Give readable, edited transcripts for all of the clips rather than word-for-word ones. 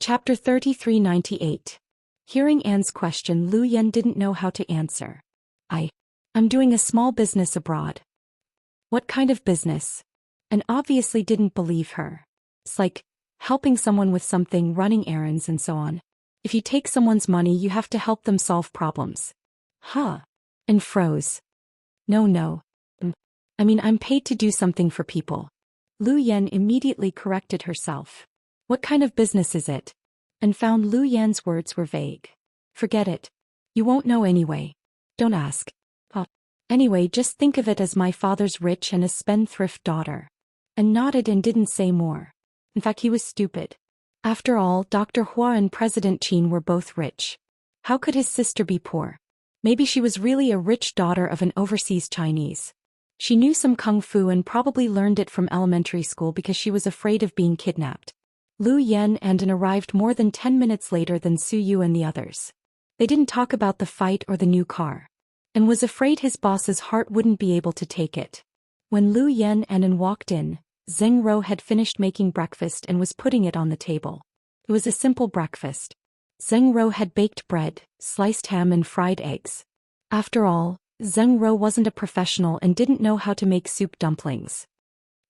Chapter 3398. Hearing Anne's question, Lu Yen didn't know how to answer. I'm doing a small business abroad. What kind of business? And obviously didn't believe her. It's like helping someone with something, running errands and so on. If you take someone's money, you have to help them solve problems. Huh? And froze. No. I'm paid to do something for people. Lu Yen immediately corrected herself. What kind of business is it? And found Lu Yen's words were vague. Forget it. You won't know anyway. Don't ask. Anyway, just think of it as my father's rich and a spendthrift daughter. And nodded and didn't say more. In fact, he was stupid. After all, Dr. Hua and President Qin were both rich. How could his sister be poor? Maybe she was really a rich daughter of an overseas Chinese. She knew some kung fu and probably learned it from elementary school because she was afraid of being kidnapped. Lu Yen and An arrived more than 10 minutes later than Su Yu and the others. They didn't talk about the fight or the new car. And was afraid his boss's heart wouldn't be able to take it. When Lu Yen and An walked in, Zheng Ro had finished making breakfast and was putting it on the table. It was a simple breakfast. Zheng Ro had baked bread, sliced ham and fried eggs. After all, Zheng Ro wasn't a professional and didn't know how to make soup dumplings.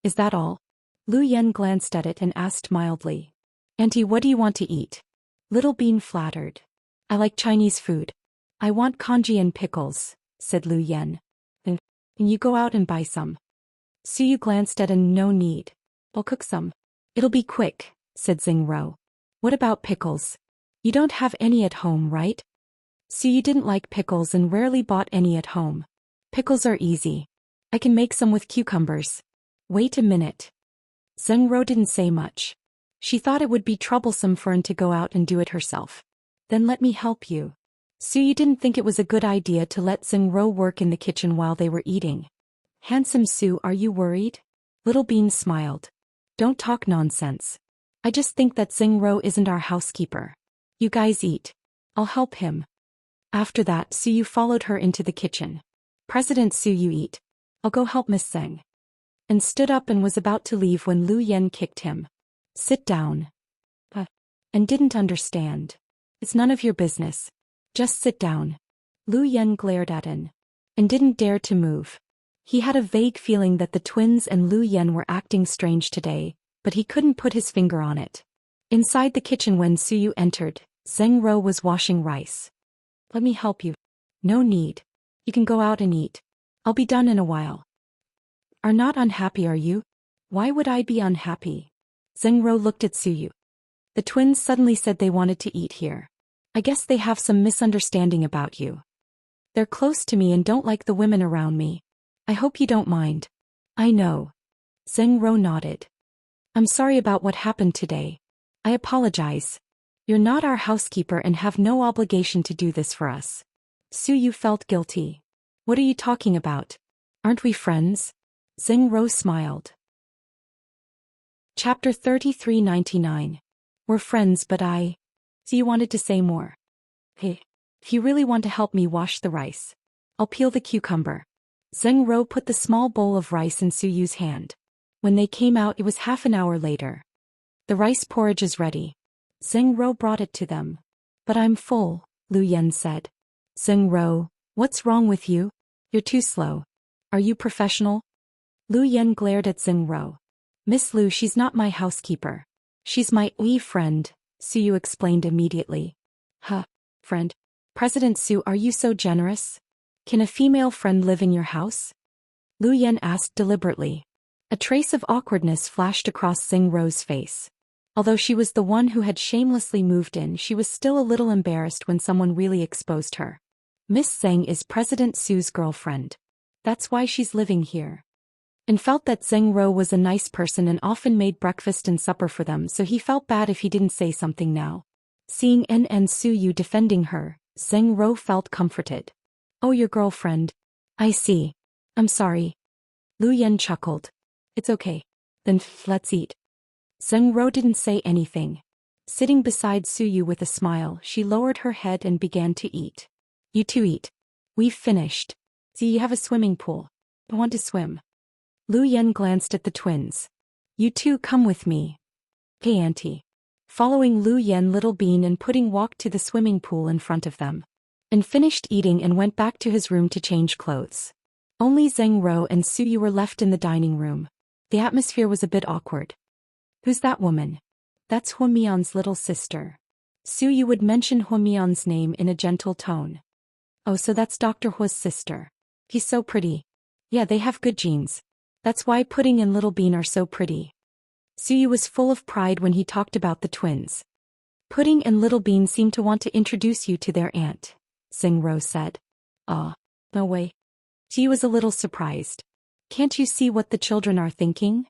Is that all? Lu Yen glanced at it and asked mildly. Auntie, what do you want to eat? Little Bean flattered. I like Chinese food. I want congee and pickles, said Lu Yen. And you go out and buy some. Su Yu glanced at An. No need. I'll cook some. It'll be quick, said Zheng Ro. What about pickles? You don't have any at home, right? Su Yu didn't like pickles and rarely bought any at home. Pickles are easy. I can make some with cucumbers. Wait a minute. Zheng Ro didn't say much. She thought it would be troublesome for An to go out and do it herself. Then let me help you. Su Yu didn't think it was a good idea to let Zheng Ro work in the kitchen while they were eating. Handsome Su, are you worried? Little Bean smiled. Don't talk nonsense. I just think that Zheng Ro isn't our housekeeper. You guys eat. I'll help him. After that, Su Yu followed her into the kitchen. President Su, you eat. I'll go help Miss Zheng. And stood up and was about to leave when Lu Yen kicked him. Sit down. And didn't understand. It's none of your business. Just sit down. Lu Yen glared at An. And didn't dare to move. He had a vague feeling that the twins and Lu Yen were acting strange today, but he couldn't put his finger on it. Inside the kitchen when Su Yu entered, Zheng Ro was washing rice. Let me help you. No need. You can go out and eat. I'll be done in a while. Are not unhappy, are you? Why would I be unhappy? Zheng Ro looked at Su Yu. The twins suddenly said they wanted to eat here. I guess they have some misunderstanding about you. They're close to me and don't like the women around me. I hope you don't mind. I know. Zheng Ro nodded. I'm sorry about what happened today. I apologize. You're not our housekeeper and have no obligation to do this for us. Su Yu felt guilty. What are you talking about? Aren't we friends? Zheng Ro smiled. Chapter 3399. We're friends, but So you wanted to say more. Hey, if you really want to help me wash the rice, I'll peel the cucumber. Zheng Ro put the small bowl of rice in Su Yu's hand. When they came out, it was half an hour later. The rice porridge is ready. Zheng Ro brought it to them. But I'm full, Lu Yen said. Zheng Ro, what's wrong with you? You're too slow. Are you professional? Lu Yen glared at Zheng Ro. Miss Lu, she's not my housekeeper. She's my friend, Su Yu explained immediately. Friend? President Su, are you so generous? Can a female friend live in your house? Lu Yen asked deliberately. A trace of awkwardness flashed across Zheng Ro's face. Although she was the one who had shamelessly moved in, she was still a little embarrassed when someone really exposed her. Miss Zheng is President Su's girlfriend. That's why she's living here. And felt that Zheng Ro was a nice person and often made breakfast and supper for them, so he felt bad if he didn't say something now. Seeing N and Su Yu defending her, Zheng Ro felt comforted. Oh, your girlfriend. I see. I'm sorry. Lu Yen chuckled. It's okay. Then let's eat. Zheng Ro didn't say anything. Sitting beside Su Yu with a smile, she lowered her head and began to eat. You two eat. We've finished. See, you have a swimming pool. I want to swim. Lu Yen glanced at the twins. You two come with me. Hey, Auntie. Following Lu Yen, Little Bean and Pudding walked to the swimming pool in front of them and finished eating and went back to his room to change clothes. Only Zheng Rou and Su Yu were left in the dining room. The atmosphere was a bit awkward. Who's that woman? That's Huomion's little sister. Su Yu would mention Huomion's name in a gentle tone. Oh, so that's Dr. Huo's sister. He's so pretty. Yeah, they have good genes. That's why Pudding and Little Bean are so pretty. Su Yu was full of pride when he talked about the twins. Pudding and Little Bean seem to want to introduce you to their aunt, Zheng Rou said. Ah, no way. Su Yu was a little surprised. Can't you see what the children are thinking?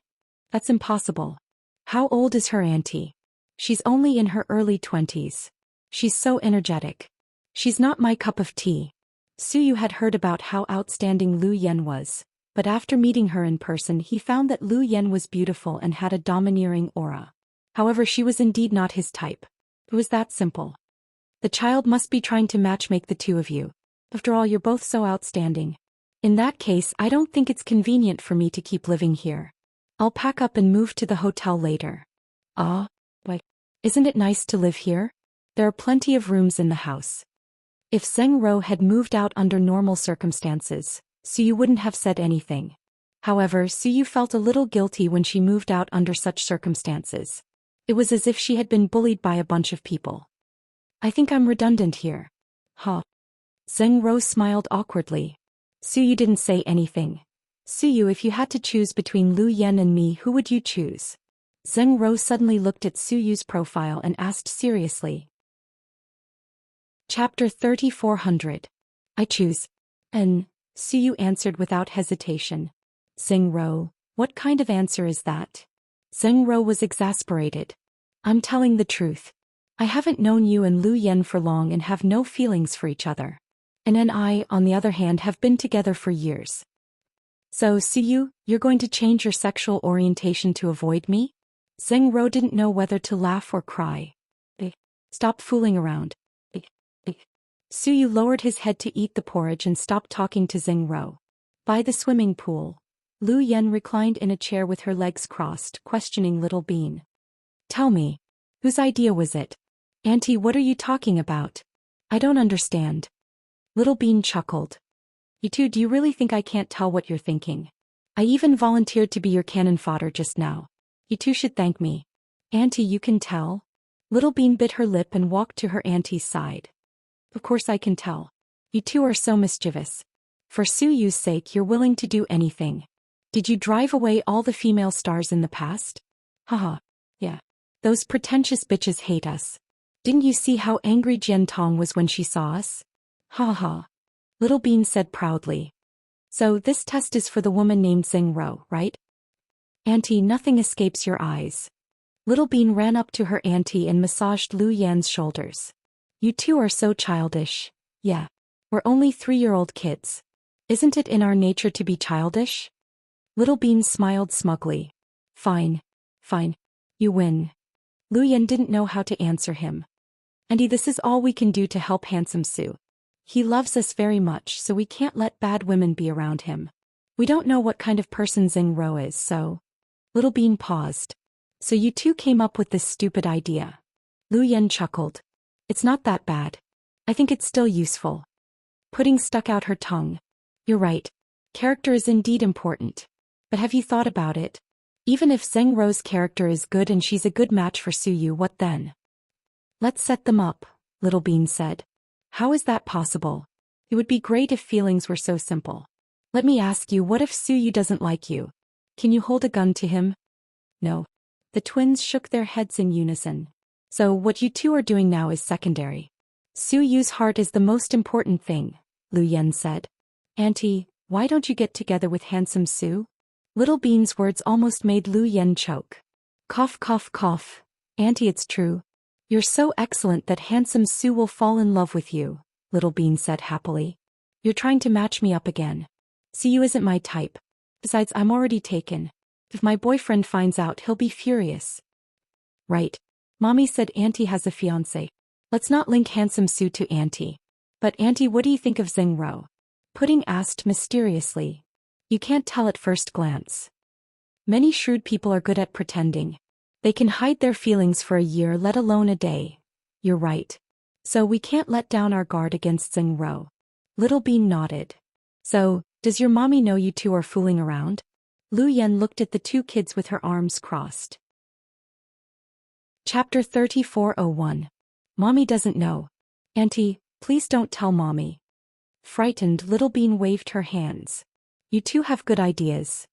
That's impossible. How old is her auntie? She's only in her early 20s. She's so energetic. She's not my cup of tea. Su Yu had heard about how outstanding Lu Yen was, but after meeting her in person he found that Lu Yen was beautiful and had a domineering aura. However, she was indeed not his type. It was that simple. The child must be trying to matchmake the two of you. After all, you're both so outstanding. In that case, I don't think it's convenient for me to keep living here. I'll pack up and move to the hotel later. Ah, why? Isn't it nice to live here? There are plenty of rooms in the house. If Zheng Rou had moved out under normal circumstances, Su Yu wouldn't have said anything. However, Su Yu felt a little guilty when she moved out under such circumstances. It was as if she had been bullied by a bunch of people. I think I'm redundant here. Huh. Zheng Rou smiled awkwardly. Su Yu didn't say anything. Su Yu, if you had to choose between Lu Yen and me, who would you choose? Zheng Rou suddenly looked at Su Yu's profile and asked seriously. Chapter 3400. I choose. Su Yu answered without hesitation. Zheng Rou, what kind of answer is that? Zheng Rou was exasperated. I'm telling the truth. I haven't known you and Lu Yen for long and have no feelings for each other. And I, on the other hand, have been together for years. So, Su Yu, you're going to change your sexual orientation to avoid me? Zheng Rou didn't know whether to laugh or cry. Stop fooling around. Su Yu lowered his head to eat the porridge and stopped talking to Zheng Rou. By the swimming pool, Lu Yen reclined in a chair with her legs crossed, questioning Little Bean. Tell me, whose idea was it? Auntie, what are you talking about? I don't understand. Little Bean chuckled. You two, do you really think I can't tell what you're thinking? I even volunteered to be your cannon fodder just now. You two should thank me. Auntie, you can tell? Little Bean bit her lip and walked to her auntie's side. Of course I can tell. You two are so mischievous. For Su Yu's sake, you're willing to do anything. Did you drive away all the female stars in the past? Haha. Yeah. Those pretentious bitches hate us. Didn't you see how angry Jian Tong was when she saw us? Ha ha. Little Bean said proudly. So this test is for the woman named Zheng Rou, right? Auntie, nothing escapes your eyes. Little Bean ran up to her auntie and massaged Lu Yan's shoulders. You two are so childish. Yeah. We're only 3-year-old kids. Isn't it in our nature to be childish? Little Bean smiled smugly. Fine. Fine. You win. Lu Yan didn't know how to answer him. Auntie, this is all we can do to help handsome Su. He loves us very much, so we can't let bad women be around him. We don't know what kind of person Zheng Rou is, so... Little Bean paused. So you two came up with this stupid idea. Lu Yan chuckled. It's not that bad. I think it's still useful. Pudding stuck out her tongue. You're right. Character is indeed important. But have you thought about it? Even if Zheng Rou's character is good and she's a good match for Su Yu, what then? Let's set them up, Little Bean said. How is that possible? It would be great if feelings were so simple. Let me ask you, what if Su Yu doesn't like you? Can you hold a gun to him? No. The twins shook their heads in unison. So what you two are doing now is secondary. Su Yu's heart is the most important thing, Lu Yen said. Auntie, why don't you get together with handsome Su? Little Bean's words almost made Lu Yen choke. Cough, cough, cough. Auntie, it's true. You're so excellent that handsome Su will fall in love with you, Little Bean said happily. You're trying to match me up again. Su Yu isn't my type. Besides, I'm already taken. If my boyfriend finds out, he'll be furious. Right. Mommy said Auntie has a fiancé. Let's not link handsome Su to Auntie. But Auntie, what do you think of Zheng Rou? Pudding asked mysteriously. You can't tell at first glance. Many shrewd people are good at pretending. They can hide their feelings for a year, let alone a day. You're right. So we can't let down our guard against Xingro. Little Bean nodded. So, does your mommy know you two are fooling around? Lu Yan looked at the two kids with her arms crossed. Chapter 3401. Mommy doesn't know. Auntie, please don't tell Mommy. Frightened, Little Bean waved her hands. You two have good ideas.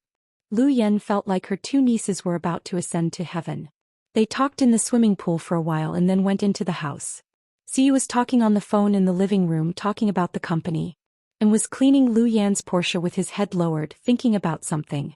Lu Yan felt like her two nieces were about to ascend to heaven. They talked in the swimming pool for a while and then went into the house. Siyu was talking on the phone in the living room, talking about the company, and was cleaning Lu Yan's Porsche with his head lowered, thinking about something.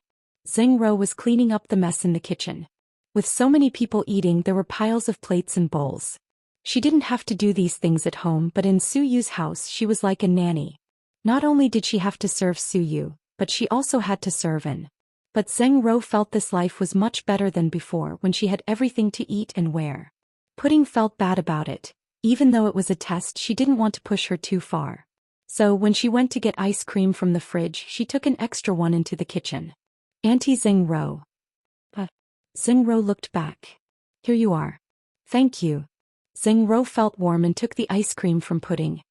Xingro was cleaning up the mess in the kitchen. With so many people eating, there were piles of plates and bowls. She didn't have to do these things at home, but in Suyu's house she was like a nanny. Not only did she have to serve Suyu, but she also had to serve in. But Xingro felt this life was much better than before when she had everything to eat and wear. Pudding felt bad about it. Even though it was a test, she didn't want to push her too far. So when she went to get ice cream from the fridge, she took an extra one into the kitchen. Auntie Xingro. Xingro looked back. Here you are. Thank you. Xingro felt warm and took the ice cream from Pudding.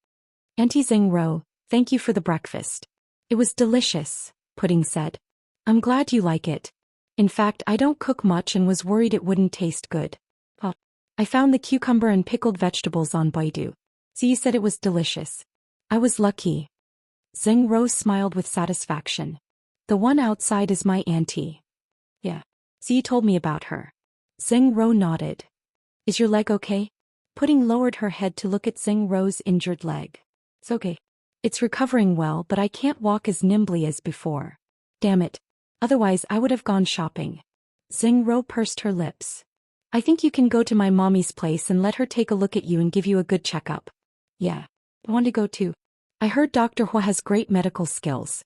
Auntie Xingro, thank you for the breakfast. It was delicious, Pudding said. I'm glad you like it. In fact, I don't cook much and was worried it wouldn't taste good. I found the cucumber and pickled vegetables on Baidu. So you said it was delicious. I was lucky. Xingro smiled with satisfaction. The one outside is my auntie. Yeah. So you told me about her. Xingro nodded. Is your leg okay? Pudding lowered her head to look at Xingro's injured leg. It's okay. It's recovering well, but I can't walk as nimbly as before. Damn it. Otherwise I would have gone shopping. Xingro pursed her lips. I think you can go to my mommy's place and let her take a look at you and give you a good checkup. Yeah. I want to go too. I heard Dr. Hua has great medical skills.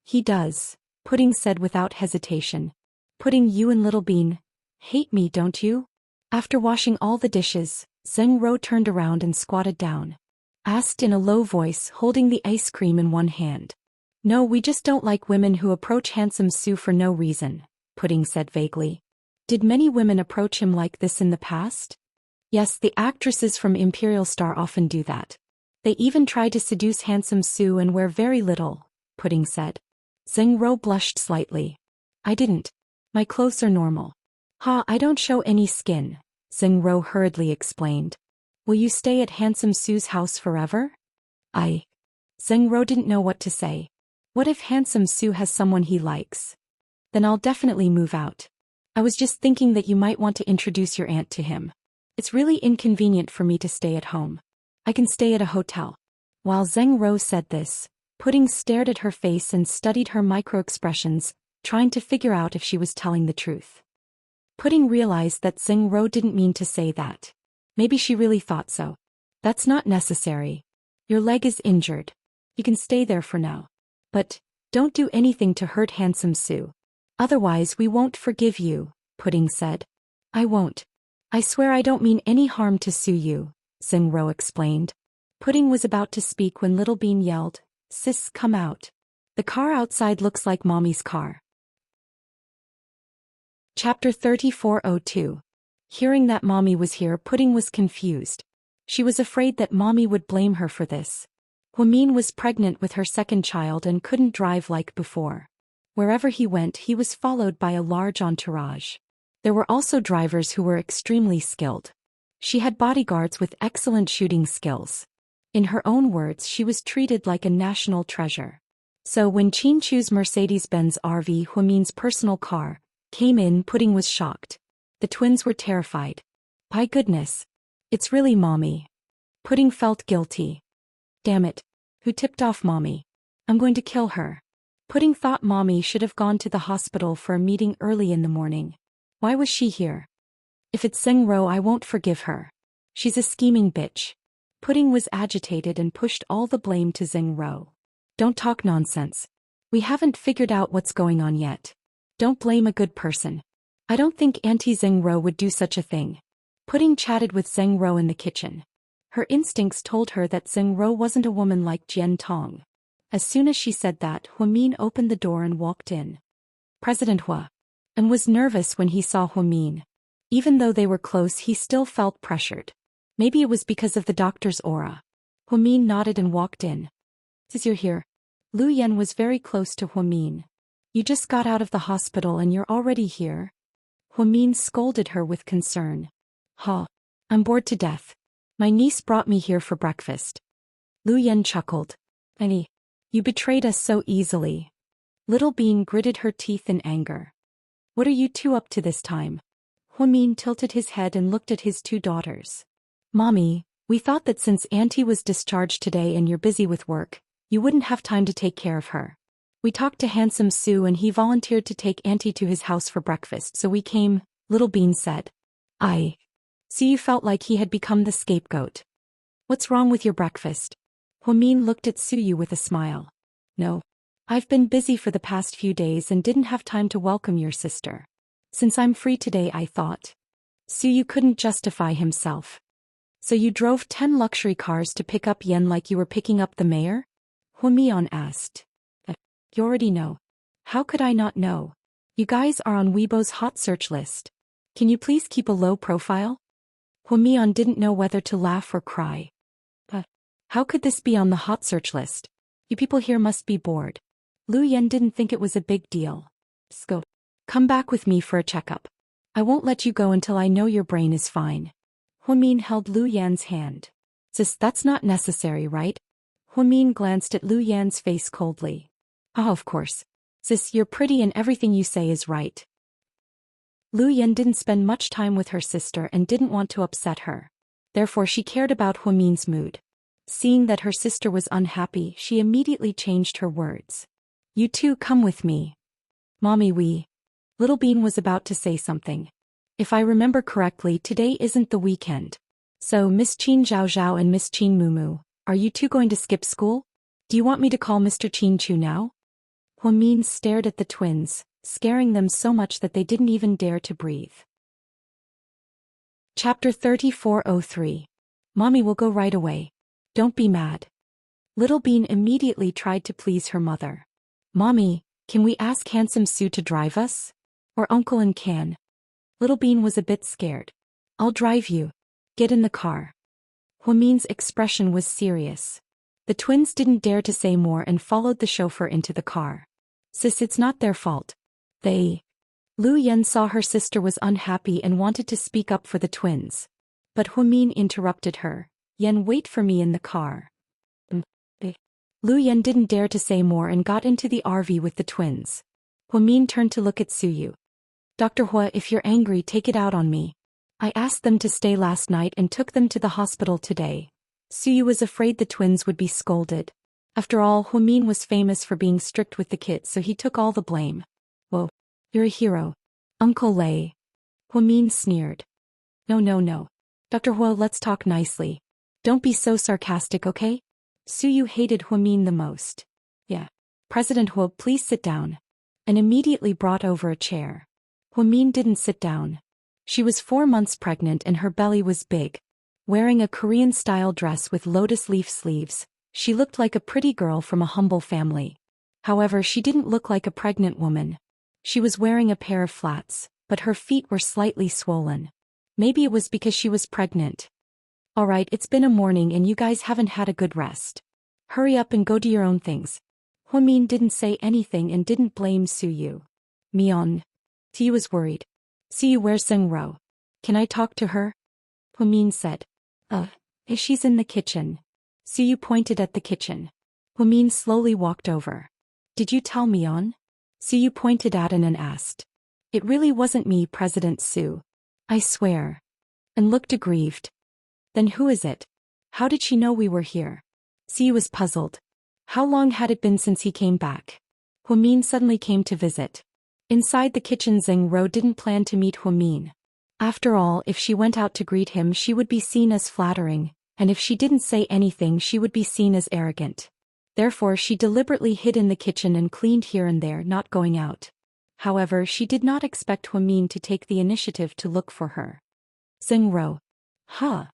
He does, Pudding said without hesitation. Pudding, you and Little Bean hate me, don't you? After washing all the dishes, Xingro turned around and squatted down. Asked in a low voice, holding the ice cream in one hand. No, we just don't like women who approach handsome Sue for no reason, Pudding said vaguely. Did many women approach him like this in the past? Yes, the actresses from Imperial Star often do that. They even try to seduce handsome Sue and wear very little, Pudding said. Xingro blushed slightly. I didn't. My clothes are normal. I don't show any skin, Xingro hurriedly explained. Will you stay at handsome Sue's house forever? Xingro didn't know what to say. What if handsome Sue has someone he likes? Then I'll definitely move out. I was just thinking that you might want to introduce your aunt to him. It's really inconvenient for me to stay at home. I can stay at a hotel. While Xingro said this, Pudding stared at her face and studied her micro-expressions, trying to figure out if she was telling the truth. Pudding realized that Xingro didn't mean to say that. Maybe she really thought so. That's not necessary. Your leg is injured. You can stay there for now. But don't do anything to hurt handsome Sue. Otherwise we won't forgive you, Pudding said. I won't. I swear I don't mean any harm to Suyu, Xingro explained. Pudding was about to speak when Little Bean yelled, Sis, come out. The car outside looks like Mommy's car. Chapter 3402. Hearing that Mommy was here, Pudding was confused. She was afraid that Mommy would blame her for this. Huamin was pregnant with her second child and couldn't drive like before. Wherever he went, he was followed by a large entourage. There were also drivers who were extremely skilled. She had bodyguards with excellent shooting skills. In her own words, she was treated like a national treasure. So when Chin Chu's Mercedes-Benz RV, Huamin's personal car, came in, Pudding was shocked. The twins were terrified. By goodness. It's really Mommy. Pudding felt guilty. Damn it. Who tipped off Mommy? I'm going to kill her. Pudding thought Mommy should have gone to the hospital for a meeting early in the morning. Why was she here? If it's Xingro, I won't forgive her. She's a scheming bitch. Pudding was agitated and pushed all the blame to Xingro. Don't talk nonsense. We haven't figured out what's going on yet. Don't blame a good person. I don't think Auntie Xingro would do such a thing. Pudding chatted with Xingro in the kitchen. Her instincts told her that Xingro wasn't a woman like Jian Tong. As soon as she said that, Huamin opened the door and walked in. President Hua. And was nervous when he saw Huamin. Even though they were close, he still felt pressured. Maybe it was because of the doctor's aura. Huamin nodded and walked in. "Since you're here." Lu Yan was very close to Huamin. "You just got out of the hospital and you're already here?" Huamin scolded her with concern. "Ha. I'm bored to death. My niece brought me here for breakfast." Lu Yan chuckled. "Annie, you betrayed us so easily." Little Bean gritted her teeth in anger. "What are you two up to this time?" Huamin tilted his head and looked at his two daughters. "Mommy, we thought that since Auntie was discharged today and you're busy with work, you wouldn't have time to take care of her. We talked to Handsome Sue and he volunteered to take Auntie to his house for breakfast, so we came," Little Bean said. "I see you felt like he had become the scapegoat. What's wrong with your breakfast?" Huamin looked at Suyu with a smile. "No. I've been busy for the past few days and didn't have time to welcome your sister. Since I'm free today, I thought." Suyu couldn't justify himself. "So you drove 10 luxury cars to pick up Yen like you were picking up the mayor?" Huamian asked. "You already know." "How could I not know? You guys are on Weibo's hot search list. Can you please keep a low profile?" Huamian didn't know whether to laugh or cry. How could this be on the hot search list? You people here must be bored." Lu Yan didn't think it was a big deal. "Go. Come back with me for a checkup. I won't let you go until I know your brain is fine." Huamin held Lu Yan's hand. "Sis, that's not necessary, right?" Huamin glanced at Lu Yan's face coldly. "Oh, of course. Sis, you're pretty and everything you say is right." Lu Yan didn't spend much time with her sister and didn't want to upset her. Therefore she cared about Huamin's mood. Seeing that her sister was unhappy, she immediately changed her words. "You two come with me." "Mommy, we..." Little Bean was about to say something. "If I remember correctly, today isn't the weekend. So Miss Qin Zhao Zhao and Miss Qin Mumu, are you two going to skip school? Do you want me to call Mr. Qin Chu now?" Huamin stared at the twins, scaring them so much that they didn't even dare to breathe. Chapter 3403. "Mommy will go right away. Don't be mad." Little Bean immediately tried to please her mother. "Mommy, can we ask Handsome Sue to drive us? Or Uncle and Can?" Little Bean was a bit scared. "I'll drive you. Get in the car." Huamin's expression was serious. The twins didn't dare to say more and followed the chauffeur into the car. "Sis, it's not their fault. They..." Lu Yan saw her sister was unhappy and wanted to speak up for the twins. But Huamin interrupted her. "Yen, wait for me in the car." Lu Yan didn't dare to say more and got into the RV with the twins. Huamin turned to look at Suyu. "Dr. Hua, if you're angry, take it out on me. I asked them to stay last night and took them to the hospital today." Suyu was afraid the twins would be scolded. After all, Huamin was famous for being strict with the kids, so he took all the blame. "Whoa. You're a hero. Uncle Lei." Huamin sneered. No. Dr. Hua, let's talk nicely. Don't be so sarcastic, okay?" Suyu hated Huamin the most. "Yeah. President Hua, please sit down." And immediately brought over a chair. Huamin didn't sit down. She was 4 months pregnant and her belly was big. Wearing a Korean-style dress with lotus leaf sleeves, she looked like a pretty girl from a humble family. However, she didn't look like a pregnant woman. She was wearing a pair of flats, but her feet were slightly swollen. Maybe it was because she was pregnant. "Alright, it's been a morning and you guys haven't had a good rest. Hurry up and go do your own things." Huamin didn't say anything and didn't blame Suyu. "Mion." Tia was worried. "Suyu, where's Zhengro? Can I talk to her?" Huamin said. She's in the kitchen." Suyu pointed at the kitchen. Huamin slowly walked over. "Did you tell Mion?" Suyu pointed at An and asked. "It really wasn't me, President Su. I swear." And looked aggrieved. "Then who is it? How did she know we were here?" Suyu was puzzled. How long had it been since he came back? Huamin suddenly came to visit. Inside the kitchen, Zhengro didn't plan to meet Huamin. After all, if she went out to greet him, she would be seen as flattering, and if she didn't say anything, she would be seen as arrogant. Therefore, she deliberately hid in the kitchen and cleaned here and there, not going out. However, she did not expect Huamin to take the initiative to look for her. "Zhengro." "Huh."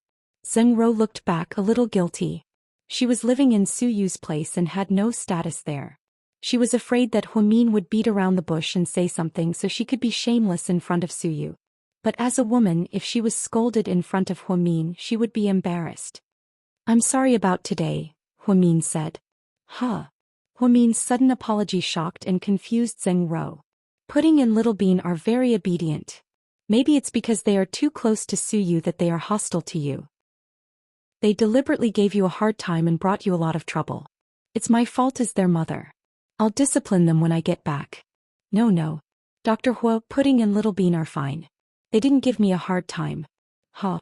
Zhengro looked back, a little guilty. She was living in Suyu's place and had no status there. She was afraid that Huamin would beat around the bush and say something so she could be shameless in front of Suyu. But as a woman, if she was scolded in front of Huamin, she would be embarrassed. I'm sorry about today, Huamin said. Huh. Huamin's sudden apology shocked and confused Zeng Ro. Pudding and Little Bean are very obedient. Maybe it's because they are too close to sue you that they are hostile to you. They deliberately gave you a hard time and brought you a lot of trouble. It's my fault as their mother. I'll discipline them when I get back. No. Dr. Hua, Pudding and Little Bean are fine. They didn't give me a hard time. Huh.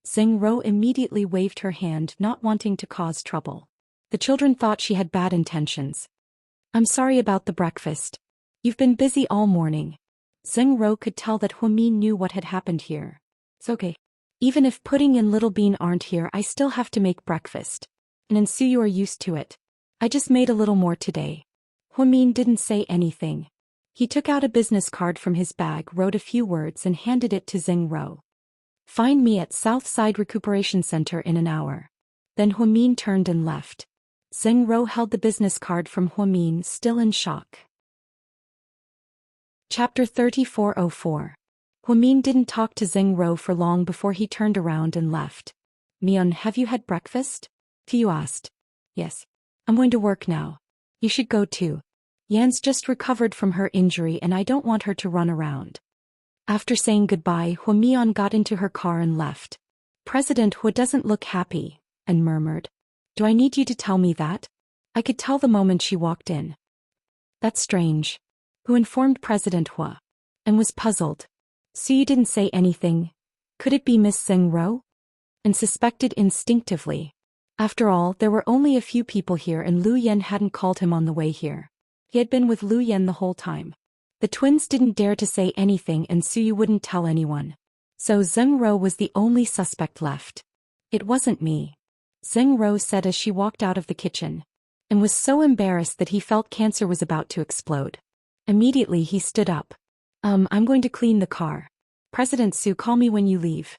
Zeng Ro immediately waved her hand, not wanting to cause trouble. The children thought she had bad intentions. I'm sorry about the breakfast. You've been busy all morning. Zeng Ro could tell that Huamin knew what had happened here. It's okay. Even if Pudding and Little Bean aren't here, I still have to make breakfast. And Su, you are used to it. I just made a little more today. Huamin didn't say anything. He took out a business card from his bag, wrote a few words and handed it to Zeng Ro. Find me at Southside Recuperation Center in an hour. Then Huamin turned and left. Zeng Ro held the business card from Huamin, still in shock. Chapter 3404. Huamin didn't talk to Zeng Ro for long before he turned around and left. Mion, have you had breakfast? Tiu asked. Yes. I'm going to work now. You should go too. Yan's just recovered from her injury and I don't want her to run around. After saying goodbye, Huamian got into her car and left. President Hua doesn't look happy, and murmured. Do I need you to tell me that? I could tell the moment she walked in. That's strange. Who informed President Hua? And was puzzled. So you didn't say anything. Could it be Miss Zeng Ro? And suspected instinctively. After all, there were only a few people here and Lu Yen hadn't called him on the way here. He had been with Lu Yen the whole time. The twins didn't dare to say anything and Suyu wouldn't tell anyone. So Zeng Ro was the only suspect left. It wasn't me. Zeng Ro said as she walked out of the kitchen. And was so embarrassed that he felt cancer was about to explode. Immediately he stood up. I'm going to clean the car. President Su, call me when you leave.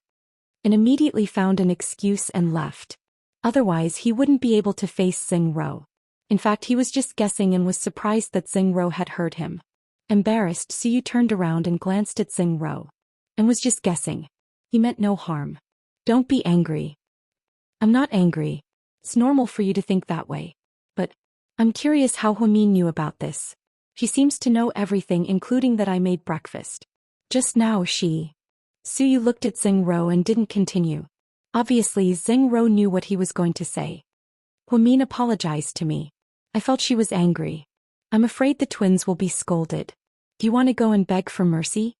And immediately found an excuse and left. Otherwise he wouldn't be able to face Zeng Ro. In fact, he was just guessing and was surprised that Zeng Ro had heard him. Embarrassed, Suyu turned around and glanced at Zeng Ro. And was just guessing. He meant no harm. Don't be angry. I'm not angry. It's normal for you to think that way. But I'm curious how Huamin knew about this. She seems to know everything, including that I made breakfast. Just now Suyu looked at Zeng Ro and didn't continue. Obviously, Zeng Ro knew what he was going to say. Huamin apologized to me. I felt she was angry. I'm afraid the twins will be scolded. Do you want to go and beg for mercy?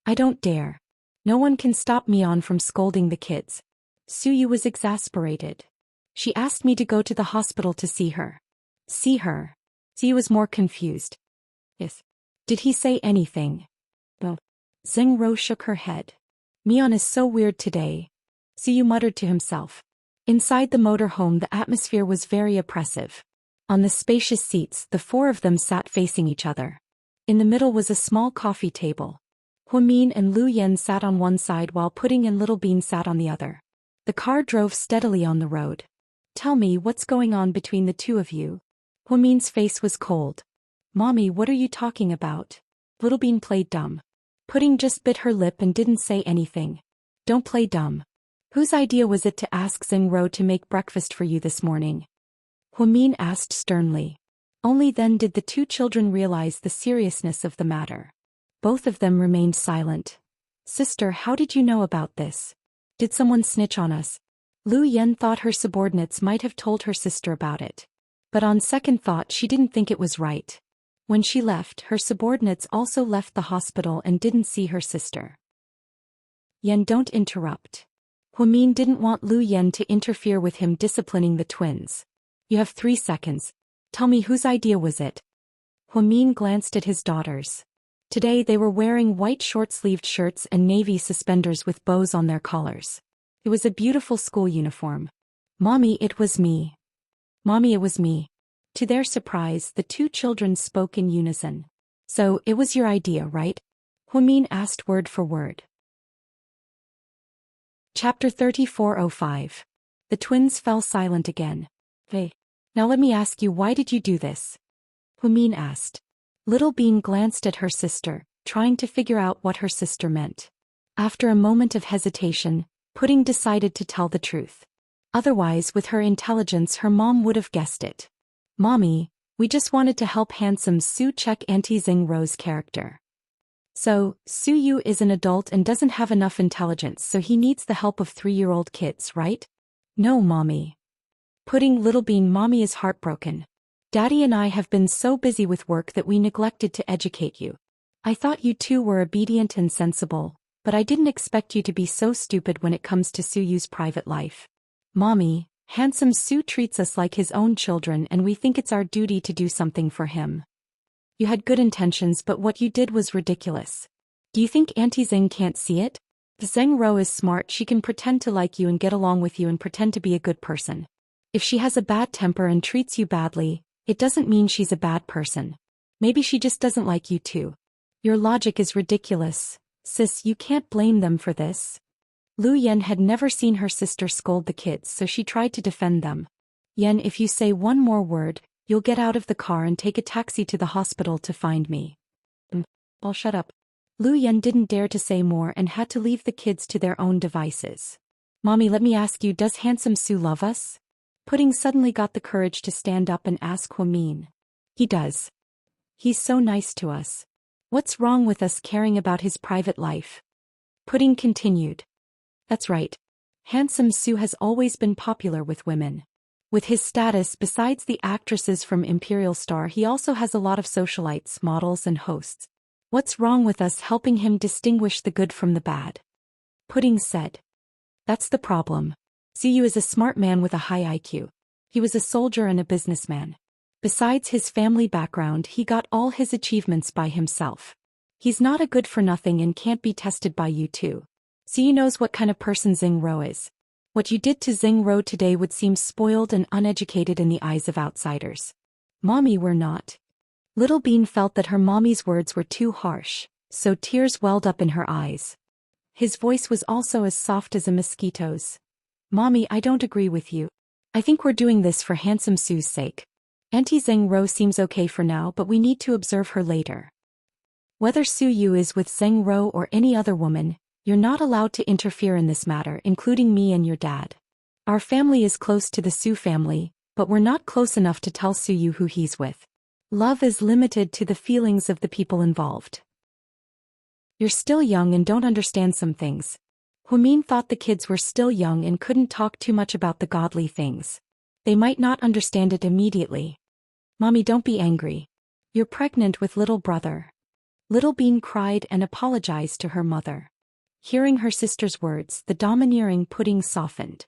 I don't dare. No one can stop Mion from scolding the kids. Suyu was exasperated. She asked me to go to the hospital to see her. See her? Suyu was more confused. Yes. Did he say anything? No. Zeng Ro shook her head. Mion is so weird today. Suyu muttered to himself. Inside the motorhome, the atmosphere was very oppressive. On the spacious seats, the four of them sat facing each other. In the middle was a small coffee table. Huamin and Lu Yen sat on one side while Pudding and Little Bean sat on the other. The car drove steadily on the road. Tell me, what's going on between the two of you? Huamin's face was cold. Mommy, what are you talking about? Little Bean played dumb. Pudding just bit her lip and didn't say anything. Don't play dumb. Whose idea was it to ask Zeng Ro to make breakfast for you this morning? Huamin asked sternly. Only then did the two children realize the seriousness of the matter. Both of them remained silent. Sister, how did you know about this? Did someone snitch on us? Lu Yen thought her subordinates might have told her sister about it. But on second thought she didn't think it was right. When she left, her subordinates also left the hospital and didn't see her sister. Yen, don't interrupt. Huamin didn't want Lu Yen to interfere with him disciplining the twins. You have 3 seconds. Tell me, whose idea was it? Huamin glanced at his daughters. Today they were wearing white short-sleeved shirts and navy suspenders with bows on their collars. It was a beautiful school uniform. Mommy, it was me. Mommy, it was me. To their surprise, the two children spoke in unison. So, it was your idea, right? Huamin asked word for word. Chapter 3405. The twins fell silent again. Hey. Now let me ask you, why did you do this? Huamin asked. Little Bean glanced at her sister, trying to figure out what her sister meant. After a moment of hesitation, Pudding decided to tell the truth. Otherwise, with her intelligence, her mom would have guessed it. Mommy, we just wanted to help handsome Sue check Auntie Xing Ro's character. So, Su Yu is an adult and doesn't have enough intelligence, so he needs the help of 3-year-old kids, right? No, Mommy. Pudding Little Bean, Mommy is heartbroken. Daddy and I have been so busy with work that we neglected to educate you. I thought you two were obedient and sensible, but I didn't expect you to be so stupid when it comes to Su Yu's private life. Mommy, handsome Su treats us like his own children and we think it's our duty to do something for him. You had good intentions, but what you did was ridiculous. Do you think Auntie Xing can't see it? Xing Ro is smart, she can pretend to like you and get along with you and pretend to be a good person. If she has a bad temper and treats you badly, it doesn't mean she's a bad person. Maybe she just doesn't like you too. Your logic is ridiculous. Sis, you can't blame them for this. Lu Yan had never seen her sister scold the kids, so she tried to defend them. Yan, if you say one more word, you'll get out of the car and take a taxi to the hospital to find me. I'll shut up. Lu Yan didn't dare to say more and had to leave the kids to their own devices. Mommy, let me ask you, does handsome Su love us? Pudding suddenly got the courage to stand up and ask Huamin. He does. He's so nice to us. What's wrong with us caring about his private life? Pudding continued. That's right. Handsome Su has always been popular with women. With his status, besides the actresses from Imperial Star, he also has a lot of socialites, models and hosts. What's wrong with us helping him distinguish the good from the bad? Pudding said. That's the problem. Su is a smart man with a high IQ. He was a soldier and a businessman. Besides his family background, he got all his achievements by himself. He's not a good-for-nothing and can't be tested by you too. Su knows what kind of person Xing Ro is. What you did to Xing Ro today would seem spoiled and uneducated in the eyes of outsiders. Mommy, we're not. Little Bean felt that her mommy's words were too harsh, so tears welled up in her eyes. His voice was also as soft as a mosquito's. Mommy, I don't agree with you. I think we're doing this for handsome Su's sake. Auntie Xing Ro seems okay for now, but we need to observe her later. Whether Su Yu is with Xing Ro or any other woman, you're not allowed to interfere in this matter, including me and your dad. Our family is close to the Su family, but we're not close enough to tell Su Yu who he's with. Love is limited to the feelings of the people involved. You're still young and don't understand some things. Huamin thought the kids were still young and couldn't talk too much about the godly things. They might not understand it immediately. Mommy, don't be angry. You're pregnant with little brother. Little Bean cried and apologized to her mother. Hearing her sister's words, the domineering Pudding softened.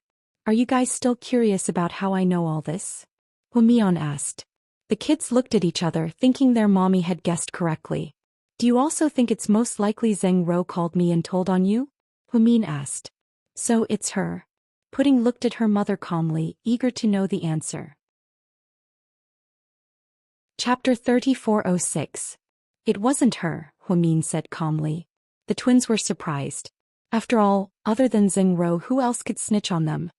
Are you guys still curious about how I know all this? Huamian asked. The kids looked at each other, thinking their mommy had guessed correctly. Do you also think it's most likely Xing Ro called me and told on you? Huamin asked. So it's her. Pudding looked at her mother calmly, eager to know the answer. Chapter 3406. It wasn't her, Huamin said calmly. The twins were surprised. After all, other than Xing Ro, who else could snitch on them?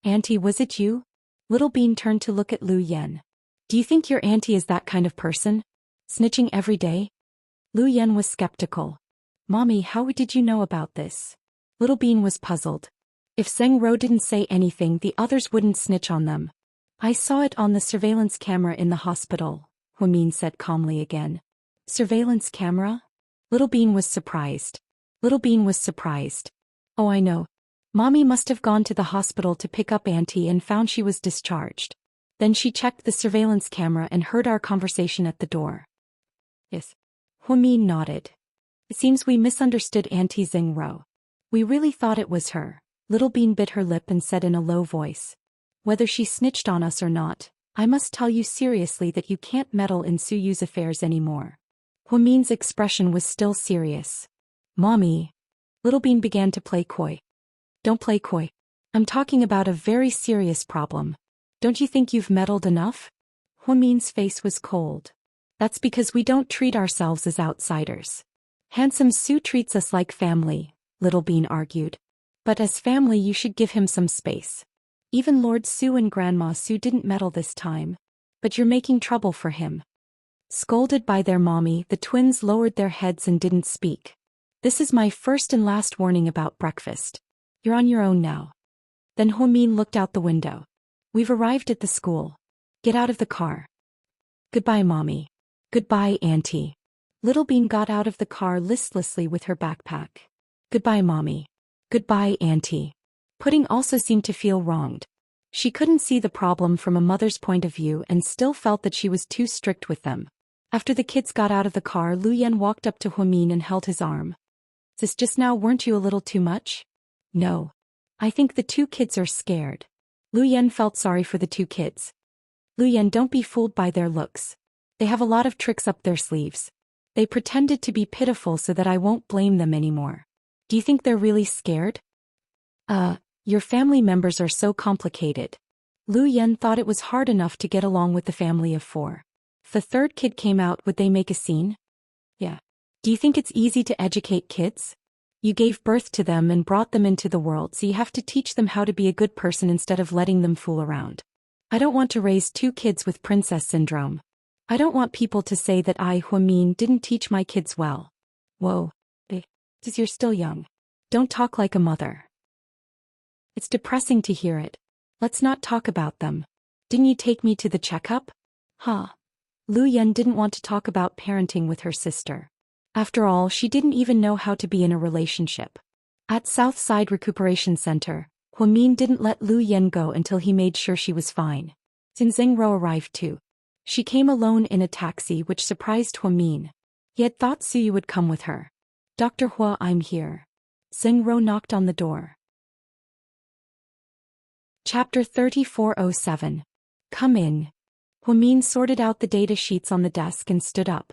Auntie, was it you? Little Bean turned to look at Lu Yan. Do you think your auntie is that kind of person? Snitching every day? Lu Yan was skeptical. Mommy, how did you know about this? Little Bean was puzzled. If Xing Ro didn't say anything, the others wouldn't snitch on them. I saw it on the surveillance camera in the hospital, Huamin said calmly again. Surveillance camera? Little Bean was surprised. Oh, I know. Mommy must have gone to the hospital to pick up Auntie and found she was discharged. Then she checked the surveillance camera and heard our conversation at the door. Yes. Huamin nodded. It seems we misunderstood Auntie Xing Ro. We really thought it was her. Little Bean bit her lip and said in a low voice. Whether she snitched on us or not, I must tell you seriously that you can't meddle in Su Yu's affairs anymore. Huamin's expression was still serious. Mommy. Little Bean began to play coy. Don't play coy. I'm talking about a very serious problem. Don't you think you've meddled enough? Huamin's face was cold. That's because we don't treat ourselves as outsiders. Handsome Su treats us like family, Little Bean argued. But as family you should give him some space. Even Lord Su and Grandma Su didn't meddle this time. But you're making trouble for him. Scolded by their mommy, the twins lowered their heads and didn't speak. This is my first and last warning about breakfast. You're on your own now. Then Huamin looked out the window. We've arrived at the school. Get out of the car. Goodbye, Mommy. Goodbye, Auntie. Little Bean got out of the car listlessly with her backpack. Goodbye, Mommy. Goodbye, Auntie. Pudding also seemed to feel wronged. She couldn't see the problem from a mother's point of view and still felt that she was too strict with them. After the kids got out of the car, Lu Yan walked up to Huamin and held his arm. This just now, weren't you a little too much? No. I think the two kids are scared. Lu Yan felt sorry for the two kids. Lu Yan, don't be fooled by their looks. They have a lot of tricks up their sleeves. They pretended to be pitiful so that I won't blame them anymore. Do you think they're really scared? Your family members are so complicated. Lu Yan thought it was hard enough to get along with the family of 4. If the third kid came out, would they make a scene? Yeah. Do you think it's easy to educate kids? You gave birth to them and brought them into the world, so you have to teach them how to be a good person instead of letting them fool around. I don't want to raise 2 kids with princess syndrome. I don't want people to say that I, Huamin, didn't teach my kids well. Whoa. Because you're still young. Don't talk like a mother. It's depressing to hear it. Let's not talk about them. Didn't you take me to the checkup? Huh. Lu Yan didn't want to talk about parenting with her sister. After all, she didn't even know how to be in a relationship. At Southside Recuperation Center, Huamin didn't let Lu Yan go until he made sure she was fine. Xin Zhengro arrived too. She came alone in a taxi, which surprised Huamin. He had thought Suyu would come with her. Dr. Hua, I'm here. Zhengro knocked on the door. Chapter 3407. Come in. Huamin sorted out the data sheets on the desk and stood up.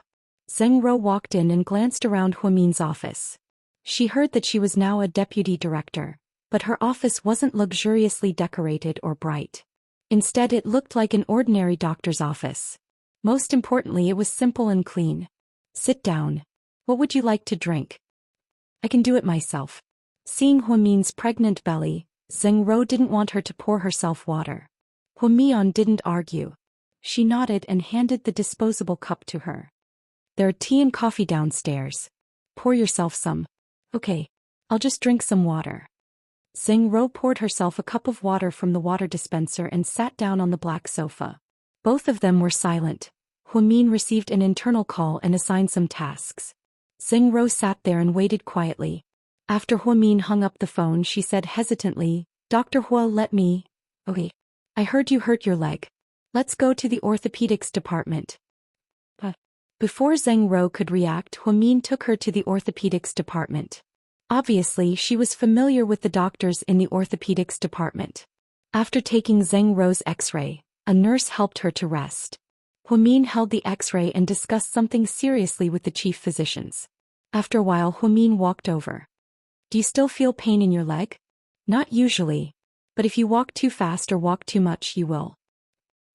Zhengro walked in and glanced around Huamin's office. She heard that she was now a deputy director, but her office wasn't luxuriously decorated or bright. Instead, it looked like an ordinary doctor's office. Most importantly, it was simple and clean. Sit down. What would you like to drink? I can do it myself. Seeing Huamin's pregnant belly, Zhengro didn't want her to pour herself water. Huamian didn't argue. She nodded and handed the disposable cup to her. There are tea and coffee downstairs. Pour yourself some. Okay. I'll just drink some water. Zhengro poured herself a cup of water from the water dispenser and sat down on the black sofa. Both of them were silent. Huamin received an internal call and assigned some tasks. Zhengro sat there and waited quietly. After Huamin hung up the phone, she said hesitantly, Dr. Hua, let me. Okay. I heard you hurt your leg. Let's go to the orthopedics department. Before Zhengro could react, Huamin took her to the orthopedics department. Obviously, she was familiar with the doctors in the orthopedics department. After taking Zhengro's X-ray, a nurse helped her to rest. Huamin held the X-ray and discussed something seriously with the chief physicians. After a while, Huamin walked over. Do you still feel pain in your leg? Not usually. But if you walk too fast or walk too much, you will.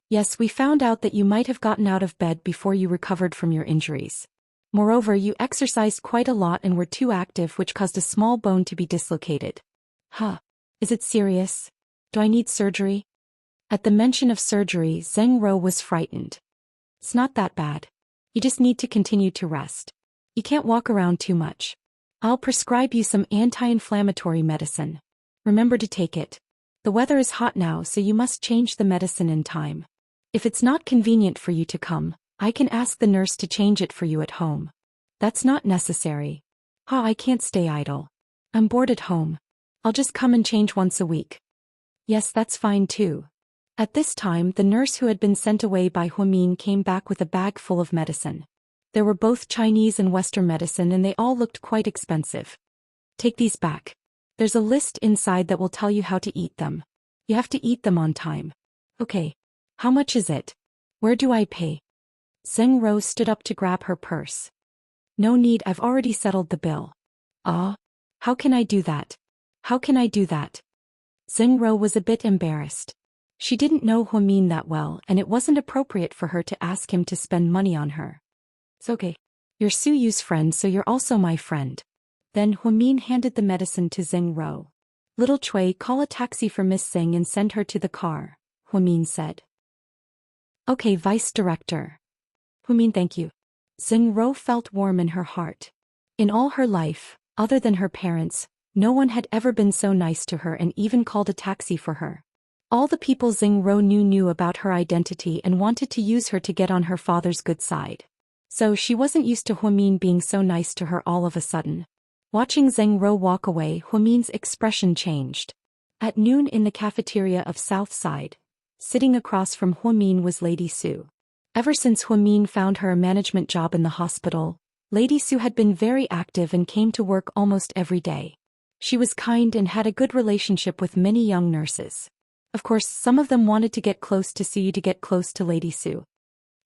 Yes, we found out that you might have gotten out of bed before you recovered from your injuries. Moreover, you exercised quite a lot and were too active, which caused a small bone to be dislocated. Huh. Is it serious? Do I need surgery? At the mention of surgery, Zhengro was frightened. It's not that bad. You just need to continue to rest. You can't walk around too much. I'll prescribe you some anti-inflammatory medicine. Remember to take it. The weather is hot now, so you must change the medicine in time. If it's not convenient for you to come, I can ask the nurse to change it for you at home. That's not necessary. I can't stay idle. I'm bored at home. I'll just come and change once a week. Yes, that's fine too. At this time, the nurse who had been sent away by Huamin came back with a bag full of medicine. There were both Chinese and Western medicine, and they all looked quite expensive. Take these back. There's a list inside that will tell you how to eat them. You have to eat them on time. Okay. How much is it? Where do I pay? Zhengro stood up to grab her purse. No need, I've already settled the bill. How can I do that? How can I do that? Zhengro was a bit embarrassed. She didn't know Huamin that well, and it wasn't appropriate for her to ask him to spend money on her. It's okay. You're Suyu's friend, so you're also my friend. Then Huamin handed the medicine to Zhengro. Little Cui, call a taxi for Miss Zheng and send her to the car, Huamin said. Okay, Vice Director. Huamin, thank you. Zhengro felt warm in her heart. In all her life, Other than her parents, no one had ever been so nice to her and even called a taxi for her. All the people Xing Rou knew about her identity and wanted to use her to get on her father's good side. So she wasn't used to Huamin being so nice to her all of a sudden. Watching Zheng Rou walk away, Huamin's expression changed. At noon in the cafeteria of South Side, sitting across from Huamin was Lady Su. Ever since Huamin found her a management job in the hospital, Lady Su had been very active and came to work almost every day. She was kind and had a good relationship with many young nurses. Of course, some of them wanted to get close to Su to get close to Lady Su.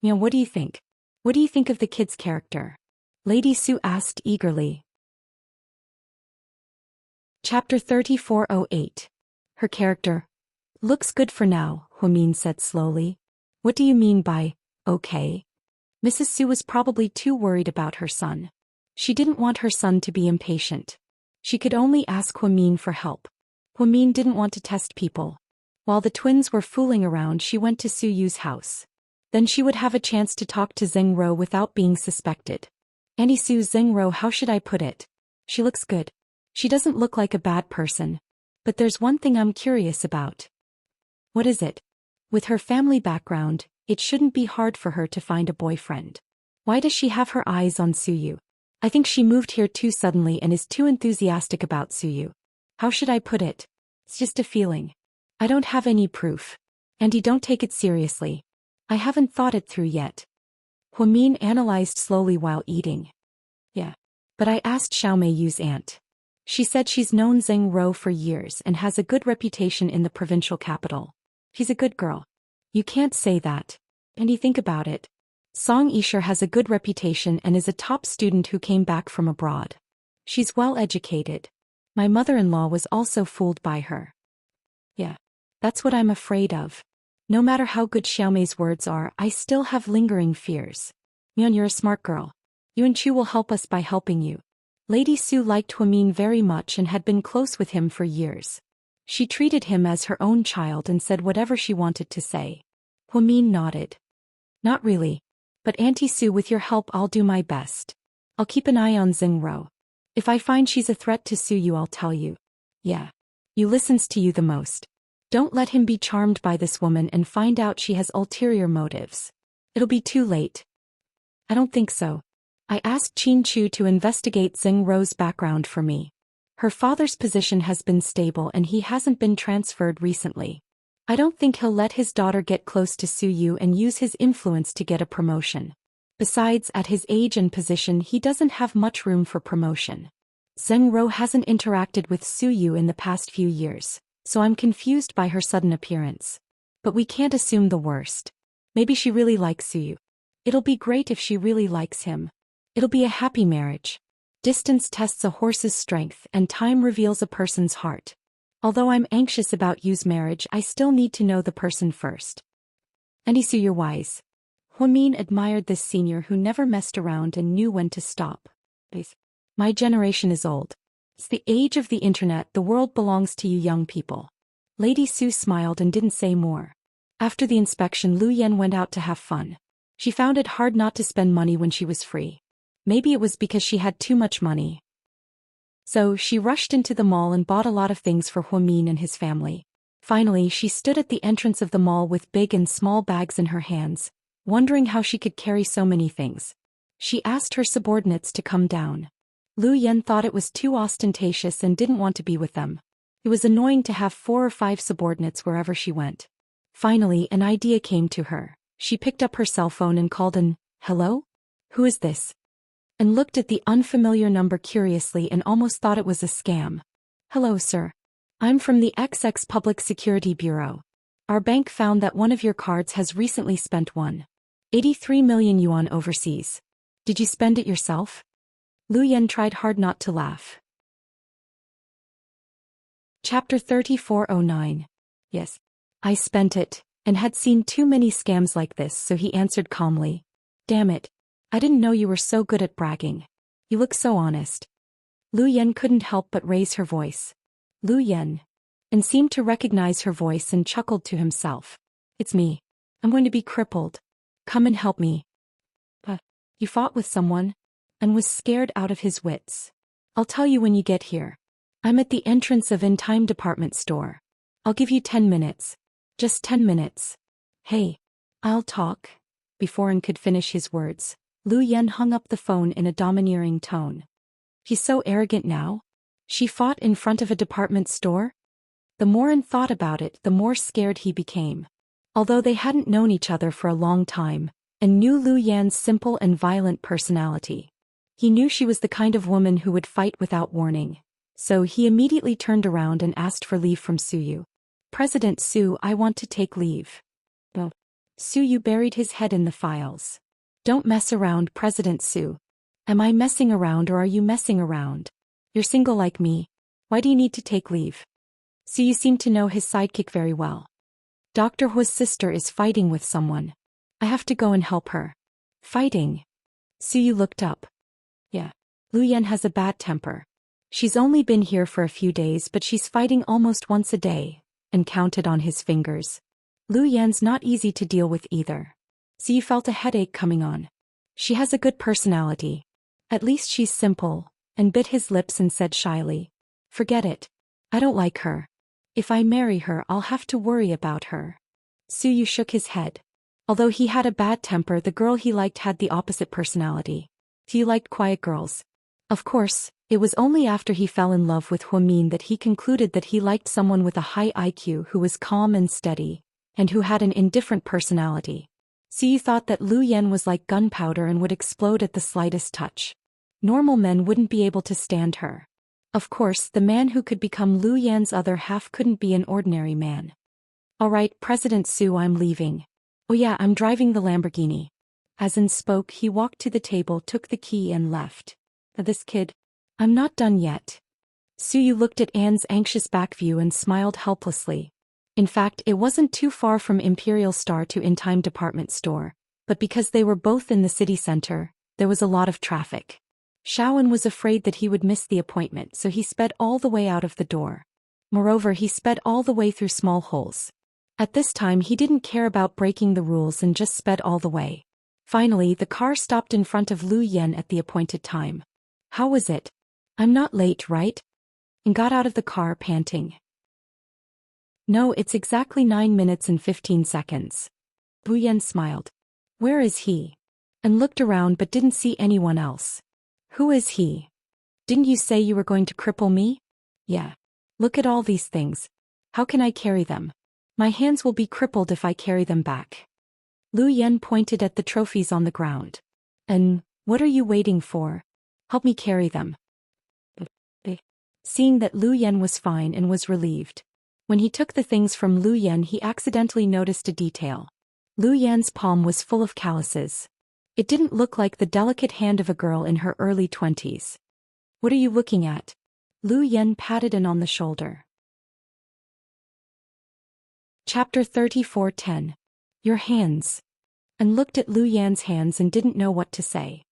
What do you think? What do you think of the kid's character? Lady Su asked eagerly. Chapter 3408. Her character. Looks good for now, Huamin said slowly. What do you mean by, okay? Mrs. Su was probably too worried about her son. She didn't want her son to be impatient. She could only ask Huamin for help. Huamin didn't want to test people. While the twins were fooling around, she went to Su Yu's house. Then she would have a chance to talk to Zheng Rou without being suspected. Auntie Su, Zheng Rou, how should I put it? She looks good. She doesn't look like a bad person. But there's one thing I'm curious about. What is it? With her family background, it shouldn't be hard for her to find a boyfriend. Why does she have her eyes on Su Yu? I think she moved here too suddenly and is too enthusiastic about Su Yu. How should I put it? It's just a feeling. I don't have any proof. Auntie, don't take it seriously. I haven't thought it through yet. Huamin analyzed slowly while eating. Yeah. But I asked Xiaomei Yu's aunt. She said she's known Zheng Rou for years and has a good reputation in the provincial capital. She's a good girl. You can't say that. Auntie, think about it. Song Yisher has a good reputation and is a top student who came back from abroad. She's well educated. My mother-in-law was also fooled by her. Yeah. That's what I'm afraid of. No matter how good Xiaomei's words are, I still have lingering fears. Mian, you're a smart girl. Yuan Chu will help us by helping you. Lady Su liked Huamin very much and had been close with him for years. She treated him as her own child and said whatever she wanted to say. Huamin nodded. Not really. But Auntie Su, with your help I'll do my best. I'll keep an eye on Zheng Rou. If I find she's a threat to Su Yu, I'll tell you. Yeah. You listens to you the most. Don't let him be charmed by this woman and find out she has ulterior motives. It'll be too late. I don't think so. I asked Qin Chu to investigate Zheng Rou's background for me. Her father's position has been stable and he hasn't been transferred recently. I don't think he'll let his daughter get close to Su Yu and use his influence to get a promotion. Besides, at his age and position, he doesn't have much room for promotion. Zheng Rou hasn't interacted with Su Yu in the past few years, so I'm confused by her sudden appearance. But we can't assume the worst. Maybe she really likes Su Yu. It'll be great if she really likes him. It'll be a happy marriage. Distance tests a horse's strength and time reveals a person's heart. Although I'm anxious about Yu's marriage, I still need to know the person first. Auntie Su, you're wise. Huamin admired this senior who never messed around and knew when to stop. My generation is old. It's the age of the internet, the world belongs to you young people. Lady Su smiled and didn't say more. After the inspection, Lu Yan went out to have fun. She found it hard not to spend money when she was free. Maybe it was because she had too much money. So she rushed into the mall and bought a lot of things for Huamin and his family. Finally, she stood at the entrance of the mall with big and small bags in her hands, wondering how she could carry so many things. She asked her subordinates to come down. Lu Yan thought it was too ostentatious and didn't want to be with them. It was annoying to have 4 or 5 subordinates wherever she went. Finally, an idea came to her. She picked up her cell phone and called an, "Hello? Who is this?" and looked at the unfamiliar number curiously and almost thought it was a scam. "Hello, sir. I'm from the XX Public Security Bureau. Our bank found that one of your cards has recently spent 183 million yuan overseas. Did you spend it yourself?" Lu Yan tried hard not to laugh. Chapter 3409. Yes. I spent it, and had seen too many scams like this, so he answered calmly. Damn it. I didn't know you were so good at bragging. You look so honest. Lu Yan couldn't help but raise her voice. Lu Yan. And seemed to recognize her voice and chuckled to himself. It's me. I'm going to be crippled. Come and help me. You fought with someone? And was scared out of his wits. I'll tell you when you get here. I'm at the entrance of In Time department store. I'll give you 10 minutes. Just 10 minutes. Hey. I'll talk. Before An could finish his words, Lu Yen hung up the phone in a domineering tone. He's so arrogant now? She fought in front of a department store? The more An thought about it, the more scared he became. Although they hadn't known each other for a long time, and knew Lu Yan's simple and violent personality, he knew she was the kind of woman who would fight without warning. So he immediately turned around and asked for leave from Suyu. President Su, I want to take leave. Oh. Suyu buried his head in the files. Don't mess around, President Su. Am I messing around or are you messing around? You're single like me. Why do you need to take leave? Suyu seemed to know his sidekick very well. Dr. Hua's sister is fighting with someone. I have to go and help her. Fighting? Suyu looked up. Yeah. Lu Yen has a bad temper. She's only been here for a few days but she's fighting almost once a day, and counted on his fingers. Lu Yan's not easy to deal with either. Suyu felt a headache coming on. She has a good personality. At least she's simple, and bit his lips and said shyly. Forget it. I don't like her. If I marry her I'll have to worry about her. Suyu shook his head. Although he had a bad temper, the girl he liked had the opposite personality. He liked quiet girls. Of course, it was only after he fell in love with Huamin that he concluded that he liked someone with a high IQ who was calm and steady, and who had an indifferent personality. Suyu thought that Lu Yen was like gunpowder and would explode at the slightest touch. Normal men wouldn't be able to stand her. Of course, the man who could become Lu Yan's other half couldn't be an ordinary man. All right, President Su, I'm leaving. Oh yeah, I'm driving the Lamborghini. As An spoke, he walked to the table, took the key and left. This kid. I'm not done yet. Suyu looked at Anne's anxious back view and smiled helplessly. In fact, it wasn't too far from Imperial Star to In Time department store, but because they were both in the city center, there was a lot of traffic. Shaoan was afraid that he would miss the appointment, so he sped all the way out of the door. Moreover, he sped all the way through small holes. At this time he didn't care about breaking the rules and just sped all the way. Finally, the car stopped in front of Lu Yen at the appointed time. How was it? I'm not late, right? And got out of the car panting. No, it's exactly 9 minutes and 15 seconds. Lu Yen smiled. Where is he? And looked around but didn't see anyone else. Who is he? Didn't you say you were going to cripple me? Yeah. Look at all these things. How can I carry them? My hands will be crippled if I carry them back. Lu Yen pointed at the trophies on the ground. And, what are you waiting for? Help me carry them. Seeing that Lu Yen was fine and was relieved. When he took the things from Lu Yen, he accidentally noticed a detail. Lu Yan's palm was full of calluses. It didn't look like the delicate hand of a girl in her early 20s. What are you looking at? Lu Yen patted An on the shoulder. Chapter 34:10. Your hands. An looked at Lu Yan's hands and didn't know what to say.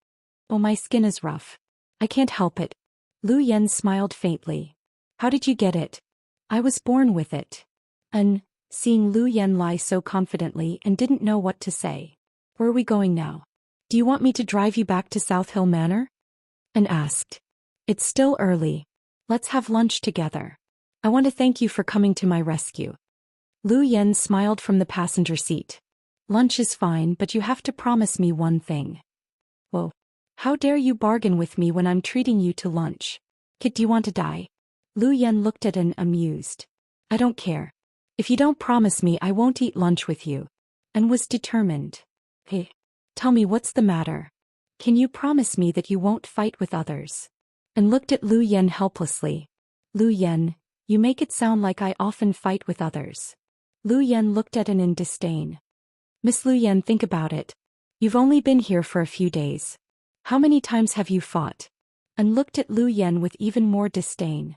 Oh, my skin is rough. I can't help it. Lu Yen smiled faintly. How did you get it? I was born with it. An, seeing Lu Yen lie so confidently and didn't know what to say. Where are we going now? Do you want me to drive you back to South Hill Manor? An asked. It's still early. Let's have lunch together. I want to thank you for coming to my rescue. Lu Yen smiled from the passenger seat. Lunch is fine, but you have to promise me one thing. Whoa. How dare you bargain with me when I'm treating you to lunch? Kid, do you want to die? Lu Yen looked at An, amused. I don't care. If you don't promise me, I won't eat lunch with you. And was determined. Hey. Tell me what's the matter. Can you promise me that you won't fight with others? And looked at Lu Yen helplessly. Lu Yen, you make it sound like I often fight with others. Lu Yen looked at An in disdain. Miss Lu Yen, think about it. You've only been here for a few days. How many times have you fought? And looked at Lu Yen with even more disdain.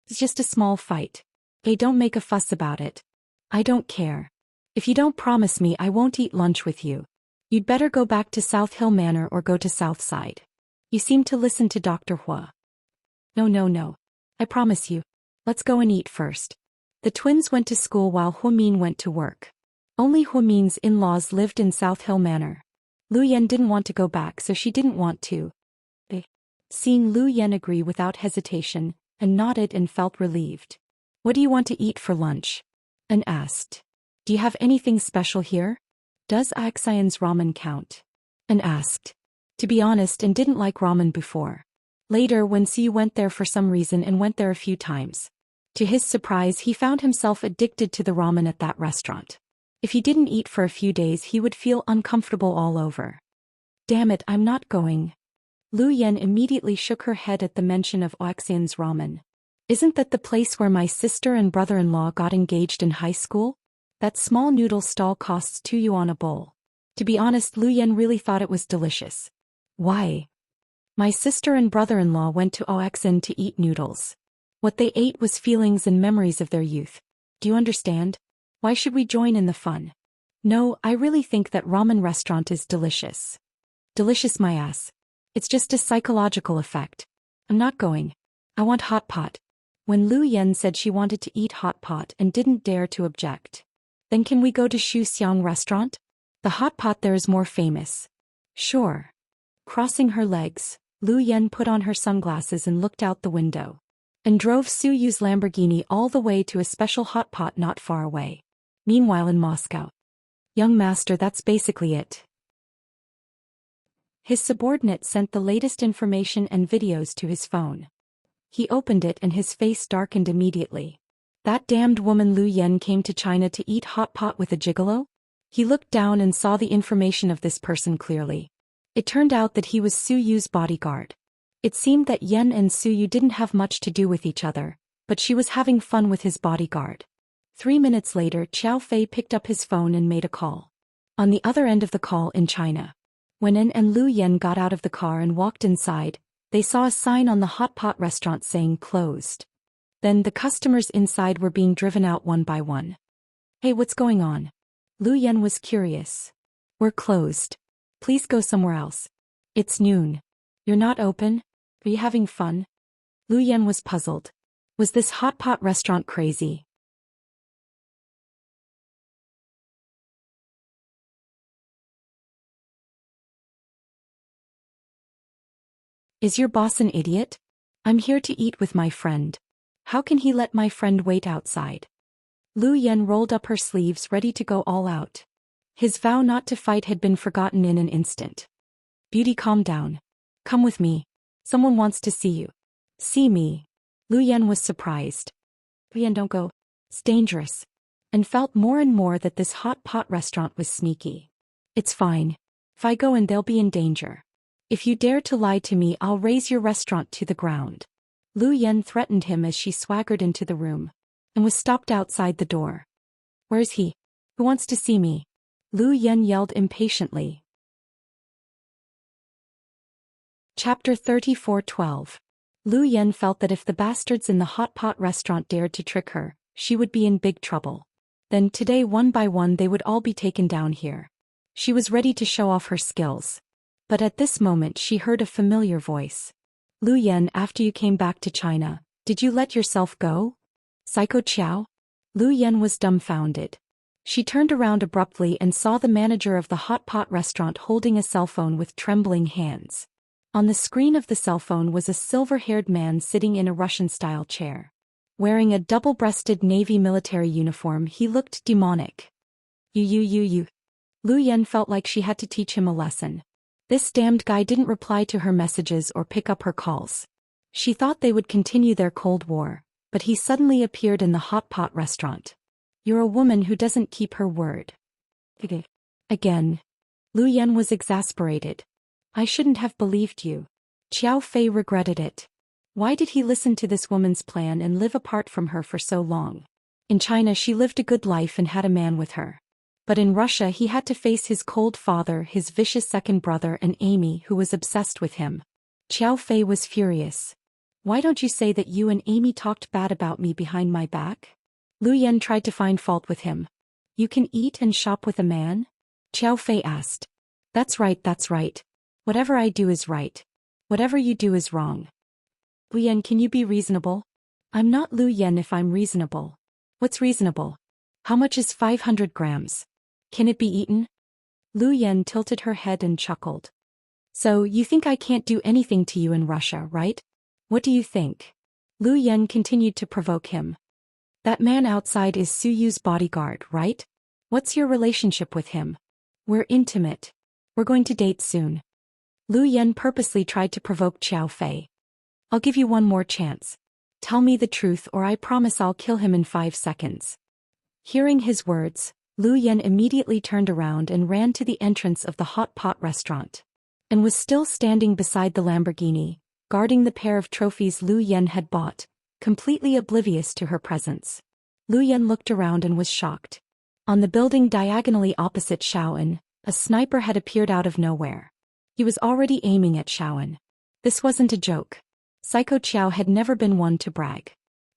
It's just a small fight. Hey, don't make a fuss about it. I don't care. If you don't promise me, I won't eat lunch with you. You'd better go back to South Hill Manor or go to Southside. You seem to listen to Dr. Hua. No. I promise you. Let's go and eat first. The twins went to school while Huamin went to work. Only Huamin's in-laws lived in South Hill Manor. Lu Yen didn't want to go back, so she didn't want to. seeing Lu Yen agree without hesitation, and nodded and felt relieved. What do you want to eat for lunch? An asked. Do you have anything special here? Does Axian's ramen count? An asked. To be honest, and didn't like ramen before. Later, when Siu went there for some reason and went there a few times. To his surprise, he found himself addicted to the ramen at that restaurant. If he didn't eat for a few days, he would feel uncomfortable all over. Damn it, I'm not going. Lu Yen immediately shook her head at the mention of Axian's ramen. Isn't that the place where my sister and brother-in-law got engaged in high school? That small noodle stall costs 2 yuan a bowl. To be honest, Lu Yen really thought it was delicious. Why? My sister and brother-in-law went to Oaxin to eat noodles. What they ate was feelings and memories of their youth. Do you understand? Why should we join in the fun? No, I really think that ramen restaurant is delicious. Delicious my ass. It's just a psychological effect. I'm not going. I want hot pot. When Lu Yen said she wanted to eat hot pot and didn't dare to object. Then can we go to Shu Xiang restaurant? The hot pot there is more famous. Sure. Crossing her legs, Lu Yen put on her sunglasses and looked out the window. And drove Su Yu's Lamborghini all the way to a special hot pot not far away. Meanwhile in Moscow. Young master, that's basically it. His subordinate sent the latest information and videos to his phone. He opened it and his face darkened immediately. That damned woman Lu Yen came to China to eat hot pot with a gigolo? He looked down and saw the information of this person clearly. It turned out that he was Su Yu's bodyguard. It seemed that Yen and Su Yu didn't have much to do with each other, but she was having fun with his bodyguard. 3 minutes later, Qiao Fei picked up his phone and made a call. On the other end of the call in China. When En and Lu Yen got out of the car and walked inside, they saw a sign on the hot pot restaurant saying closed. Then the customers inside were being driven out one by one. Hey, what's going on? Lu Yen was curious. We're closed. Please go somewhere else. It's noon. You're not open? Are you having fun? Lu Yen was puzzled. Was this hot pot restaurant crazy? Is your boss an idiot? I'm here to eat with my friend. How can he let my friend wait outside? Lu Yen rolled up her sleeves ready to go all out. His vow not to fight had been forgotten in an instant. Beauty, calm down. Come with me. Someone wants to see you. See me? Lu Yen was surprised. Lu Yen, don't go. It's dangerous. And felt more and more that this hot pot restaurant was sneaky. It's fine. If I go in, they'll be in danger. If you dare to lie to me, I'll raze your restaurant to the ground. Lu Yen threatened him as she swaggered into the room. And was stopped outside the door. Where's he? Who wants to see me? Lu Yen yelled impatiently. Chapter 34:12. Lu Yen felt that if the bastards in the hot pot restaurant dared to trick her, she would be in big trouble. Then today one by one they would all be taken down here. She was ready to show off her skills. But at this moment she heard a familiar voice. Lu Yen, after you came back to China, did you let yourself go? Psycho Qiao? Lu Yen was dumbfounded. She turned around abruptly and saw the manager of the hot pot restaurant holding a cell phone with trembling hands. On the screen of the cell phone was a silver-haired man sitting in a Russian-style chair. Wearing a double-breasted navy military uniform, he looked demonic. You. Lu Yen felt like she had to teach him a lesson. This damned guy didn't reply to her messages or pick up her calls. She thought they would continue their Cold War, but he suddenly appeared in the hot pot restaurant. You're a woman who doesn't keep her word. Again. Lu Yen was exasperated. I shouldn't have believed you. Qiao Fei regretted it. Why did he listen to this woman's plan and live apart from her for so long? In China she lived a good life and had a man with her. But in Russia he had to face his cold father, his vicious second brother, and Amy, who was obsessed with him. Qiao Fei was furious. Why don't you say that you and Amy talked bad about me behind my back? Lu Yen tried to find fault with him. You can eat and shop with a man? Qiao Fei asked. That's right. Whatever I do is right. Whatever you do is wrong. Lu Yen, can you be reasonable? I'm not Lu Yen if I'm reasonable. What's reasonable? How much is 500 grams? Can it be eaten? Lu Yen tilted her head and chuckled. So, you think I can't do anything to you in Russia, right? What do you think? Lu Yen continued to provoke him. That man outside is Su Yu's bodyguard, right? What's your relationship with him? We're intimate. We're going to date soon. Lu Yen purposely tried to provoke Xiao Fei. I'll give you one more chance. Tell me the truth or I promise I'll kill him in 5 seconds. Hearing his words, Lu Yen immediately turned around and ran to the entrance of the hot pot restaurant. And was still standing beside the Lamborghini, guarding the pair of trophies Lu Yen had bought, completely oblivious to her presence. Lu Yen looked around and was shocked. On the building diagonally opposite Shaoan, a sniper had appeared out of nowhere. He was already aiming at Shaoan. This wasn't a joke. Psycho Qiao had never been one to brag.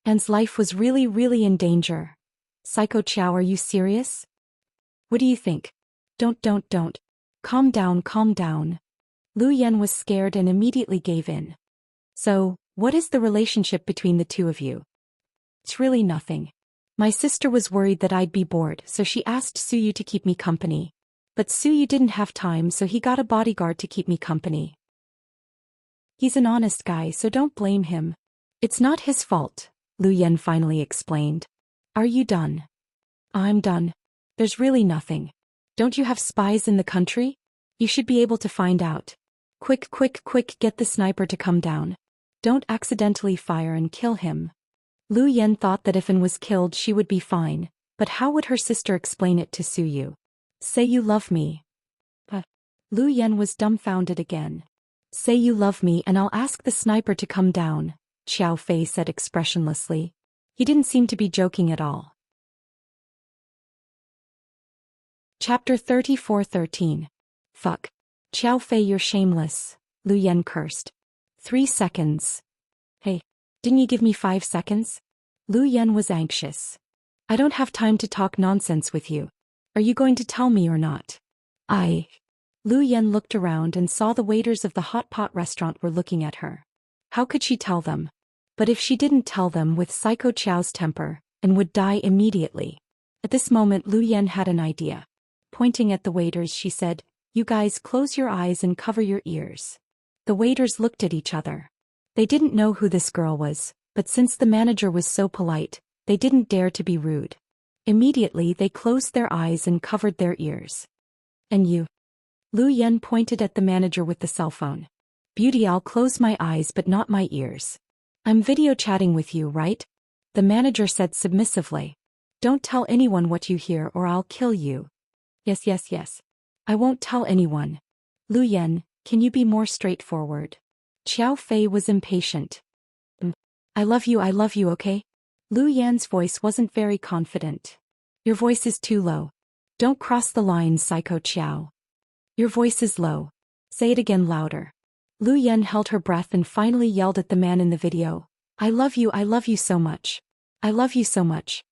Anne's life was really in danger. Psycho Qiao, are you serious? What do you think? Don't. Calm down. Lu Yen was scared and immediately gave in. So, what is the relationship between the two of you? It's really nothing. My sister was worried that I'd be bored, so she asked Su Yu to keep me company. But Su Yu didn't have time, so he got a bodyguard to keep me company. He's an honest guy, so don't blame him. It's not his fault, Lu Yen finally explained. Are you done? I'm done. There's really nothing. Don't you have spies in the country? You should be able to find out. Quick, get the sniper to come down. Don't accidentally fire and kill him. Lu Yen thought that if An was killed she would be fine, but how would her sister explain it to Su Yu? Say you love me. Lu Yen was dumbfounded again. Say you love me and I'll ask the sniper to come down, Xiao Fei said expressionlessly. He didn't seem to be joking at all. Chapter 34:13. Fuck. Xiao Fei, you're shameless, Lu Yen cursed. 3 seconds. Hey, didn't you give me 5 seconds? Lu Yen was anxious. I don't have time to talk nonsense with you. Are you going to tell me or not? Lu Yen looked around and saw the waiters of the hot pot restaurant were looking at her. How could she tell them? But if she didn't tell them with Psycho Qiao's temper, and would die immediately. At this moment Lu Yen had an idea. Pointing at the waiters she said, You guys close your eyes and cover your ears. The waiters looked at each other. They didn't know who this girl was, but since the manager was so polite, they didn't dare to be rude. Immediately they closed their eyes and covered their ears. And you? Lu Yen pointed at the manager with the cell phone. Beauty, I'll close my eyes but not my ears. I'm video chatting with you, right? The manager said submissively. Don't tell anyone what you hear or I'll kill you. Yes. I won't tell anyone. Lu Yen, can you be more straightforward? Xiao Fei was impatient. I love you, okay? Lu Yan's voice wasn't very confident. Your voice is too low. Don't cross the line, Psycho Qiao. Your voice is low. Say it again louder. Lu Yen held her breath and finally yelled at the man in the video. I love you so much. I love you so much.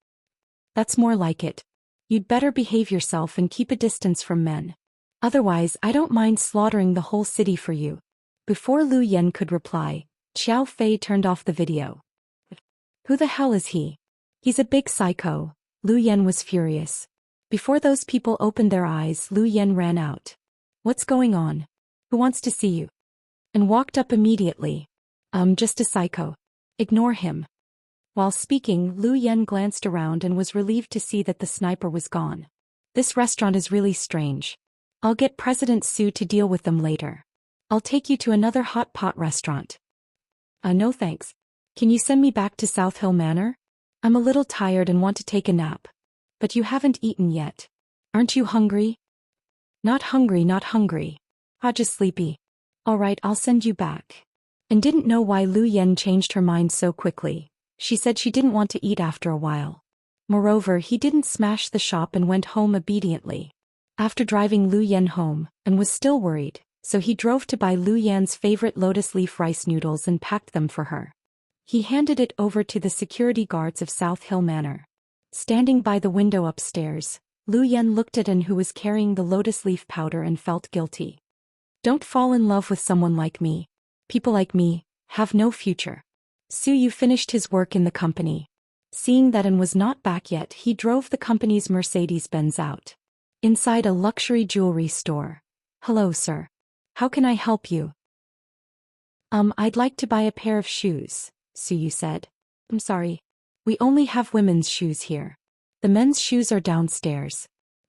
That's more like it. You'd better behave yourself and keep a distance from men. Otherwise, I don't mind slaughtering the whole city for you. Before Lu Yen could reply, Xiao Fei turned off the video. Who the hell is he? He's a big psycho. Lu Yen was furious. Before those people opened their eyes, Lu Yen ran out. What's going on? Who wants to see you? And walked up immediately. Just a psycho. Ignore him. While speaking, Lu Yen glanced around and was relieved to see that the sniper was gone. This restaurant is really strange. I'll get President Su to deal with them later. I'll take you to another hot pot restaurant. No thanks. Can you send me back to South Hill Manor? I'm a little tired and want to take a nap. But you haven't eaten yet. Aren't you hungry? Not hungry. Just sleepy. Alright, I'll send you back. And didn't know why Lu Yen changed her mind so quickly. She said she didn't want to eat after a while. Moreover, he didn't smash the shop and went home obediently. After driving Lu Yen home, and was still worried, so he drove to buy Lu Yan's favorite lotus leaf rice noodles and packed them for her. He handed it over to the security guards of South Hill Manor. Standing by the window upstairs, Lu Yen looked at An, who was carrying the lotus leaf powder, and felt guilty. Don't fall in love with someone like me. People like me have no future. Su Yu finished his work in the company. Seeing that An was not back yet, he drove the company's Mercedes-Benz out. Inside a luxury jewelry store. Hello, sir. How can I help you? I'd like to buy a pair of shoes, Suyu said. I'm sorry. We only have women's shoes here. The men's shoes are downstairs.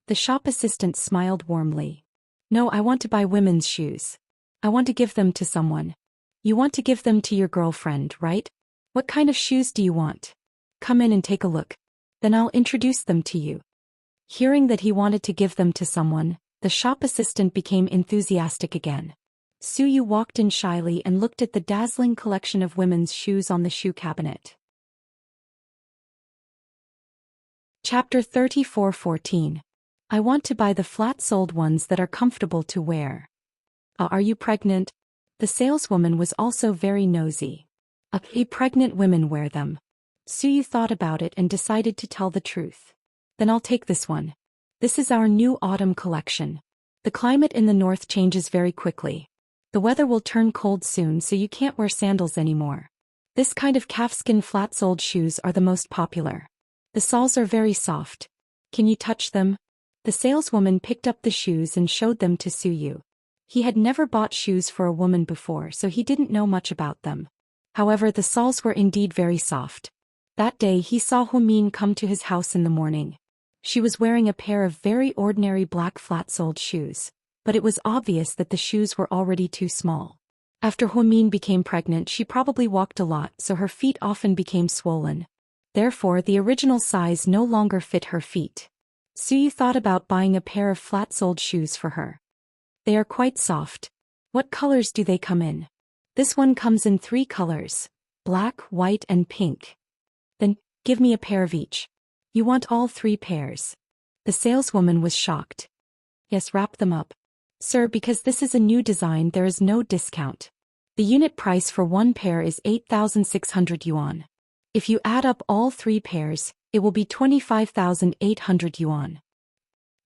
The shop assistant smiled warmly. No, I want to buy women's shoes. I want to give them to someone. You want to give them to your girlfriend, right? What kind of shoes do you want? Come in and take a look. Then I'll introduce them to you. Hearing that he wanted to give them to someone, the shop assistant became enthusiastic again. Suyu walked in shyly and looked at the dazzling collection of women's shoes on the shoe cabinet. Chapter 34:14. I want to buy the flat-soled ones that are comfortable to wear. Are you pregnant? The saleswoman was also very nosy. Pregnant women wear them. Suyu thought about it and decided to tell the truth. Then I'll take this one. This is our new autumn collection. The climate in the north changes very quickly. The weather will turn cold soon, so you can't wear sandals anymore. This kind of calfskin flat-soled shoes are the most popular. The soles are very soft. Can you touch them? The saleswoman picked up the shoes and showed them to Suyu. He had never bought shoes for a woman before, so he didn't know much about them. However, the soles were indeed very soft. That day he saw Humin come to his house in the morning. She was wearing a pair of very ordinary black flat-soled shoes, but it was obvious that the shoes were already too small. After Humin became pregnant, she probably walked a lot, so her feet often became swollen. Therefore, the original size no longer fit her feet. Suyu thought about buying a pair of flat-soled shoes for her. They are quite soft. What colors do they come in? This one comes in 3 colors: black, white, and pink. Then, give me a pair of each. You want all 3 pairs? The saleswoman was shocked. Yes, wrap them up. Sir, because this is a new design, there is no discount. The unit price for one pair is 8,600 yuan. If you add up all 3 pairs, it will be 25,800 yuan.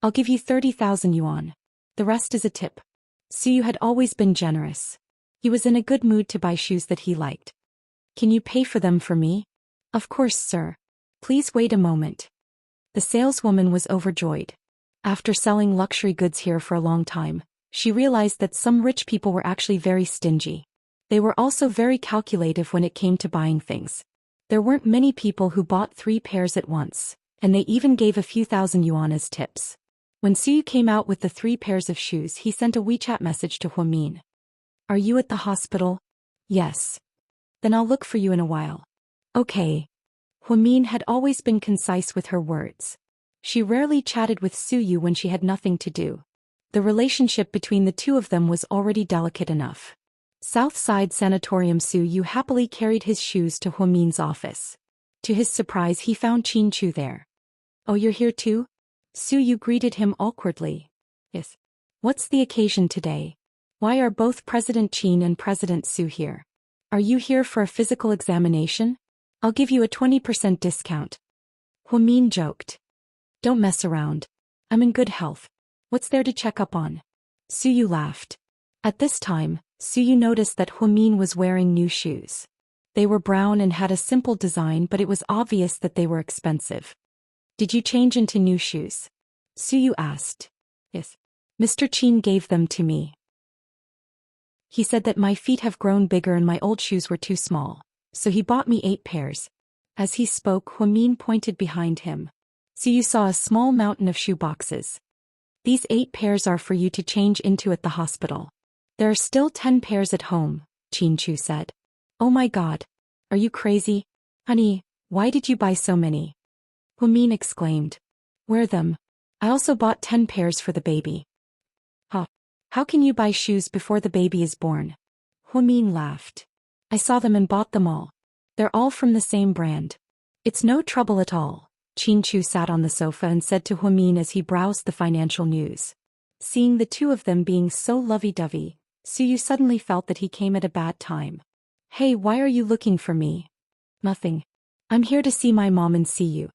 I'll give you 30,000 yuan. The rest is a tip. Suyu had always been generous. He was in a good mood to buy shoes that he liked. Can you pay for them for me? Of course, sir. Please wait a moment. The saleswoman was overjoyed. After selling luxury goods here for a long time, she realized that some rich people were actually very stingy. They were also very calculative when it came to buying things. There weren't many people who bought 3 pairs at once, and they even gave a few thousand yuan as tips. When Suyu came out with the 3 pairs of shoes, he sent a WeChat message to Humin. Are you at the hospital? Yes. Then I'll look for you in a while. Okay. Humin had always been concise with her words. She rarely chatted with Suyu when she had nothing to do. The relationship between the two of them was already delicate enough. Southside Sanatorium. Suyu happily carried his shoes to Humin's office. To his surprise, he found Qin Chu there. Oh, you're here too? Suyu greeted him awkwardly. Yes. What's the occasion today? Why are both President Qin and President Su here? Are you here for a physical examination? I'll give you a 20% discount. Humin joked. Don't mess around. I'm in good health. What's there to check up on? Suyu laughed. At this time, Suyu noticed that Humin was wearing new shoes. They were brown and had a simple design, but it was obvious that they were expensive. Did you change into new shoes? Suyu asked. Yes. Mr. Qin gave them to me. He said that my feet have grown bigger and my old shoes were too small, so he bought me 8 pairs. As he spoke, Humin pointed behind him. Suyu saw a small mountain of shoe boxes. These 8 pairs are for you to change into at the hospital. There are still 10 pairs at home, Qin Chu said. Oh my god. Are you crazy? Honey, why did you buy so many? Humin exclaimed. Wear them. I also bought 10 pairs for the baby. Huh. How can you buy shoes before the baby is born? Humin laughed. I saw them and bought them all. They're all from the same brand. It's no trouble at all. Qin Chu sat on the sofa and said to Humin as he browsed the financial news. Seeing the two of them being so lovey-dovey, Suyu suddenly felt that he came at a bad time. Hey, why are you looking for me? Nothing. I'm here to see my mom and see you.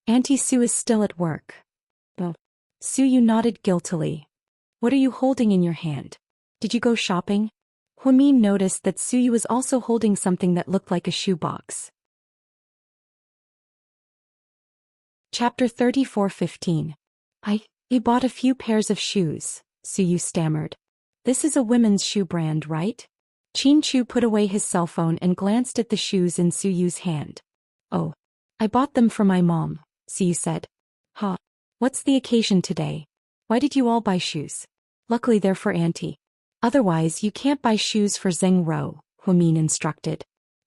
Auntie Su is still at work. Oh. Suyu nodded guiltily. What are you holding in your hand? Did you go shopping? Humin noticed that Suyu was also holding something that looked like a shoebox. Chapter 34:15. I bought a few pairs of shoes, Suyu stammered. This is a women's shoe brand, right? Chin Chu put away his cell phone and glanced at the shoes in Suyu's hand. Oh. I bought them for my mom, Suyu said. Huh. What's the occasion today? Why did you all buy shoes? Luckily they're for Auntie. Otherwise you can't buy shoes for Zeng Ro, Huamin instructed.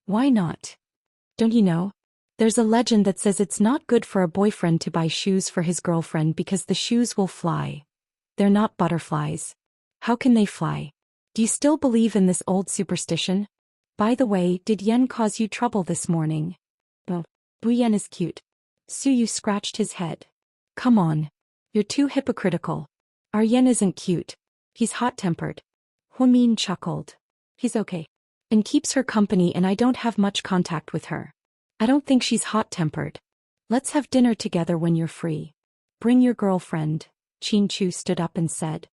Why not? Don't you know? There's a legend that says it's not good for a boyfriend to buy shoes for his girlfriend because the shoes will fly. They're not butterflies. How can they fly? Do you still believe in this old superstition? By the way, did Yen cause you trouble this morning? Oh, Bu Yen is cute. Suyu scratched his head. Come on. You're too hypocritical. Our Yen isn't cute. He's hot-tempered. Huamin chuckled. He's okay. And keeps her company and I don't have much contact with her. I don't think she's hot-tempered. Let's have dinner together when you're free. Bring your girlfriend. Chin Chu stood up and said.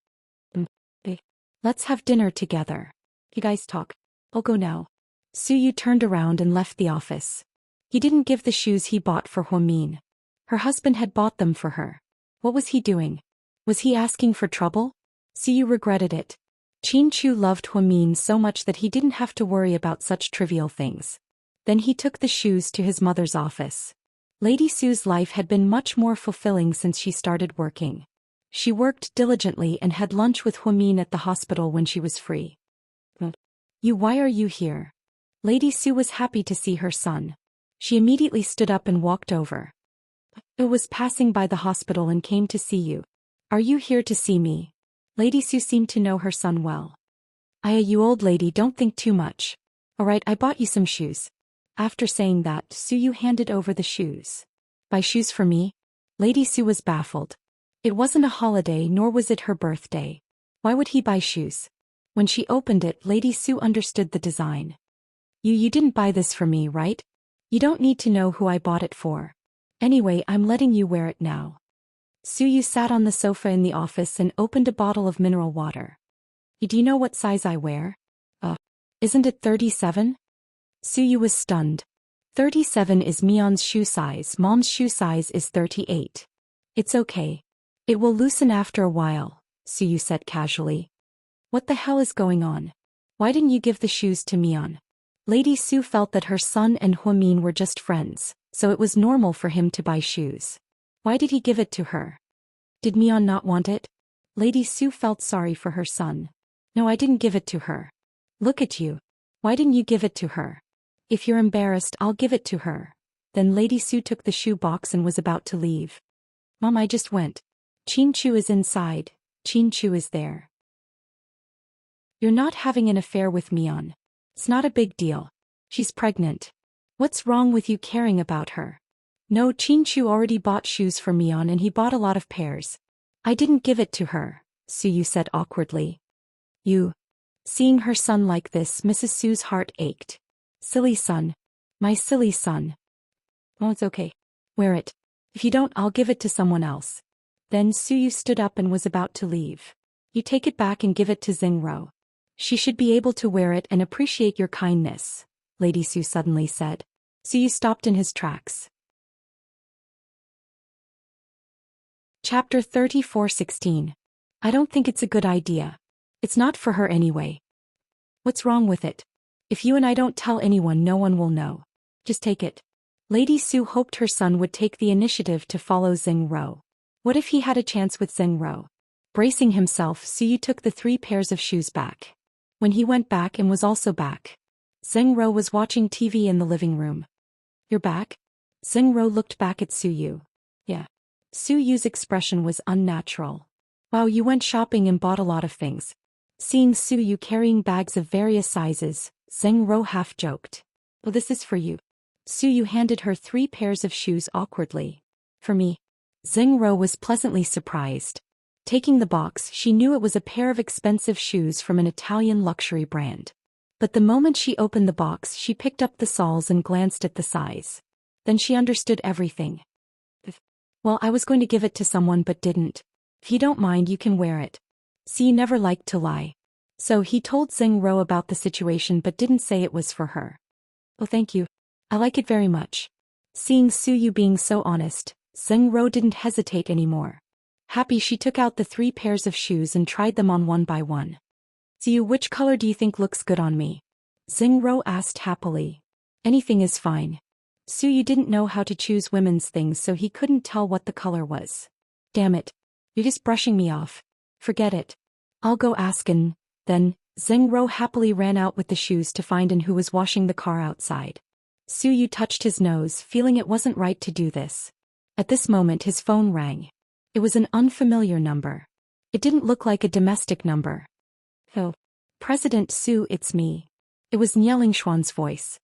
Let's have dinner together. You guys talk. I'll go now. Suyu turned around and left the office. He didn't give the shoes he bought for Huamin. Her husband had bought them for her. What was he doing? Was he asking for trouble? Suyu regretted it. Chin Chu loved Huamin so much that he didn't have to worry about such trivial things. Then he took the shoes to his mother's office. Lady Su's life had been much more fulfilling since she started working. She worked diligently and had lunch with Huamin at the hospital when she was free. Why are you here? Lady Su was happy to see her son. She immediately stood up and walked over. I was passing by the hospital and came to see you. Are you here to see me? Lady Su seemed to know her son well. You old lady, don't think too much. Alright, I bought you some shoes. After saying that, Suyu handed over the shoes. Buy shoes for me? Lady Su was baffled. It wasn't a holiday nor was it her birthday. Why would he buy shoes? When she opened it, Lady Su understood the design. You didn't buy this for me, right? You don't need to know who I bought it for. Anyway, I'm letting you wear it now. Suyu sat on the sofa in the office and opened a bottle of mineral water. Do you know what size I wear? Isn't it 37? Suyu was stunned. 37 is Mion's shoe size, Mom's shoe size is 38. It's okay. It will loosen after a while, Suyu said casually. What the hell is going on? Why didn't you give the shoes to Mion? Lady Su felt that her son and Huamin were just friends, so it was normal for him to buy shoes. Why did he give it to her? Did Mion not want it? Lady Su felt sorry for her son. No, I didn't give it to her. Look at you. Why didn't you give it to her? If you're embarrassed, I'll give it to her. Then Lady Su took the shoe box and was about to leave. Mom, I just went. Chin Chu is inside. Chin Chu is there. You're not having an affair with Mion. It's not a big deal. She's pregnant. What's wrong with you caring about her? No, Chin Chu already bought shoes for Mion and he bought a lot of pairs. I didn't give it to her, Suyu said awkwardly. Seeing her son like this, Mrs. Su's heart ached. Silly son. My silly son. Oh, it's okay. Wear it. If you don't, I'll give it to someone else. Then Suyu stood up and was about to leave. You take it back and give it to Xingro. She should be able to wear it and appreciate your kindness, Lady Su suddenly said. Suyu stopped in his tracks. Chapter 34:16. I don't think it's a good idea. It's not for her anyway. What's wrong with it? If you and I don't tell anyone, no one will know. Just take it. Lady Su hoped her son would take the initiative to follow Xingro. What if he had a chance with Xingro? Bracing himself, Suyu took the 3 pairs of shoes back. When he went back and was also back, Xingro was watching TV in the living room. You're back? Xingro looked back at Suyu. Yeah. Suyu's expression was unnatural. Wow, you went shopping and bought a lot of things. Seeing Suyu carrying bags of various sizes, Xingro half joked. Well, this is for you. Suyu handed her 3 pairs of shoes awkwardly. For me. Xingro was pleasantly surprised. Taking the box, she knew it was a pair of expensive shoes from an Italian luxury brand. But the moment she opened the box, she picked up the soles and glanced at the size. Then she understood everything. Well, I was going to give it to someone but didn't. If you don't mind, you can wear it. See, you never liked to lie. So he told Xingro about the situation but didn't say it was for her. Oh, thank you. I like it very much. Seeing Suyu being so honest, Xingro didn't hesitate anymore. Happy, she took out the 3 pairs of shoes and tried them on one by one. Su, which color do you think looks good on me? Xingro asked happily. Anything is fine. Su didn't know how to choose women's things, so he couldn't tell what the color was. Damn it. You're just brushing me off. Forget it. I'll go ask An. Then, Xingro happily ran out with the shoes to find An, who was washing the car outside. Su touched his nose, feeling it wasn't right to do this. At this moment his phone rang. It was an unfamiliar number. It didn't look like a domestic number. Oh. President Su, it's me. It was Xuan's voice.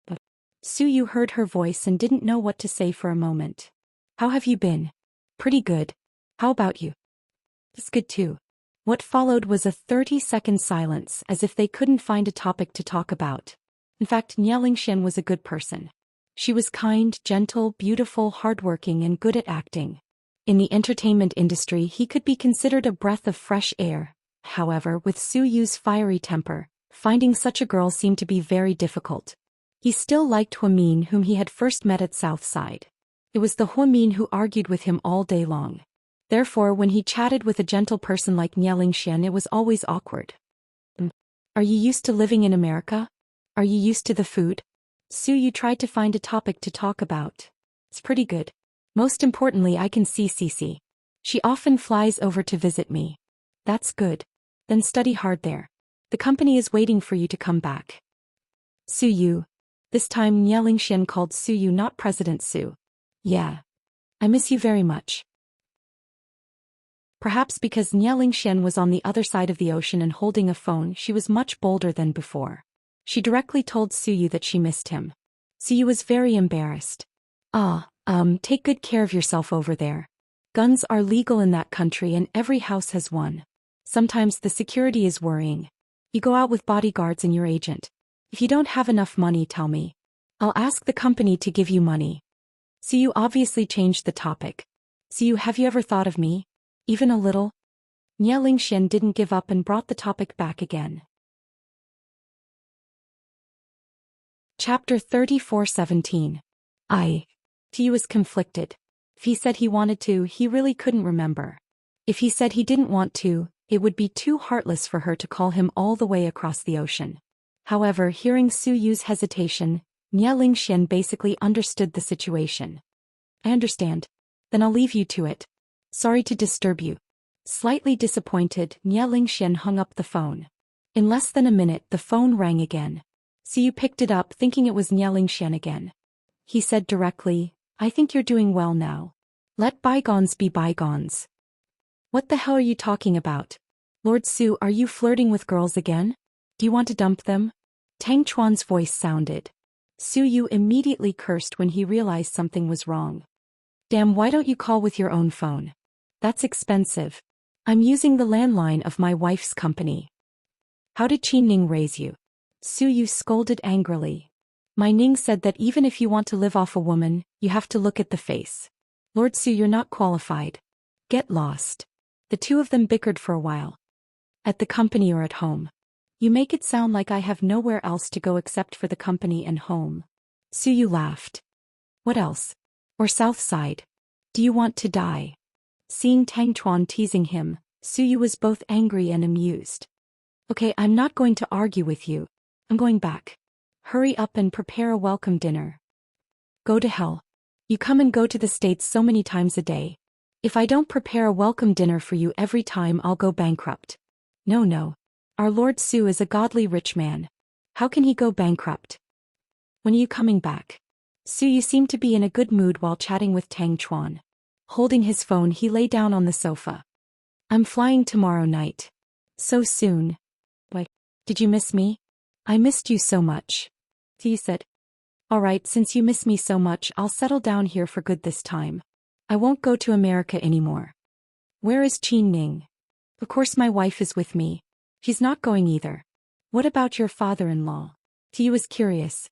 But Su heard her voice and didn't know what to say for a moment. How have you been? Pretty good. How about you? It's good too. What followed was a 30-second silence, as if they couldn't find a topic to talk about. In fact, Xuan was a good person. She was kind, gentle, beautiful, hardworking, and good at acting. In the entertainment industry, he could be considered a breath of fresh air. However, with Su's fiery temper, finding such a girl seemed to be very difficult. He still liked Huamin, whom he had first met at Southside. It was the Huamin who argued with him all day long. Therefore, when he chatted with a gentle person like Xuan, it was always awkward. Are you used to living in America? Are you used to the food? Su tried to find a topic to talk about. It's pretty good. Most importantly, I can see Cici. She often flies over to visit me. That's good. Then study hard there. The company is waiting for you to come back. Su. This time Xuan called Su, not President Su. Yeah. I miss you very much. Perhaps because Xuan was on the other side of the ocean and holding a phone, she was much bolder than before. She directly told Su that she missed him. Su was very embarrassed. Take good care of yourself over there. Guns are legal in that country and every house has one. Sometimes the security is worrying. You go out with bodyguards and your agent. If you don't have enough money, tell me. I'll ask the company to give you money. Su obviously changed the topic. Su, have you ever thought of me? Even a little? Xuan didn't give up and brought the topic back again. Chapter 34:17. Su was conflicted. If he said he wanted to, he really couldn't remember. If he said he didn't want to, it would be too heartless for her to call him all the way across the ocean. However, hearing Su's hesitation, Xuan basically understood the situation. I understand. Then I'll leave you to it. Sorry to disturb you. Slightly disappointed, Xuan hung up the phone. In less than a minute, the phone rang again. Su picked it up, thinking it was Xuan again. He said directly, I think you're doing well now. Let bygones be bygones. What the hell are you talking about? Lord Su, are you flirting with girls again? Do you want to dump them? Tang Chuan's voice sounded. Su immediately cursed when he realized something was wrong. Damn, why don't you call with your own phone? That's expensive. I'm using the landline of my wife's company. How did Qin Ning raise you? Su scolded angrily. My Ning said that even if you want to live off a woman, you have to look at the face. Lord Su, you're not qualified. Get lost. The two of them bickered for a while. At the company or at home. You make it sound like I have nowhere else to go except for the company and home. Su laughed. What else? Or Southside? Do you want to die? Seeing Tang Chuan teasing him, Su was both angry and amused. Okay, I'm not going to argue with you. I'm going back. Hurry up and prepare a welcome dinner. Go to hell. You come and go to the States so many times a day. If I don't prepare a welcome dinner for you every time, I'll go bankrupt. No. Our Lord Su is a godly rich man. How can he go bankrupt? When are you coming back? Su seemed to be in a good mood while chatting with Tang Chuan. Holding his phone, he lay down on the sofa. I'm flying tomorrow night. So soon. Why, did you miss me? I missed you so much. He said. All right, since you miss me so much, I'll settle down here for good this time. I won't go to America anymore. Where is Qin Ning? Of course my wife is with me. She's not going either. What about your father-in-law? He was curious.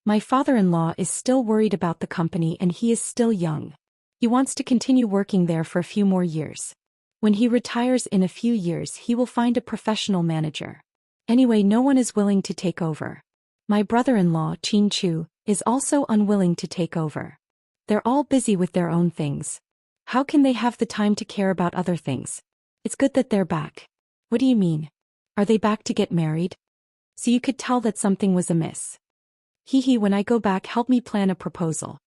My father-in-law is still worried about the company and he is still young. He wants to continue working there for a few more years. When he retires in a few years, he will find a professional manager. Anyway, no one is willing to take over. My brother-in-law, Qin Chu, is also unwilling to take over. They're all busy with their own things. How can they have the time to care about other things? It's good that they're back. What do you mean? Are they back to get married? So you could tell that something was amiss. Hee, when I go back, help me plan a proposal.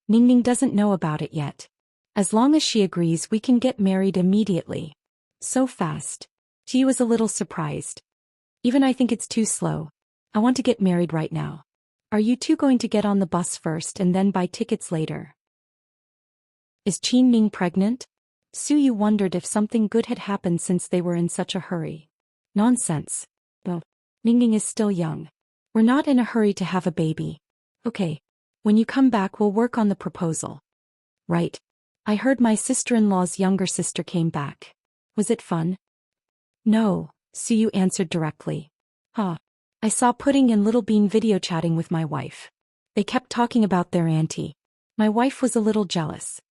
Ningning doesn't know about it yet. As long as she agrees, we can get married immediately. So fast. She was a little surprised. Even I think it's too slow. I want to get married right now. Are you two going to get on the bus first and then buy tickets later? Is Qin Ning pregnant? Suyu wondered if something good had happened since they were in such a hurry. Nonsense. Well, Ningning is still young. We're not in a hurry to have a baby. Okay. When you come back, we'll work on the proposal. Right. I heard my sister-in-law's younger sister came back. Was it fun? No, Suyu answered directly. I saw Pudding and Little Bean video chatting with my wife. They kept talking about their auntie. My wife was a little jealous.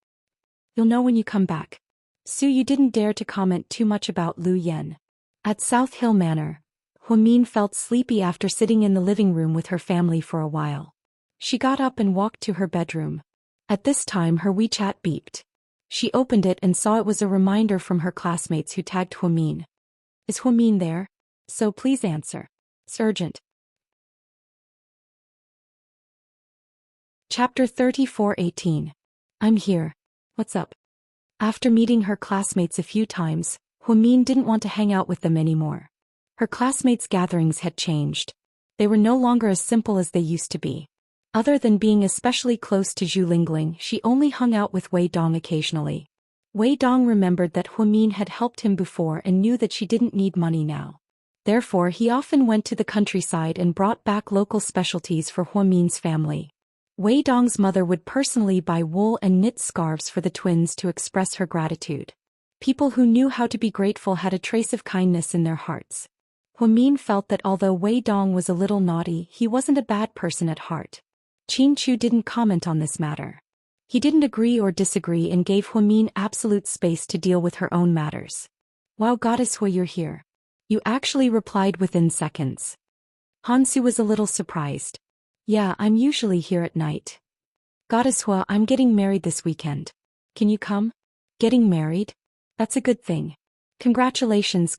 You'll know when you come back. Suyu didn't dare to comment too much about Lu Yen. At South Hill Manor, Huamin felt sleepy after sitting in the living room with her family for a while. She got up and walked to her bedroom. At this time her WeChat beeped. She opened it and saw it was a reminder from her classmates who tagged Huamin. Is Huamin there? So please answer. It's urgent. Chapter 34:18. I'm here. What's up? After meeting her classmates a few times, Huamin didn't want to hang out with them anymore. Her classmates' gatherings had changed. They were no longer as simple as they used to be. Other than being especially close to Zhu Lingling, she only hung out with Wei Dong occasionally. Wei Dong remembered that Huamin had helped him before and knew that she didn't need money now. Therefore he often went to the countryside and brought back local specialties for Huamin's family. Wei Dong's mother would personally buy wool and knit scarves for the twins to express her gratitude. People who knew how to be grateful had a trace of kindness in their hearts. Huamin felt that although Wei Dong was a little naughty, he wasn't a bad person at heart. Qin Chu didn't comment on this matter. He didn't agree or disagree and gave Huamin absolute space to deal with her own matters. Wow, Goddess Hua, you're here. You actually replied within seconds. Hansu was a little surprised. Yeah, I'm usually here at night. Goddess Hua, I'm getting married this weekend. Can you come? Getting married? That's a good thing. Congratulations,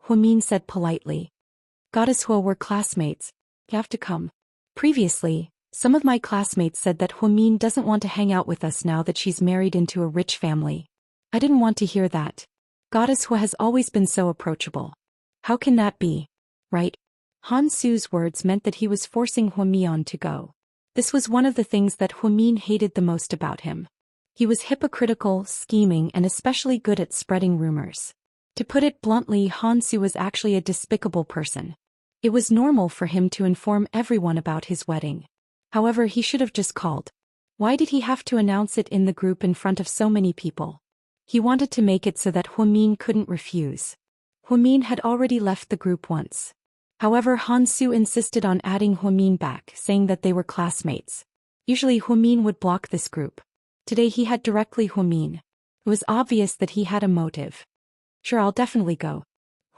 Huamin said politely. Goddess Hua, we're classmates. You have to come. Previously, some of my classmates said that Huamin doesn't want to hang out with us now that she's married into a rich family. I didn't want to hear that. Goddess Hua has always been so approachable. How can that be? Right? Han Su's words meant that he was forcing Huamian to go. This was one of the things that Huamin hated the most about him. He was hypocritical, scheming, and especially good at spreading rumors. To put it bluntly, Han Su was actually a despicable person. It was normal for him to inform everyone about his wedding. However, he should have just called. Why did he have to announce it in the group in front of so many people? He wanted to make it so that Huamin couldn't refuse. Huamin had already left the group once. However, Han Su insisted on adding Huamin back, saying that they were classmates. Usually Huamin would block this group. Today he had directly Huamin. It was obvious that he had a motive. Sure, I'll definitely go.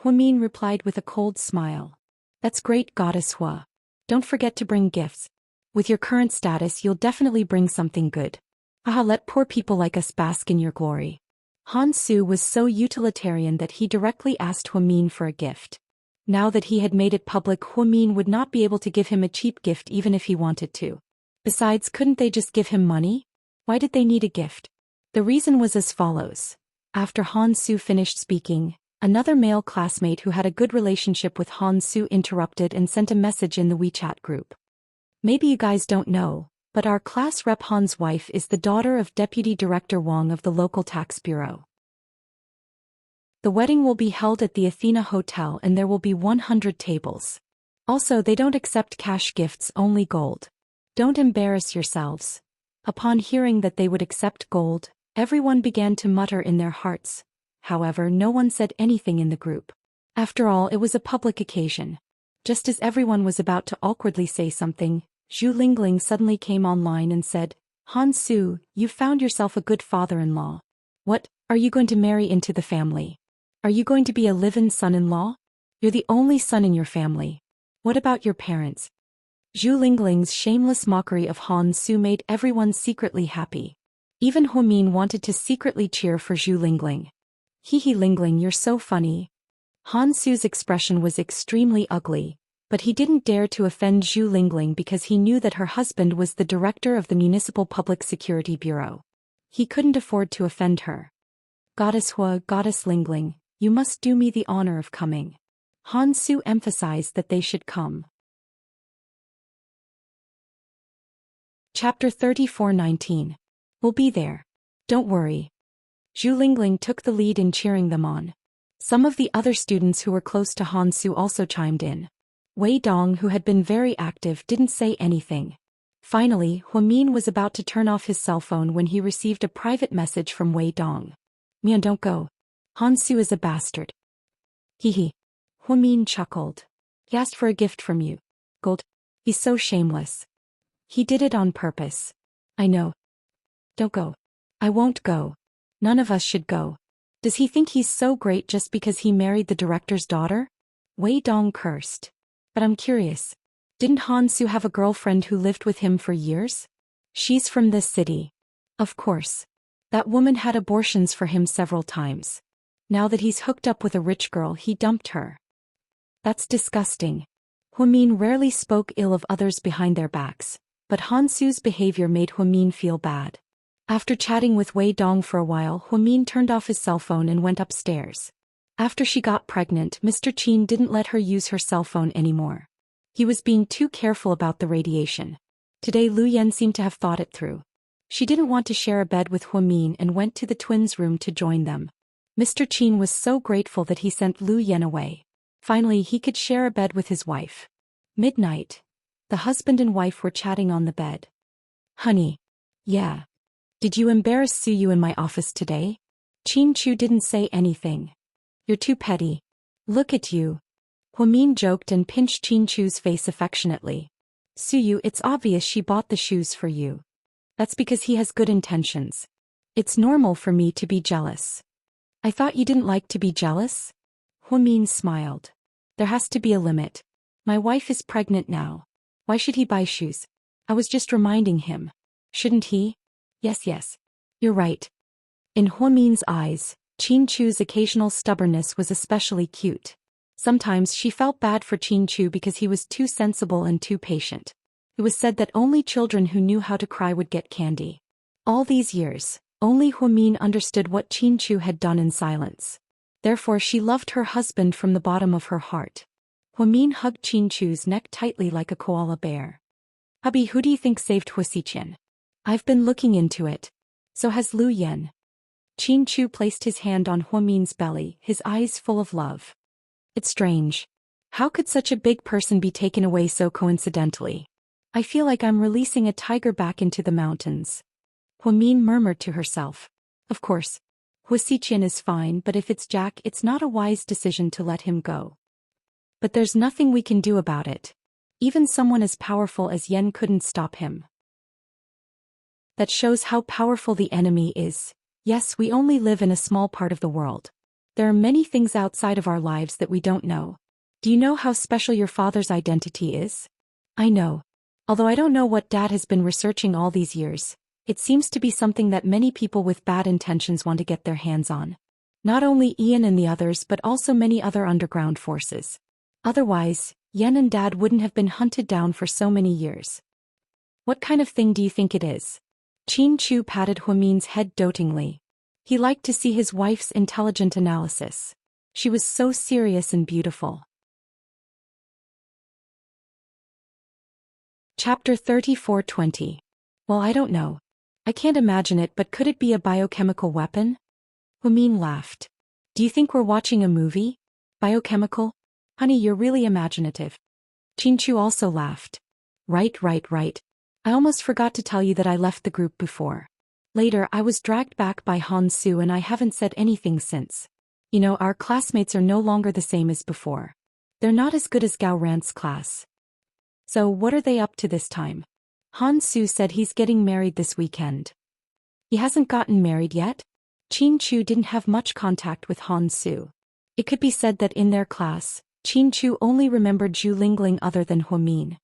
Huamin replied with a cold smile. That's great, Goddess Hua. Don't forget to bring gifts. With your current status, you'll definitely bring something good. Let poor people like us bask in your glory. Han Su was so utilitarian that he directly asked Huamin for a gift. Now that he had made it public, Huamin would not be able to give him a cheap gift even if he wanted to. Besides, couldn't they just give him money? Why did they need a gift? The reason was as follows. After Han Su finished speaking, another male classmate who had a good relationship with Han Su interrupted and sent a message in the WeChat group. Maybe you guys don't know, but our class rep Han's wife is the daughter of Deputy Director Wang of the local tax bureau. The wedding will be held at the Athena Hotel and there will be 100 tables. Also, they don't accept cash gifts, only gold. Don't embarrass yourselves. Upon hearing that they would accept gold, everyone began to mutter in their hearts. However, no one said anything in the group. After all, it was a public occasion. Just as everyone was about to awkwardly say something, Zhu Lingling suddenly came online and said, Han Su, you've found yourself a good father-in-law. What, are you going to marry into the family? Are you going to be a live-in son-in-law? You're the only son in your family. What about your parents? Zhu Lingling's shameless mockery of Han Su made everyone secretly happy. Even Huamin wanted to secretly cheer for Zhu Lingling. Hee Lingling, you're so funny. Han Su's expression was extremely ugly, but he didn't dare to offend Zhu Lingling because he knew that her husband was the director of the Municipal Public Security Bureau. He couldn't afford to offend her. Goddess Hua, Goddess Lingling, you must do me the honor of coming. Han Su emphasized that they should come. Chapter 34:19. We'll be there. Don't worry. Zhu Lingling took the lead in cheering them on. Some of the other students who were close to Han Su also chimed in. Wei Dong, who had been very active, didn't say anything. Finally, Huamin was about to turn off his cell phone when he received a private message from Wei Dong. Mian, don't go. Han Su is a bastard. Hee. Huamin chuckled. He asked for a gift from you. Gold. He's so shameless. He did it on purpose. I know. Don't go. I won't go. None of us should go. Does he think he's so great just because he married the director's daughter? Wei Dong cursed. But I'm curious. Didn't Han Su have a girlfriend who lived with him for years? She's from this city. Of course. That woman had abortions for him several times. Now that he's hooked up with a rich girl, he dumped her. That's disgusting. Huamin rarely spoke ill of others behind their backs, but Han Su's behavior made Huamin feel bad. After chatting with Wei Dong for a while, Huamin turned off his cell phone and went upstairs. After she got pregnant, Mr. Qin didn't let her use her cell phone anymore. He was being too careful about the radiation. Today Lu Yan seemed to have thought it through. She didn't want to share a bed with Huamin and went to the twins' room to join them. Mr. Qin was so grateful that he sent Lu Yan away. Finally, he could share a bed with his wife. Midnight. The husband and wife were chatting on the bed. Honey. Yeah. Did you embarrass Suyu in my office today? Qin Chu didn't say anything. You're too petty. Look at you. Huamin joked and pinched Qin Chu's face affectionately. Suyu, it's obvious she bought the shoes for you. That's because he has good intentions. It's normal for me to be jealous. I thought you didn't like to be jealous? Huamin smiled. There has to be a limit. My wife is pregnant now. Why should he buy shoes? I was just reminding him. Shouldn't he? Yes. You're right. In Huamin's eyes, Qin Chu's occasional stubbornness was especially cute. Sometimes she felt bad for Qin Chu because he was too sensible and too patient. It was said that only children who knew how to cry would get candy. All these years, only Huamin understood what Qin Chu had done in silence. Therefore she loved her husband from the bottom of her heart. Huamin hugged Qin Chu's neck tightly like a koala bear. Hubby, who do you think saved Huasiqian? I've been looking into it. So has Lu Yan. Qin Chu placed his hand on Huamin's belly, his eyes full of love. It's strange. How could such a big person be taken away so coincidentally? I feel like I'm releasing a tiger back into the mountains. Huamin murmured to herself. Of course. Huasiqian is fine, but if it's Jack, it's not a wise decision to let him go. But there's nothing we can do about it. Even someone as powerful as Yen couldn't stop him. That shows how powerful the enemy is. Yes, we only live in a small part of the world. There are many things outside of our lives that we don't know. Do you know how special your father's identity is? I know. Although I don't know what Dad has been researching all these years, it seems to be something that many people with bad intentions want to get their hands on. Not only Ian and the others but also many other underground forces. Otherwise, Yen and Dad wouldn't have been hunted down for so many years. What kind of thing do you think it is? Qin Chu patted Huamin's head dotingly. He liked to see his wife's intelligent analysis. She was so serious and beautiful. Chapter 34:20. Well, I don't know. I can't imagine it, but could it be a biochemical weapon? Huamin laughed. Do you think we're watching a movie? Biochemical? Honey, you're really imaginative. Qin Chu also laughed. Right. I almost forgot to tell you that I left the group before. Later, I was dragged back by Han Su and I haven't said anything since. You know, our classmates are no longer the same as before. They're not as good as Gao Rant's class. So what are they up to this time? Han Su said he's getting married this weekend. He hasn't gotten married yet? Qin Chu didn't have much contact with Han Su. It could be said that in their class, Qin Chu only remembered Zhu Lingling other than Huamin.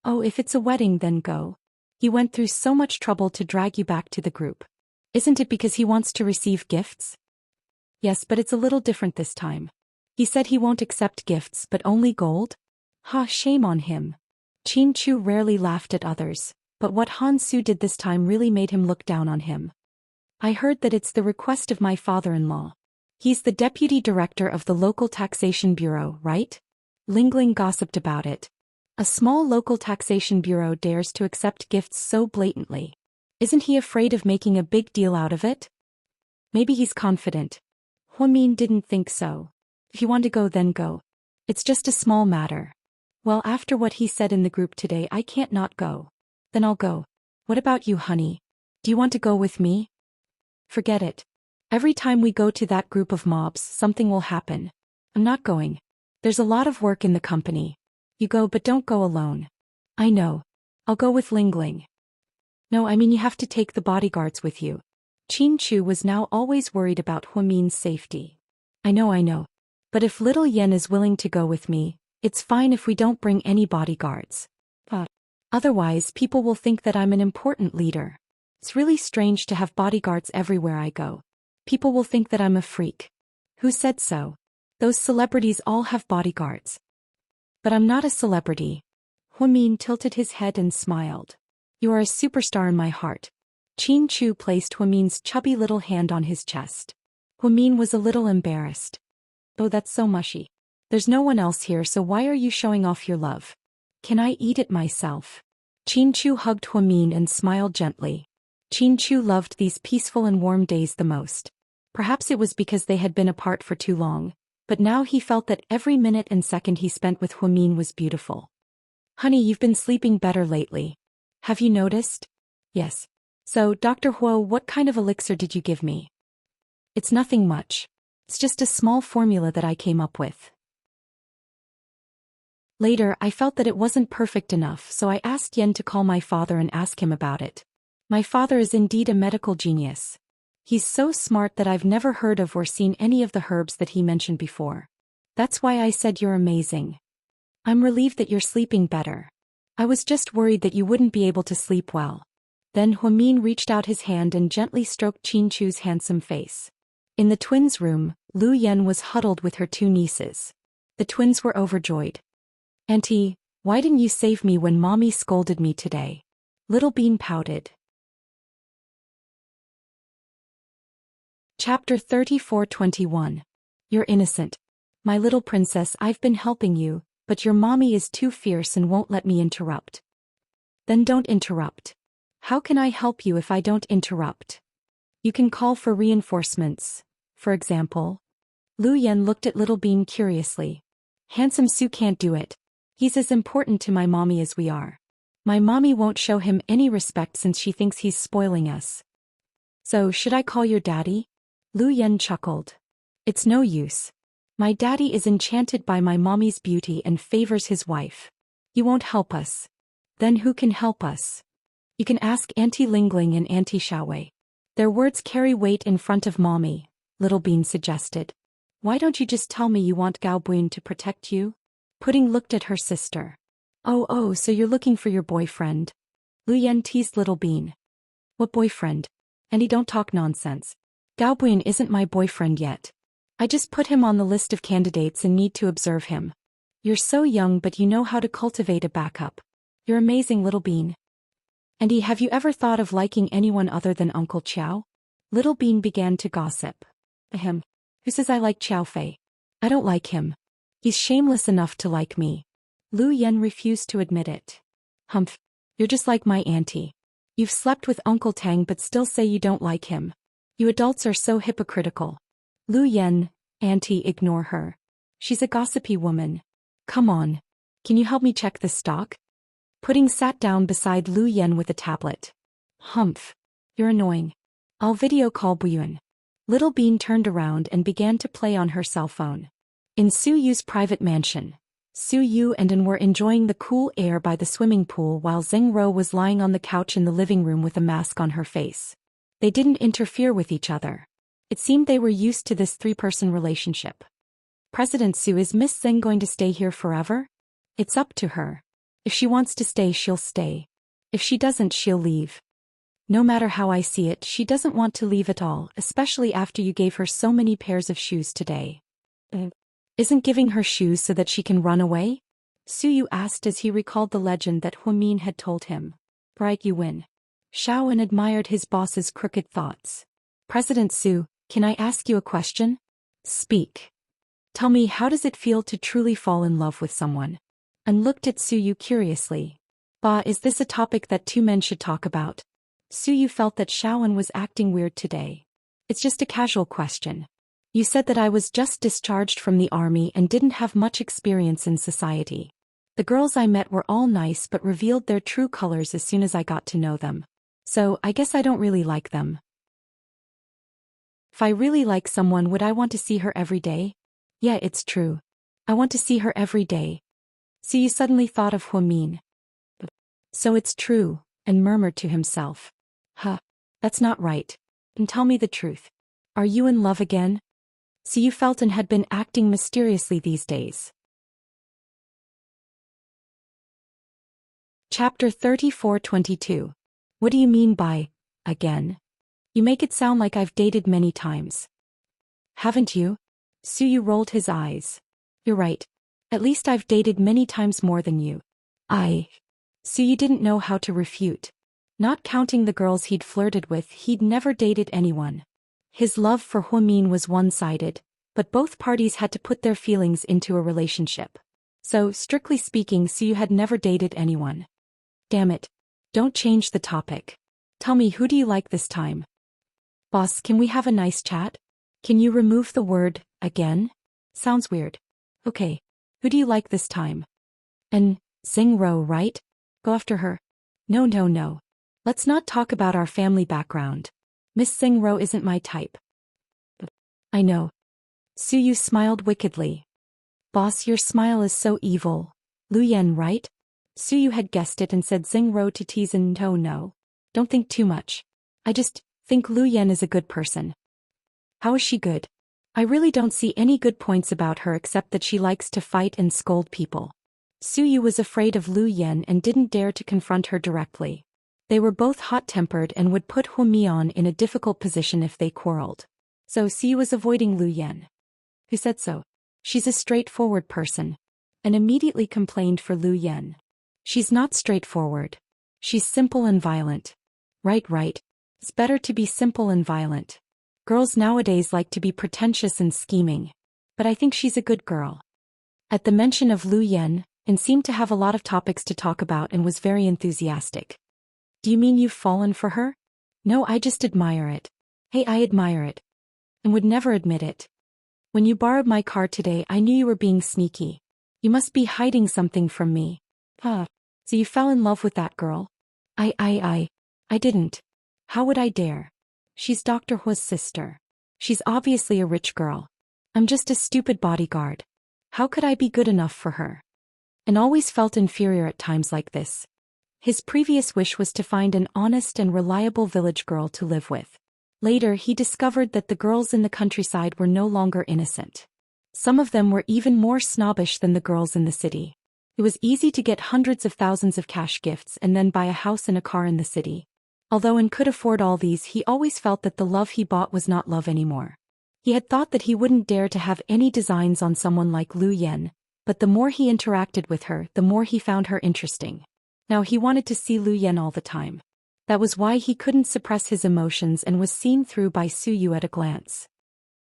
Oh, if it's a wedding then go. He went through so much trouble to drag you back to the group. Isn't it because he wants to receive gifts? Yes, but it's a little different this time. He said he won't accept gifts but only gold? Ha, shame on him. Chin Chu rarely laughed at others, but what Han Su did this time really made him look down on him. I heard that it's the request of my father-in-law. He's the deputy director of the local taxation bureau, right? Ling Ling gossiped about it. A small local taxation bureau dares to accept gifts so blatantly. Isn't he afraid of making a big deal out of it? Maybe he's confident. Huamin didn't think so. If you want to go, then go. It's just a small matter. Well, after what he said in the group today, I can't not go. Then I'll go. What about you, honey? Do you want to go with me? Forget it. Every time we go to that group of mobs, something will happen. I'm not going. There's a lot of work in the company. You go, but don't go alone. I know. I'll go with Ling Ling. No, I mean you have to take the bodyguards with you. Chin Chu was now always worried about Huamin's safety. I know. But if little Yen is willing to go with me, it's fine if we don't bring any bodyguards. Otherwise, people will think that I'm an important leader. It's really strange to have bodyguards everywhere I go. People will think that I'm a freak. Who said so? Those celebrities all have bodyguards. But I'm not a celebrity. Huamin tilted his head and smiled. You are a superstar in my heart. Chin Chu placed Huamin's chubby little hand on his chest. Huamin was a little embarrassed. Oh, that's so mushy. There's no one else here, so why are you showing off your love? Can I eat it myself? Chin Chu hugged Huamin and smiled gently. Chin Chu loved these peaceful and warm days the most. Perhaps it was because they had been apart for too long, but now he felt that every minute and second he spent with Huamin was beautiful. Honey, you've been sleeping better lately. Have you noticed? Yes. So, Dr. Huo, what kind of elixir did you give me? It's nothing much. It's just a small formula that I came up with. Later, I felt that it wasn't perfect enough, so I asked Yen to call my father and ask him about it. My father is indeed a medical genius. He's so smart that I've never heard of or seen any of the herbs that he mentioned before. That's why I said you're amazing. I'm relieved that you're sleeping better. I was just worried that you wouldn't be able to sleep well. Then Huamin reached out his hand and gently stroked Chin Chu's handsome face. In the twins' room, Lu Yen was huddled with her two nieces. The twins were overjoyed. Auntie, why didn't you save me when Mommy scolded me today? Little Bean pouted. Chapter 34:21. You're innocent. My little princess, I've been helping you, but your mommy is too fierce and won't let me interrupt. Then don't interrupt. How can I help you if I don't interrupt? You can call for reinforcements, for example. Lu Yen looked at Little Bean curiously. Handsome Su can't do it. He's as important to my mommy as we are. My mommy won't show him any respect since she thinks he's spoiling us. So, should I call your daddy? Lu Yen chuckled. It's no use. My daddy is enchanted by my mommy's beauty and favors his wife. He won't help us. Then who can help us? You can ask Auntie Lingling and Auntie Xiaowei. Their words carry weight in front of mommy, Little Bean suggested. Why don't you just tell me you want Gao Buin to protect you? Pudding looked at her sister. Oh, so you're looking for your boyfriend. Lu Yen teased Little Bean. What boyfriend? Andy, don't talk nonsense. Gao Buin isn't my boyfriend yet. I just put him on the list of candidates and need to observe him. You're so young, but you know how to cultivate a backup. You're amazing, Little Bean. Andy, have you ever thought of liking anyone other than Uncle Qiao? Little Bean began to gossip. Ahem. Who says I like Qiao Fei? I don't like him. He's shameless enough to like me. Lu Yen refused to admit it. Humph. You're just like my auntie. You've slept with Uncle Tang but still say you don't like him. You adults are so hypocritical. Lu Yen, auntie, ignore her. She's a gossipy woman. Come on. Can you help me check the stock? Pudding sat down beside Lu Yen with a tablet. Humph. You're annoying. I'll video call Buyuan. Little Bean turned around and began to play on her cell phone. In Su Yu's private mansion, Su Yu and An were enjoying the cool air by the swimming pool while Zheng Ro was lying on the couch in the living room with a mask on her face. They didn't interfere with each other. It seemed they were used to this three-person relationship. President Su, is Miss Zheng going to stay here forever? It's up to her. If she wants to stay, she'll stay. If she doesn't, she'll leave. No matter how I see it, she doesn't want to leave at all, especially after you gave her so many pairs of shoes today. Isn't giving her shoes so that she can run away? Suyu asked as he recalled the legend that Huamin had told him. Bright you win. Shaoan admired his boss's crooked thoughts. President Su, can I ask you a question? Speak. Tell me, how does it feel to truly fall in love with someone? And looked at Suyu curiously. Ba, is this a topic that two men should talk about? Suyu felt that Shaoan was acting weird today. It's just a casual question. You said that I was just discharged from the army and didn't have much experience in society. The girls I met were all nice but revealed their true colors as soon as I got to know them. So, I guess I don't really like them. If I really like someone, would I want to see her every day? Yeah, it's true. I want to see her every day. Suyu suddenly thought of Huamin. So it's true, and murmured to himself. Huh. That's not right. And tell me the truth. Are you in love again? Suyu felt and had been acting mysteriously these days. Chapter 34-22. What do you mean by, again? You make it sound like I've dated many times. Haven't you? Suyu rolled his eyes. You're right. At least I've dated many times more than you. Suyu didn't know how to refute. Not counting the girls he'd flirted with, he'd never dated anyone. His love for Huamin was one-sided, but both parties had to put their feelings into a relationship. So, strictly speaking, Suyu had never dated anyone. Damn it. Don't change the topic. Tell me, who do you like this time? Boss, can we have a nice chat? Can you remove the word, again? Sounds weird. Okay. Who do you like this time? Xingro, right? Go after her. No. Let's not talk about our family background. Miss Xingro isn't my type. I know. Suyu smiled wickedly. Boss, your smile is so evil. Lu Yan, right? Suyu had guessed it and said Xingro to tease and no. Don't think too much. I just think Lu Yan is a good person. How is she good? I really don't see any good points about her except that she likes to fight and scold people. Suyu was afraid of Lu Yan and didn't dare to confront her directly. They were both hot-tempered and would put Huamian in a difficult position if they quarreled. So Suyu was avoiding Lu Yan. Who said so? She's a straightforward person. And immediately complained for Lu Yan. She's not straightforward. She's simple and violent. Right. It's better to be simple and violent. Girls nowadays like to be pretentious and scheming. But I think she's a good girl. At the mention of Lu Yan, and seemed to have a lot of topics to talk about and was very enthusiastic. Do you mean you've fallen for her? No, I just admire it. Hey, I admire it. And would never admit it. When you borrowed my car today, I knew you were being sneaky. You must be hiding something from me. So you fell in love with that girl? I didn't. How would I dare? She's Dr. Hua's sister. She's obviously a rich girl. I'm just a stupid bodyguard. How could I be good enough for her? And always felt inferior at times like this. His previous wish was to find an honest and reliable village girl to live with. Later, he discovered that the girls in the countryside were no longer innocent. Some of them were even more snobbish than the girls in the city. It was easy to get hundreds of thousands of cash gifts and then buy a house and a car in the city. Although An could afford all these, he always felt that the love he bought was not love anymore. He had thought that he wouldn't dare to have any designs on someone like Lu Yan, but the more he interacted with her, the more he found her interesting. Now he wanted to see Lu Yan all the time. That was why he couldn't suppress his emotions and was seen through by Suyu at a glance.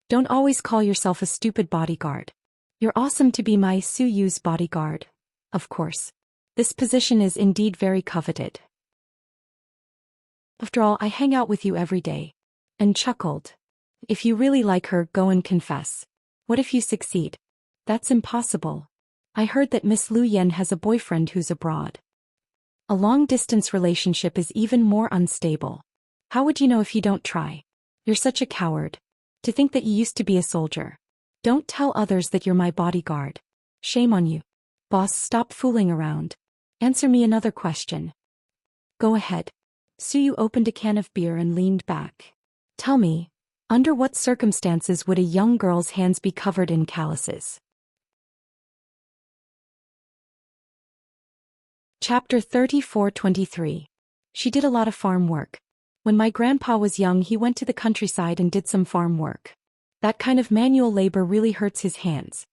Don't always call yourself a stupid bodyguard. You're awesome to be my Suyu's bodyguard. Of course. This position is indeed very coveted. After all, I hang out with you every day. And chuckled. If you really like her, go and confess. What if you succeed? That's impossible. I heard that Miss Lu Yan has a boyfriend who's abroad. A long-distance relationship is even more unstable. How would you know if you don't try? You're such a coward. To think that you used to be a soldier. Don't tell others that you're my bodyguard. Shame on you. Boss, stop fooling around. Answer me another question. Go ahead. Suyu opened a can of beer and leaned back. Tell me, under what circumstances would a young girl's hands be covered in calluses? Chapter 34-23. She did a lot of farm work. When my grandpa was young, he went to the countryside and did some farm work. That kind of manual labor really hurts his hands.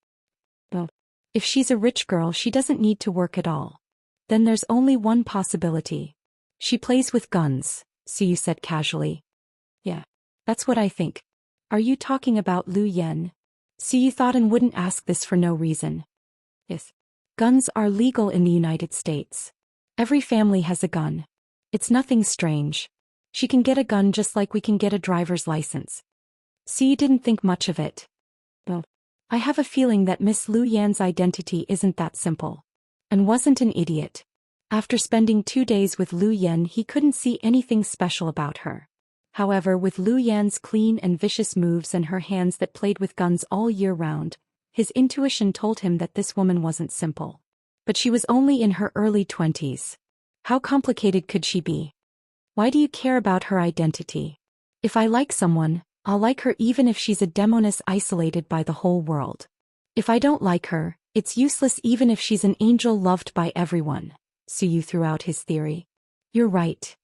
If she's a rich girl, she doesn't need to work at all. Then there's only one possibility. She plays with guns, Suyu said casually. Yeah. That's what I think. Are you talking about Lu Yen? Suyu thought and wouldn't ask this for no reason. Yes. Guns are legal in the United States. Every family has a gun. It's nothing strange. She can get a gun just like we can get a driver's license. Suyu didn't think much of it. Well, I have a feeling that Miss Lu Yan's identity isn't that simple. And wasn't an idiot. After spending 2 days with Lu Yan, he couldn't see anything special about her. However, with Lu Yan's clean and vicious moves and her hands that played with guns all year round, his intuition told him that this woman wasn't simple. But she was only in her early 20s. How complicated could she be? Why do you care about her identity? If I like someone, I'll like her even if she's a demoness isolated by the whole world. If I don't like her, it's useless even if she's an angel loved by everyone. Suyu threw out his theory. You're right.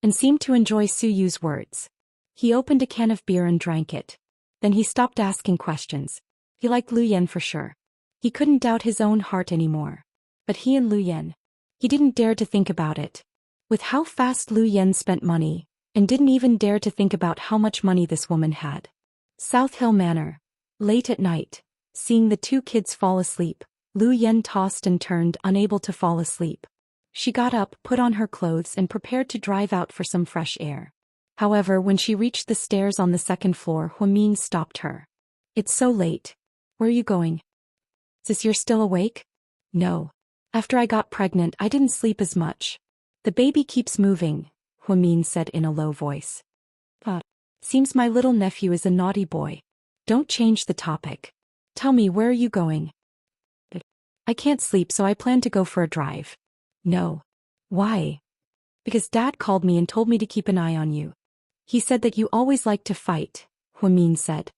And seemed to enjoy Suyu's words. He opened a can of beer and drank it. Then he stopped asking questions. He liked Lu Yan for sure. He couldn't doubt his own heart anymore. But he and Lu Yan. He didn't dare to think about it. With how fast Lu Yan spent money, and didn't even dare to think about how much money this woman had. South Hill Manor. Late at night, seeing the two kids fall asleep, Lu Yan tossed and turned, unable to fall asleep. She got up, put on her clothes and prepared to drive out for some fresh air. However, when she reached the stairs on the second floor, Huamin stopped her. It's so late. Where are you going? Sis, you're still awake? No. After I got pregnant, I didn't sleep as much. The baby keeps moving, Huamin said in a low voice. Seems my little nephew is a naughty boy. Don't change the topic. Tell me, where are you going? I can't sleep, so I plan to go for a drive. No. Why? Because Dad called me and told me to keep an eye on you. He said that you always like to fight, Huamin said.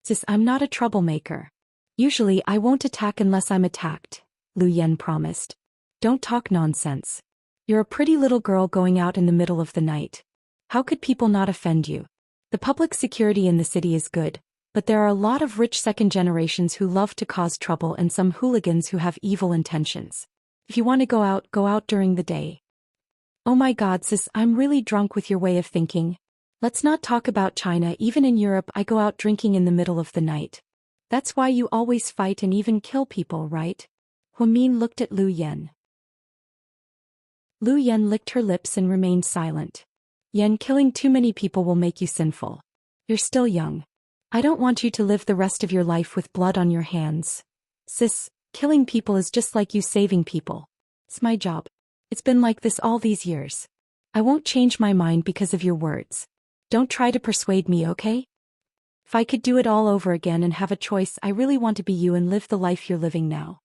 Sis, I'm not a troublemaker. Usually I won't attack unless I'm attacked, Lu Yan promised. Don't talk nonsense. You're a pretty little girl going out in the middle of the night. How could people not offend you? The public security in the city is good, but there are a lot of rich second generations who love to cause trouble and some hooligans who have evil intentions. If you want to go out during the day. Oh my God, sis, I'm really drunk with your way of thinking. Let's not talk about China. Even in Europe, I go out drinking in the middle of the night. That's why you always fight and even kill people, right? Huamin looked at Lu Yan. Lu Yan licked her lips and remained silent. Yan, killing too many people will make you sinful. You're still young. I don't want you to live the rest of your life with blood on your hands. Sis, killing people is just like you saving people. It's my job. It's been like this all these years. I won't change my mind because of your words. Don't try to persuade me, okay? If I could do it all over again and have a choice, I really want to be you and live the life you're living now.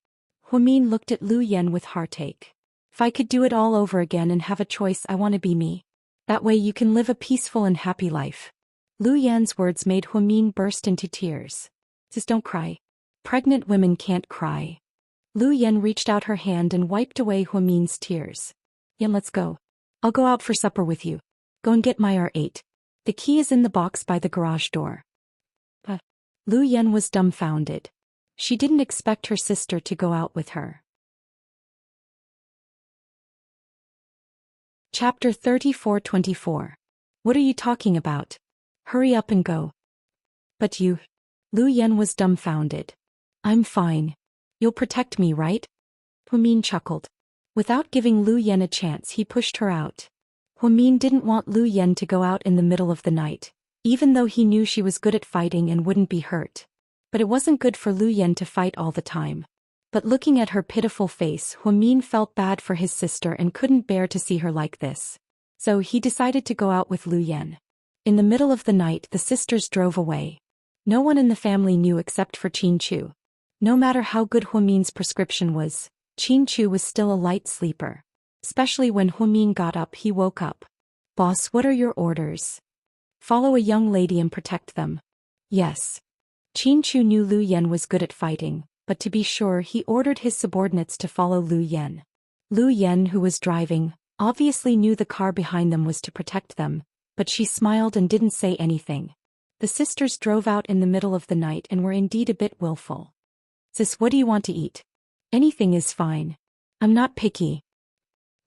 Huamin looked at Lu Yan with heartache. If I could do it all over again and have a choice, I want to be me. That way you can live a peaceful and happy life. Lu Yan's words made Huamin burst into tears. Just don't cry. Pregnant women can't cry. Lu Yan reached out her hand and wiped away Huamin's tears. Yan, let's go. I'll go out for supper with you. Go and get my R8. The key is in the box by the garage door. But Lu Yan was dumbfounded. She didn't expect her sister to go out with her. Chapter 34-24. What are you talking about? Hurry up and go. But you. Lu Yan was dumbfounded. I'm fine. You'll protect me, right? Huamin chuckled. Without giving Lu Yan a chance, he pushed her out. Huamin didn't want Lu Yan to go out in the middle of the night, even though he knew she was good at fighting and wouldn't be hurt. But it wasn't good for Lu Yan to fight all the time. But looking at her pitiful face, Huamin felt bad for his sister and couldn't bear to see her like this. So he decided to go out with Lu Yan. In the middle of the night, the sisters drove away. No one in the family knew except for Qin Chu. No matter how good Huamin's prescription was, Qin Chu was still a light sleeper. Especially when Huamin got up, he woke up. Boss, what are your orders? Follow a young lady and protect them. Yes. Qin Chu knew Lu Yan was good at fighting, but to be sure he ordered his subordinates to follow Lu Yan. Lu Yan, who was driving, obviously knew the car behind them was to protect them, but she smiled and didn't say anything. The sisters drove out in the middle of the night and were indeed a bit willful. Sis, what do you want to eat? Anything is fine. I'm not picky.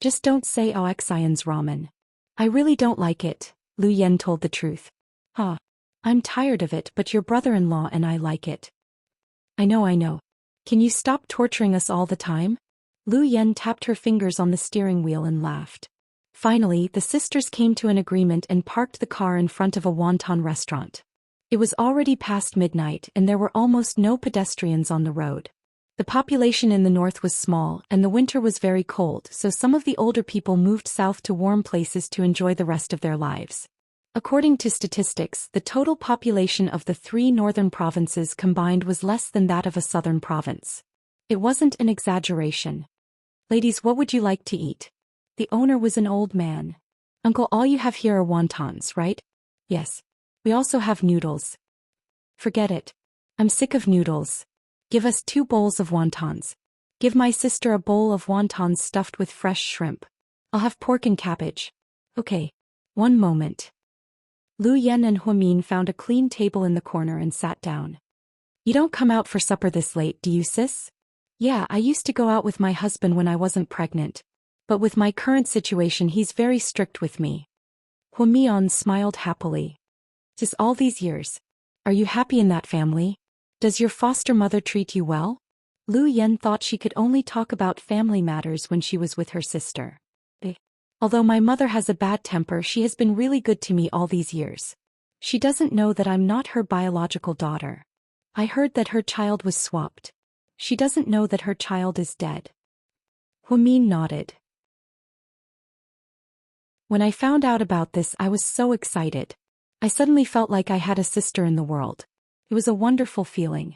Just don't say Oxion's ramen. I really don't like it, Lu Yen told the truth. Huh. I'm tired of it, but your brother-in-law and I like it. I know. Can you stop torturing us all the time? Lu Yen tapped her fingers on the steering wheel and laughed. Finally, the sisters came to an agreement and parked the car in front of a wonton restaurant. It was already past midnight and there were almost no pedestrians on the road. The population in the north was small and the winter was very cold, so some of the older people moved south to warm places to enjoy the rest of their lives. According to statistics, the total population of the 3 northern provinces combined was less than that of a southern province. It wasn't an exaggeration. Ladies, what would you like to eat? The owner was an old man. Uncle, all you have here are wontons, right? Yes. We also have noodles. Forget it. I'm sick of noodles. Give us 2 bowls of wontons. Give my sister a bowl of wontons stuffed with fresh shrimp. I'll have pork and cabbage. Okay. One moment. Lu Yen and Huamin found a clean table in the corner and sat down. You don't come out for supper this late, do you, sis? Yeah, I used to go out with my husband when I wasn't pregnant. But with my current situation he's very strict with me. Huamian smiled happily. Sis, all these years. Are you happy in that family? Does your foster mother treat you well? Lu Yen thought she could only talk about family matters when she was with her sister. Although my mother has a bad temper, she has been really good to me all these years. She doesn't know that I'm not her biological daughter. I heard that her child was swapped. She doesn't know that her child is dead. Huamin nodded. When I found out about this, I was so excited. I suddenly felt like I had a sister in the world. It was a wonderful feeling.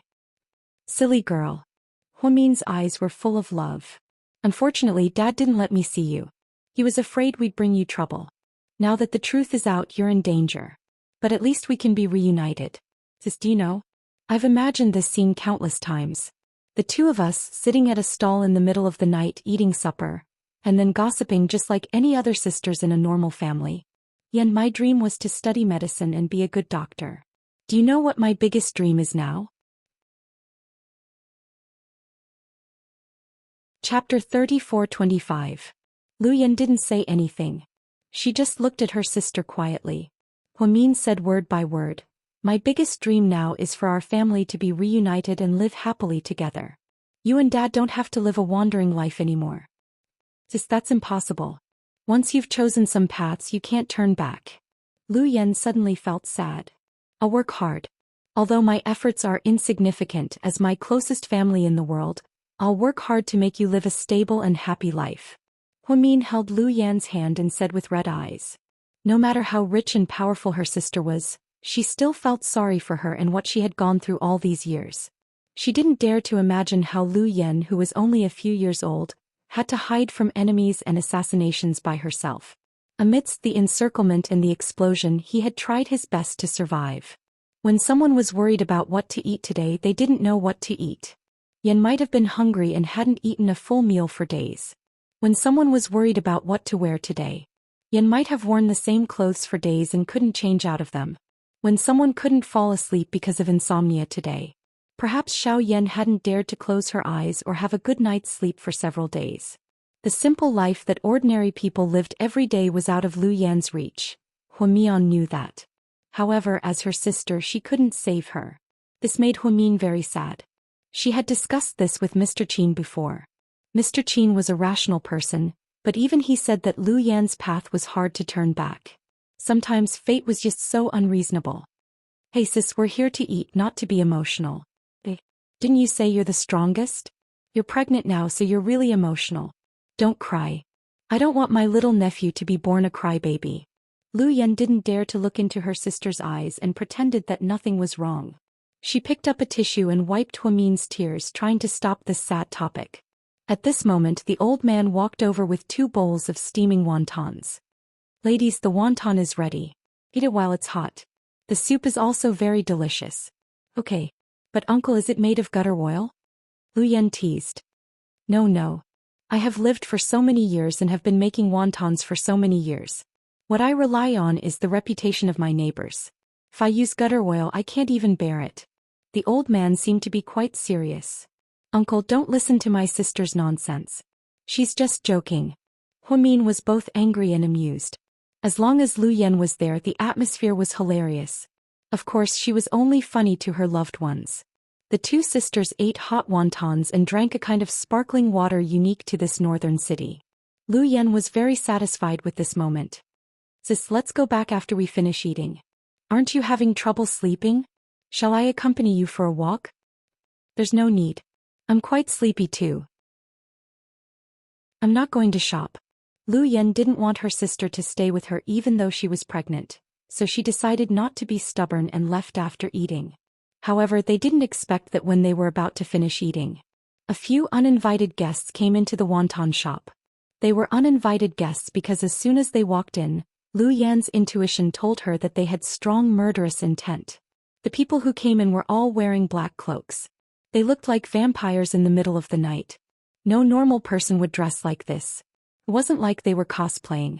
Silly girl. Huamin's eyes were full of love. Unfortunately, Dad didn't let me see you. He was afraid we'd bring you trouble. Now that the truth is out, you're in danger. But at least we can be reunited. Sis, do you know? I've imagined this scene countless times. The 2 of us sitting at a stall in the middle of the night eating supper, and then gossiping just like any other sisters in a normal family. Yen, my dream was to study medicine and be a good doctor. Do you know what my biggest dream is now? Chapter 34-25. Lu Yen didn't say anything. She just looked at her sister quietly. Huamin said word by word, my biggest dream now is for our family to be reunited and live happily together. You and Dad don't have to live a wandering life anymore. Sis, that's impossible. Once you've chosen some paths, you can't turn back. Lu Yen suddenly felt sad. I'll work hard. Although my efforts are insignificant as my closest family in the world, I'll work hard to make you live a stable and happy life. Huamin held Lu Yan's hand and said with red eyes. No matter how rich and powerful her sister was, she still felt sorry for her and what she had gone through all these years. She didn't dare to imagine how Lu Yen, who was only a few years old, had to hide from enemies and assassinations by herself. Amidst the encirclement and the explosion, he had tried his best to survive. When someone was worried about what to eat today, they didn't know what to eat. Yen might have been hungry and hadn't eaten a full meal for days. When someone was worried about what to wear today, Yen might have worn the same clothes for days and couldn't change out of them. When someone couldn't fall asleep because of insomnia today, perhaps Xiao Yen hadn't dared to close her eyes or have a good night's sleep for several days. The simple life that ordinary people lived every day was out of Lu Yan's reach. Huamian knew that. However, as her sister, she couldn't save her. This made Huamin very sad. She had discussed this with Mr. Qin before. Mr. Qin was a rational person, but even he said that Lu Yan's path was hard to turn back. Sometimes fate was just so unreasonable. Hey sis, we're here to eat, not to be emotional. Didn't you say you're the strongest? You're pregnant now, so you're really emotional. Don't cry. I don't want my little nephew to be born a crybaby. Lu Yen didn't dare to look into her sister's eyes and pretended that nothing was wrong. She picked up a tissue and wiped Huamin's tears, trying to stop this sad topic. At this moment, the old man walked over with 2 bowls of steaming wontons. Ladies, the wonton is ready. Eat it while it's hot. The soup is also very delicious. Okay. But uncle, is it made of gutter oil? Lu Yen teased. No. I have lived for so many years and have been making wontons for so many years. What I rely on is the reputation of my neighbors. If I use gutter oil, I can't even bear it. The old man seemed to be quite serious. Uncle, don't listen to my sister's nonsense. She's just joking. Huamin was both angry and amused. As long as Lu Yan was there, the atmosphere was hilarious. Of course, she was only funny to her loved ones. The two sisters ate hot wontons and drank a kind of sparkling water unique to this northern city. Lu Yan was very satisfied with this moment. Sis, let's go back after we finish eating. Aren't you having trouble sleeping? Shall I accompany you for a walk? There's no need. I'm quite sleepy too. I'm not going to shop. Lu Yan didn't want her sister to stay with her even though she was pregnant, so she decided not to be stubborn and left after eating. However, they didn't expect that when they were about to finish eating, a few uninvited guests came into the wonton shop. They were uninvited guests because as soon as they walked in, Lu Yan's intuition told her that they had strong murderous intent. The people who came in were all wearing black cloaks. They looked like vampires in the middle of the night. No normal person would dress like this. It wasn't like they were cosplaying.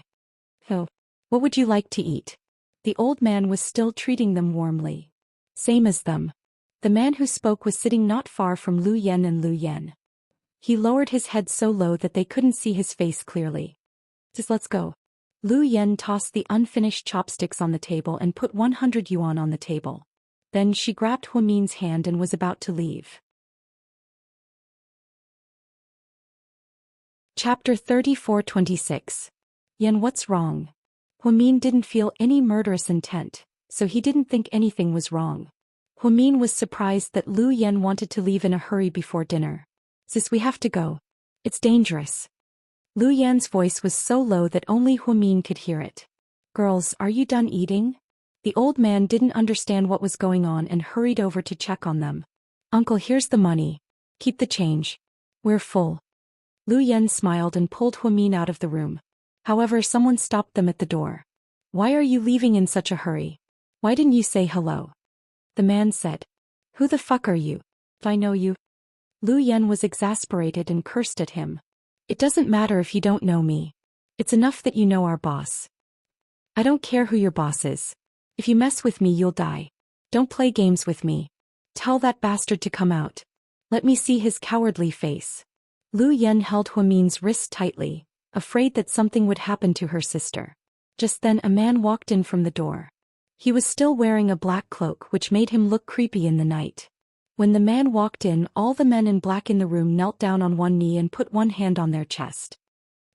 Oh, what would you like to eat? The old man was still treating them warmly. Same as them. The man who spoke was sitting not far from Lu Yan and Lu Yan. He lowered his head so low that they couldn't see his face clearly. Just let's go. Lu Yan tossed the unfinished chopsticks on the table and put 100 yuan on the table. Then she grabbed Huamin's hand and was about to leave. Chapter 34-26. Yan, what's wrong? Huamin didn't feel any murderous intent, so he didn't think anything was wrong. Huamin was surprised that Lu Yan wanted to leave in a hurry before dinner. Sis, we have to go. It's dangerous. Lu Yan's voice was so low that only Huamin could hear it. Girls, are you done eating? The old man didn't understand what was going on and hurried over to check on them. Uncle, here's the money. Keep the change. We're full. Lu Yan smiled and pulled Huamin out of the room. However, someone stopped them at the door. Why are you leaving in such a hurry? Why didn't you say hello? The man said. Who the fuck are you? I know you. Lu Yan was exasperated and cursed at him. It doesn't matter if you don't know me. It's enough that you know our boss. I don't care who your boss is. If you mess with me, you'll die. Don't play games with me. Tell that bastard to come out. Let me see his cowardly face. Lu Yan held Huamin's wrist tightly, afraid that something would happen to her sister. Just then a man walked in from the door. He was still wearing a black cloak, which made him look creepy in the night. When the man walked in, all the men in black in the room knelt down on one knee and put one hand on their chest.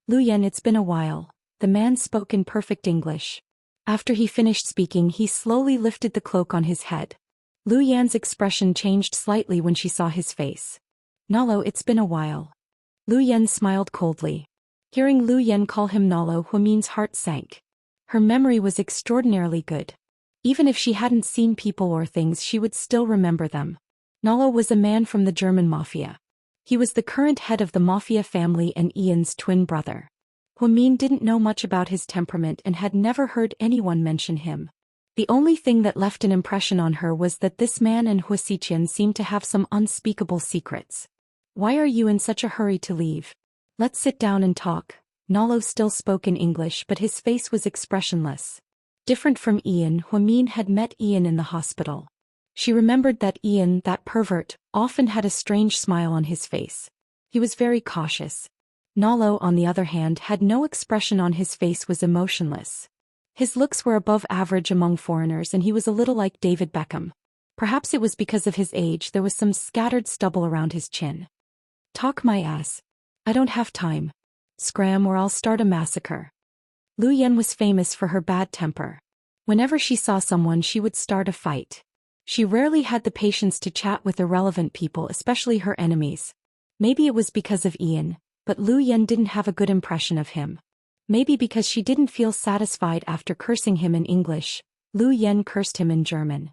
Lu Yan, it's been a while. The man spoke in perfect English. After he finished speaking, he slowly lifted the cloak on his head. Lu Yan's expression changed slightly when she saw his face. Nalo, it's been a while. Lu Yan smiled coldly. Hearing Lu Yan call him Nalo, Huamin's heart sank. Her memory was extraordinarily good. Even if she hadn't seen people or things, she would still remember them. Nalo was a man from the German mafia. He was the current head of the mafia family and Ian's twin brother. Huamin didn't know much about his temperament and had never heard anyone mention him. The only thing that left an impression on her was that this man and Huasiqian seemed to have some unspeakable secrets. Why are you in such a hurry to leave? Let's sit down and talk. Nalo still spoke in English, but his face was expressionless. Different from Ian, Huamin had met Ian in the hospital. She remembered that Ian, that pervert, often had a strange smile on his face. He was very cautious. Nalo, on the other hand, had no expression on his face, was emotionless. His looks were above average among foreigners and he was a little like David Beckham. Perhaps it was because of his age, there was some scattered stubble around his chin. Talk my ass. I don't have time. Scram or I'll start a massacre. Lu Yan was famous for her bad temper. Whenever she saw someone, she would start a fight. She rarely had the patience to chat with irrelevant people, especially her enemies. Maybe it was because of Ian, but Lu Yan didn't have a good impression of him. Maybe because she didn't feel satisfied after cursing him in English, Lu Yan cursed him in German.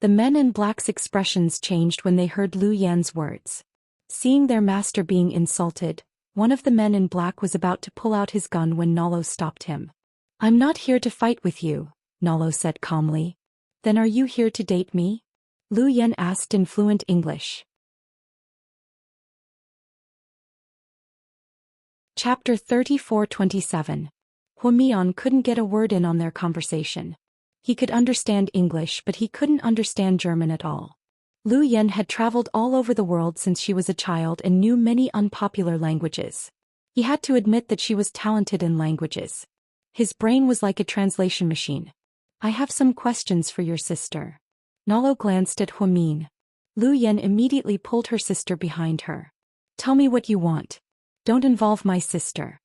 The men in black's expressions changed when they heard Lu Yan's words. Seeing their master being insulted, one of the men in black was about to pull out his gun when Nalo stopped him. I'm not here to fight with you, Nalo said calmly. Then are you here to date me? Lu Yan asked in fluent English. Chapter 34-27. Huamian couldn't get a word in on their conversation. He could understand English, but he couldn't understand German at all. Lu Yen had traveled all over the world since she was a child and knew many unpopular languages. He had to admit that she was talented in languages. His brain was like a translation machine. I have some questions for your sister. Nalo glanced at Huamin. Lu Yen immediately pulled her sister behind her. Tell me what you want. Don't involve my sister.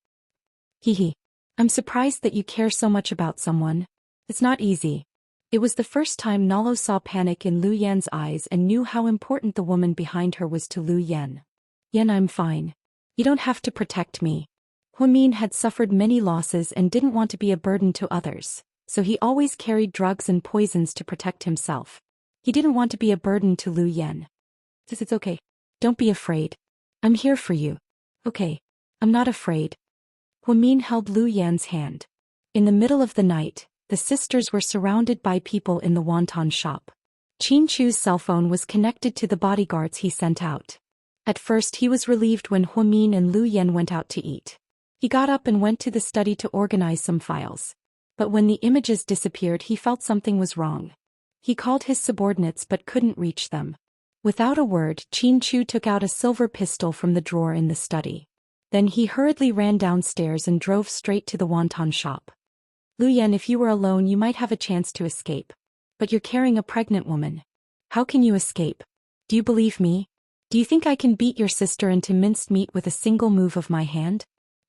Hehe. I'm surprised that you care so much about someone. It's not easy. It was the first time Nalo saw panic in Lu Yen's eyes and knew how important the woman behind her was to Lu Yen. Yen, I'm fine. You don't have to protect me. Huamin had suffered many losses and didn't want to be a burden to others, so he always carried drugs and poisons to protect himself. He didn't want to be a burden to Lu Yen. It's okay. Don't be afraid. I'm here for you. Okay. I'm not afraid. Huamin held Lu Yan's hand. In the middle of the night, the sisters were surrounded by people in the wonton shop. Qin Chu's cell phone was connected to the bodyguards he sent out. At first he was relieved when Huamin and Lu Yen went out to eat. He got up and went to the study to organize some files. But when the images disappeared he felt something was wrong. He called his subordinates but couldn't reach them. Without a word, Qin Chu took out a silver pistol from the drawer in the study. Then he hurriedly ran downstairs and drove straight to the wonton shop. Lu Yen, if you were alone you might have a chance to escape. But you're carrying a pregnant woman. How can you escape? Do you believe me? Do you think I can beat your sister into minced meat with a single move of my hand?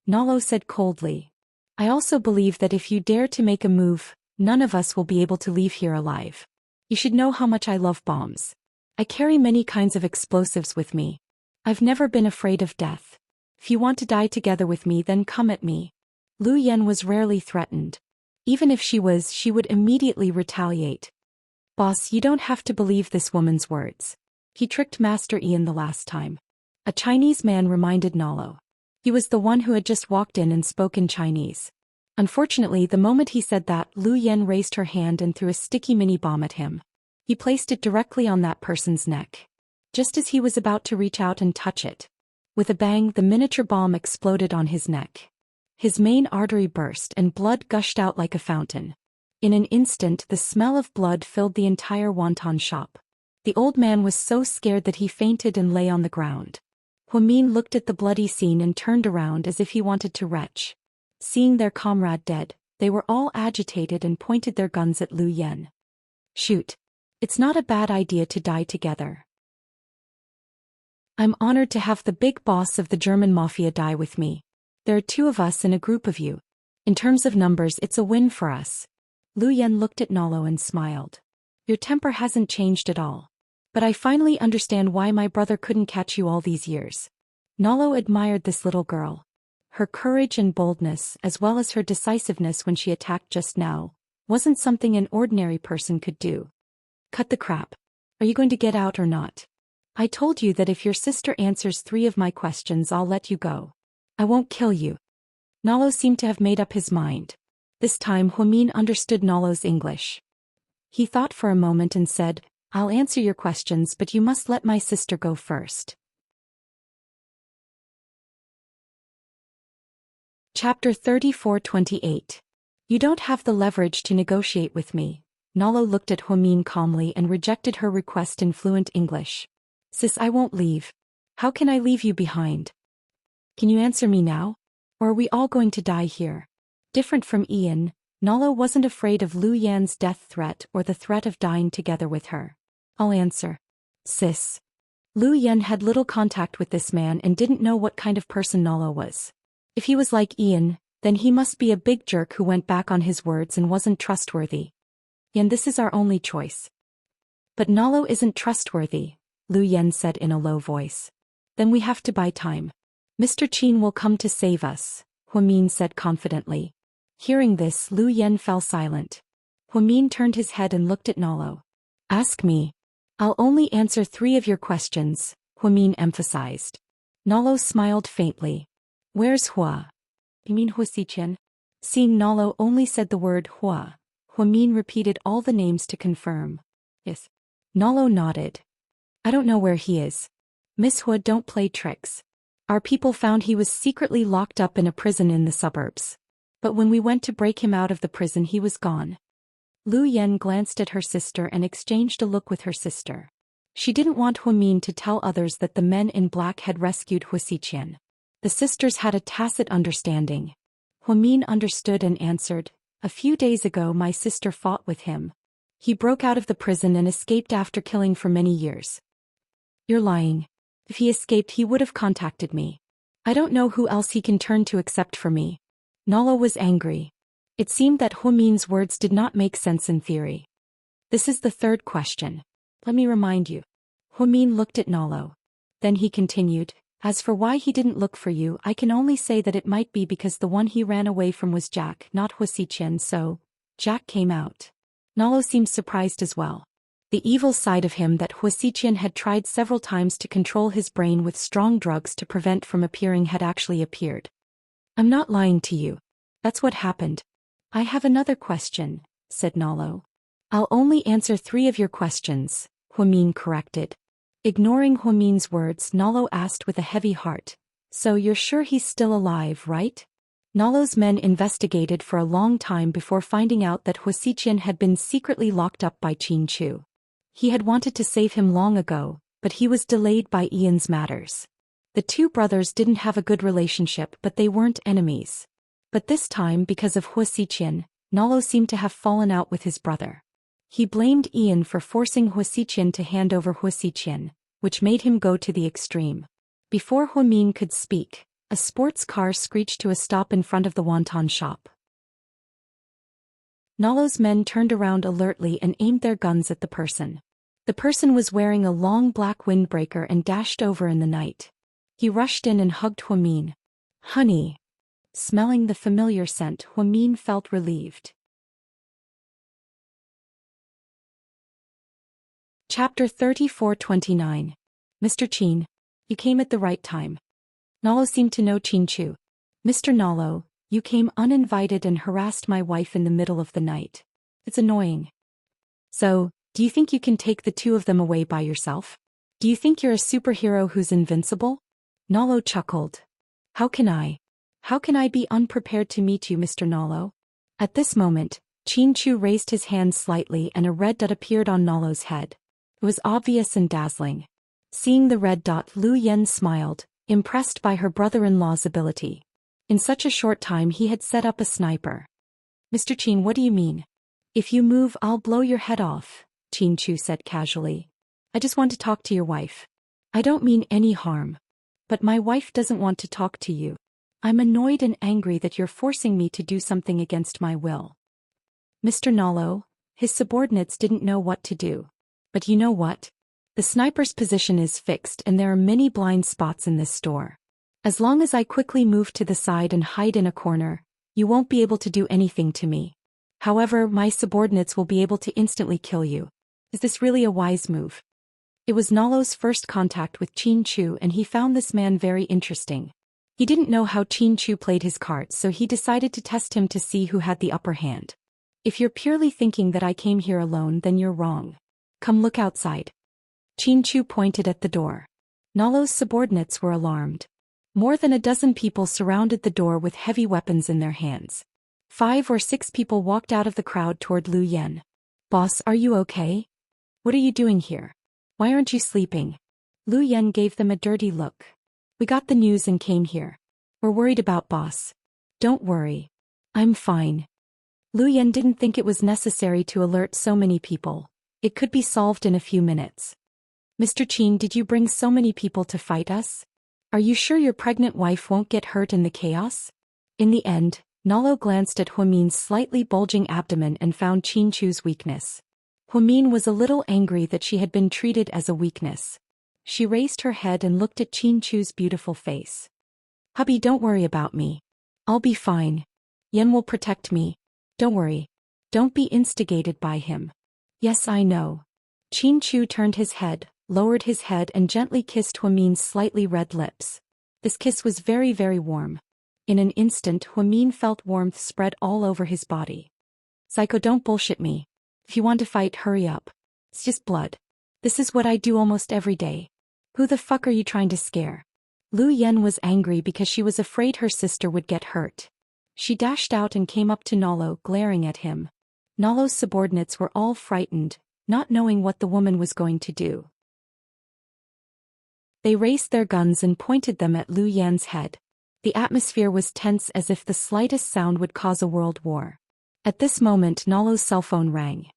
Nalo said coldly. I also believe that if you dare to make a move, none of us will be able to leave here alive. You should know how much I love bombs. I carry many kinds of explosives with me. I've never been afraid of death. If you want to die together with me, then come at me. Lu Yen was rarely threatened. Even if she would immediately retaliate. Boss, you don't have to believe this woman's words. He tricked Master Ian the last time. A Chinese man reminded Nalo. He was the one who had just walked in and spoke in Chinese. Unfortunately, the moment he said that, Lu Yen raised her hand and threw a sticky mini bomb at him. He placed it directly on that person's neck. Just as he was about to reach out and touch it. With a bang, the miniature bomb exploded on his neck. His main artery burst and blood gushed out like a fountain. In an instant, the smell of blood filled the entire wonton shop. The old man was so scared that he fainted and lay on the ground. Huamin looked at the bloody scene and turned around as if he wanted to retch. Seeing their comrade dead, they were all agitated and pointed their guns at Lu Yen. Shoot. It's not a bad idea to die together. I'm honored to have the big boss of the German mafia die with me. There are 2 of us and a group of you. In terms of numbers, it's a win for us. Lu Yen looked at Nalo and smiled. Your temper hasn't changed at all. But I finally understand why my brother couldn't catch you all these years. Nalo admired this little girl. Her courage and boldness, as well as her decisiveness when she attacked just now, wasn't something an ordinary person could do. Cut the crap. Are you going to get out or not? I told you that if your sister answers 3 of my questions I'll let you go. I won't kill you. Nalo seemed to have made up his mind. This time Huamin understood Nalo's English. He thought for a moment and said, I'll answer your questions but you must let my sister go first. Chapter 34-28. You don't have the leverage to negotiate with me. Nalo looked at Huamin calmly and rejected her request in fluent English. Sis, I won't leave. How can I leave you behind? Can you answer me now? Or are we all going to die here? Different from Ian, Nalo wasn't afraid of Lu Yan's death threat or the threat of dying together with her. I'll answer. Sis. Lu Yan had little contact with this man and didn't know what kind of person Nalo was. If he was like Ian, then he must be a big jerk who went back on his words and wasn't trustworthy. Yan, this is our only choice. But Nalo isn't trustworthy, Lu Yan said in a low voice. Then we have to buy time. Mr. Qin will come to save us, Huamin said confidently. Hearing this, Lu Yan fell silent. Huamin turned his head and looked at Nalo. Ask me. I'll only answer 3 of your questions, Huamin emphasized. Nalo smiled faintly. Where's Hua? You mean Hua Xichen? Seeing Nalo only said the word Hua, Huamin repeated all the names to confirm. Yes. Nalo nodded. I don't know where he is. Miss Hua, don't play tricks. Our people found he was secretly locked up in a prison in the suburbs. But when we went to break him out of the prison he was gone. Lu Yen glanced at her sister and exchanged a look with her sister. She didn't want Huamin to tell others that the men in black had rescued Huasiqian. The sisters had a tacit understanding. Huamin understood and answered, "A few days ago my sister fought with him. He broke out of the prison and escaped after killing for many years." "You're lying. If he escaped he would have contacted me. I don't know who else he can turn to except for me." Nalo was angry. It seemed that Huamin's words did not make sense in theory. "This is the third question. Let me remind you." Huamin looked at Nalo. Then he continued, "As for why he didn't look for you, I can only say that it might be because the one he ran away from was Jack, not Huasiqian, so Jack came out." Nalo seemed surprised as well. The evil side of him that Huasiqian had tried several times to control his brain with strong drugs to prevent from appearing had actually appeared. "I'm not lying to you. That's what happened." "I have another question," said Nalo. "I'll only answer 3 of your questions," Huamin corrected. Ignoring Huamin's words, Nalo asked with a heavy heart, "So you're sure he's still alive, right?" Nalo's men investigated for a long time before finding out that Huasiqian had been secretly locked up by Qin Chu. He had wanted to save him long ago, but he was delayed by Ian's matters. The 2 brothers didn't have a good relationship, but they weren't enemies. But this time, because of Huasiqian, Nalo seemed to have fallen out with his brother. He blamed Ian for forcing Huasiqian to hand over Huasiqian, which made him go to the extreme. Before Huamin could speak, a sports car screeched to a stop in front of the wonton shop. Nalo's men turned around alertly and aimed their guns at the person. The person was wearing a long black windbreaker and dashed over in the night. He rushed in and hugged Huamin. "Honey." Smelling the familiar scent, Huamin felt relieved. Chapter 34-29. "Mr. Qin, you came at the right time." Nalo seemed to know Qin Chu. "Mr. Nalo, you came uninvited and harassed my wife in the middle of the night. It's annoying. So, do you think you can take the 2 of them away by yourself? Do you think you're a superhero who's invincible?" Nalo chuckled. How can I be unprepared to meet you, Mr. Nalo?" At this moment, Qin Chu raised his hand slightly and a red dot appeared on Nalo's head. It was obvious and dazzling. Seeing the red dot, Lu Yen smiled, impressed by her brother-in-law's ability. In such a short time he had set up a sniper. "Mr. Qin, what do you mean?" "If you move, I'll blow your head off," Qin Chu said casually. "I just want to talk to your wife. I don't mean any harm. But my wife doesn't want to talk to you. I'm annoyed and angry that you're forcing me to do something against my will." Mr. Nalo, his subordinates didn't know what to do. But you know what? The sniper's position is fixed and there are many blind spots in this store. As long as I quickly move to the side and hide in a corner, you won't be able to do anything to me. However, my subordinates will be able to instantly kill you. Is this really a wise move? It was Nalo's first contact with Qin Chu and he found this man very interesting. He didn't know how Qin Chu played his cards, so he decided to test him to see who had the upper hand. "If you're purely thinking that I came here alone, then you're wrong. Come look outside." Qin Chu pointed at the door. Nalo's subordinates were alarmed. More than a dozen people surrounded the door with heavy weapons in their hands. 5 or 6 people walked out of the crowd toward Lu Yen. "Boss, are you okay? What are you doing here? Why aren't you sleeping?" Lu Yen gave them a dirty look. "We got the news and came here. We're worried about boss." "Don't worry. I'm fine." Lu Yen didn't think it was necessary to alert so many people. It could be solved in a few minutes. "Mr. Qin, did you bring so many people to fight us? Are you sure your pregnant wife won't get hurt in the chaos?" In the end, Nalo glanced at Huamin's slightly bulging abdomen and found Qin Chu's weakness. Huamin was a little angry that she had been treated as a weakness. She raised her head and looked at Qin Chu's beautiful face. "Hubby, don't worry about me. I'll be fine. Yen will protect me. Don't worry. Don't be instigated by him." "Yes, I know." Qin Chu turned his head, lowered his head and gently kissed Huamin's slightly red lips. This kiss was very, very warm. In an instant, Huamin felt warmth spread all over his body. "Psycho, don't bullshit me. If you want to fight, hurry up. It's just blood. This is what I do almost every day. Who the fuck are you trying to scare?" Lu Yen was angry because she was afraid her sister would get hurt. She dashed out and came up to Nalo, glaring at him. Nalo's subordinates were all frightened, not knowing what the woman was going to do. They raised their guns and pointed them at Lu Yan's head. The atmosphere was tense as if the slightest sound would cause a world war. At this moment Nalo's cell phone rang.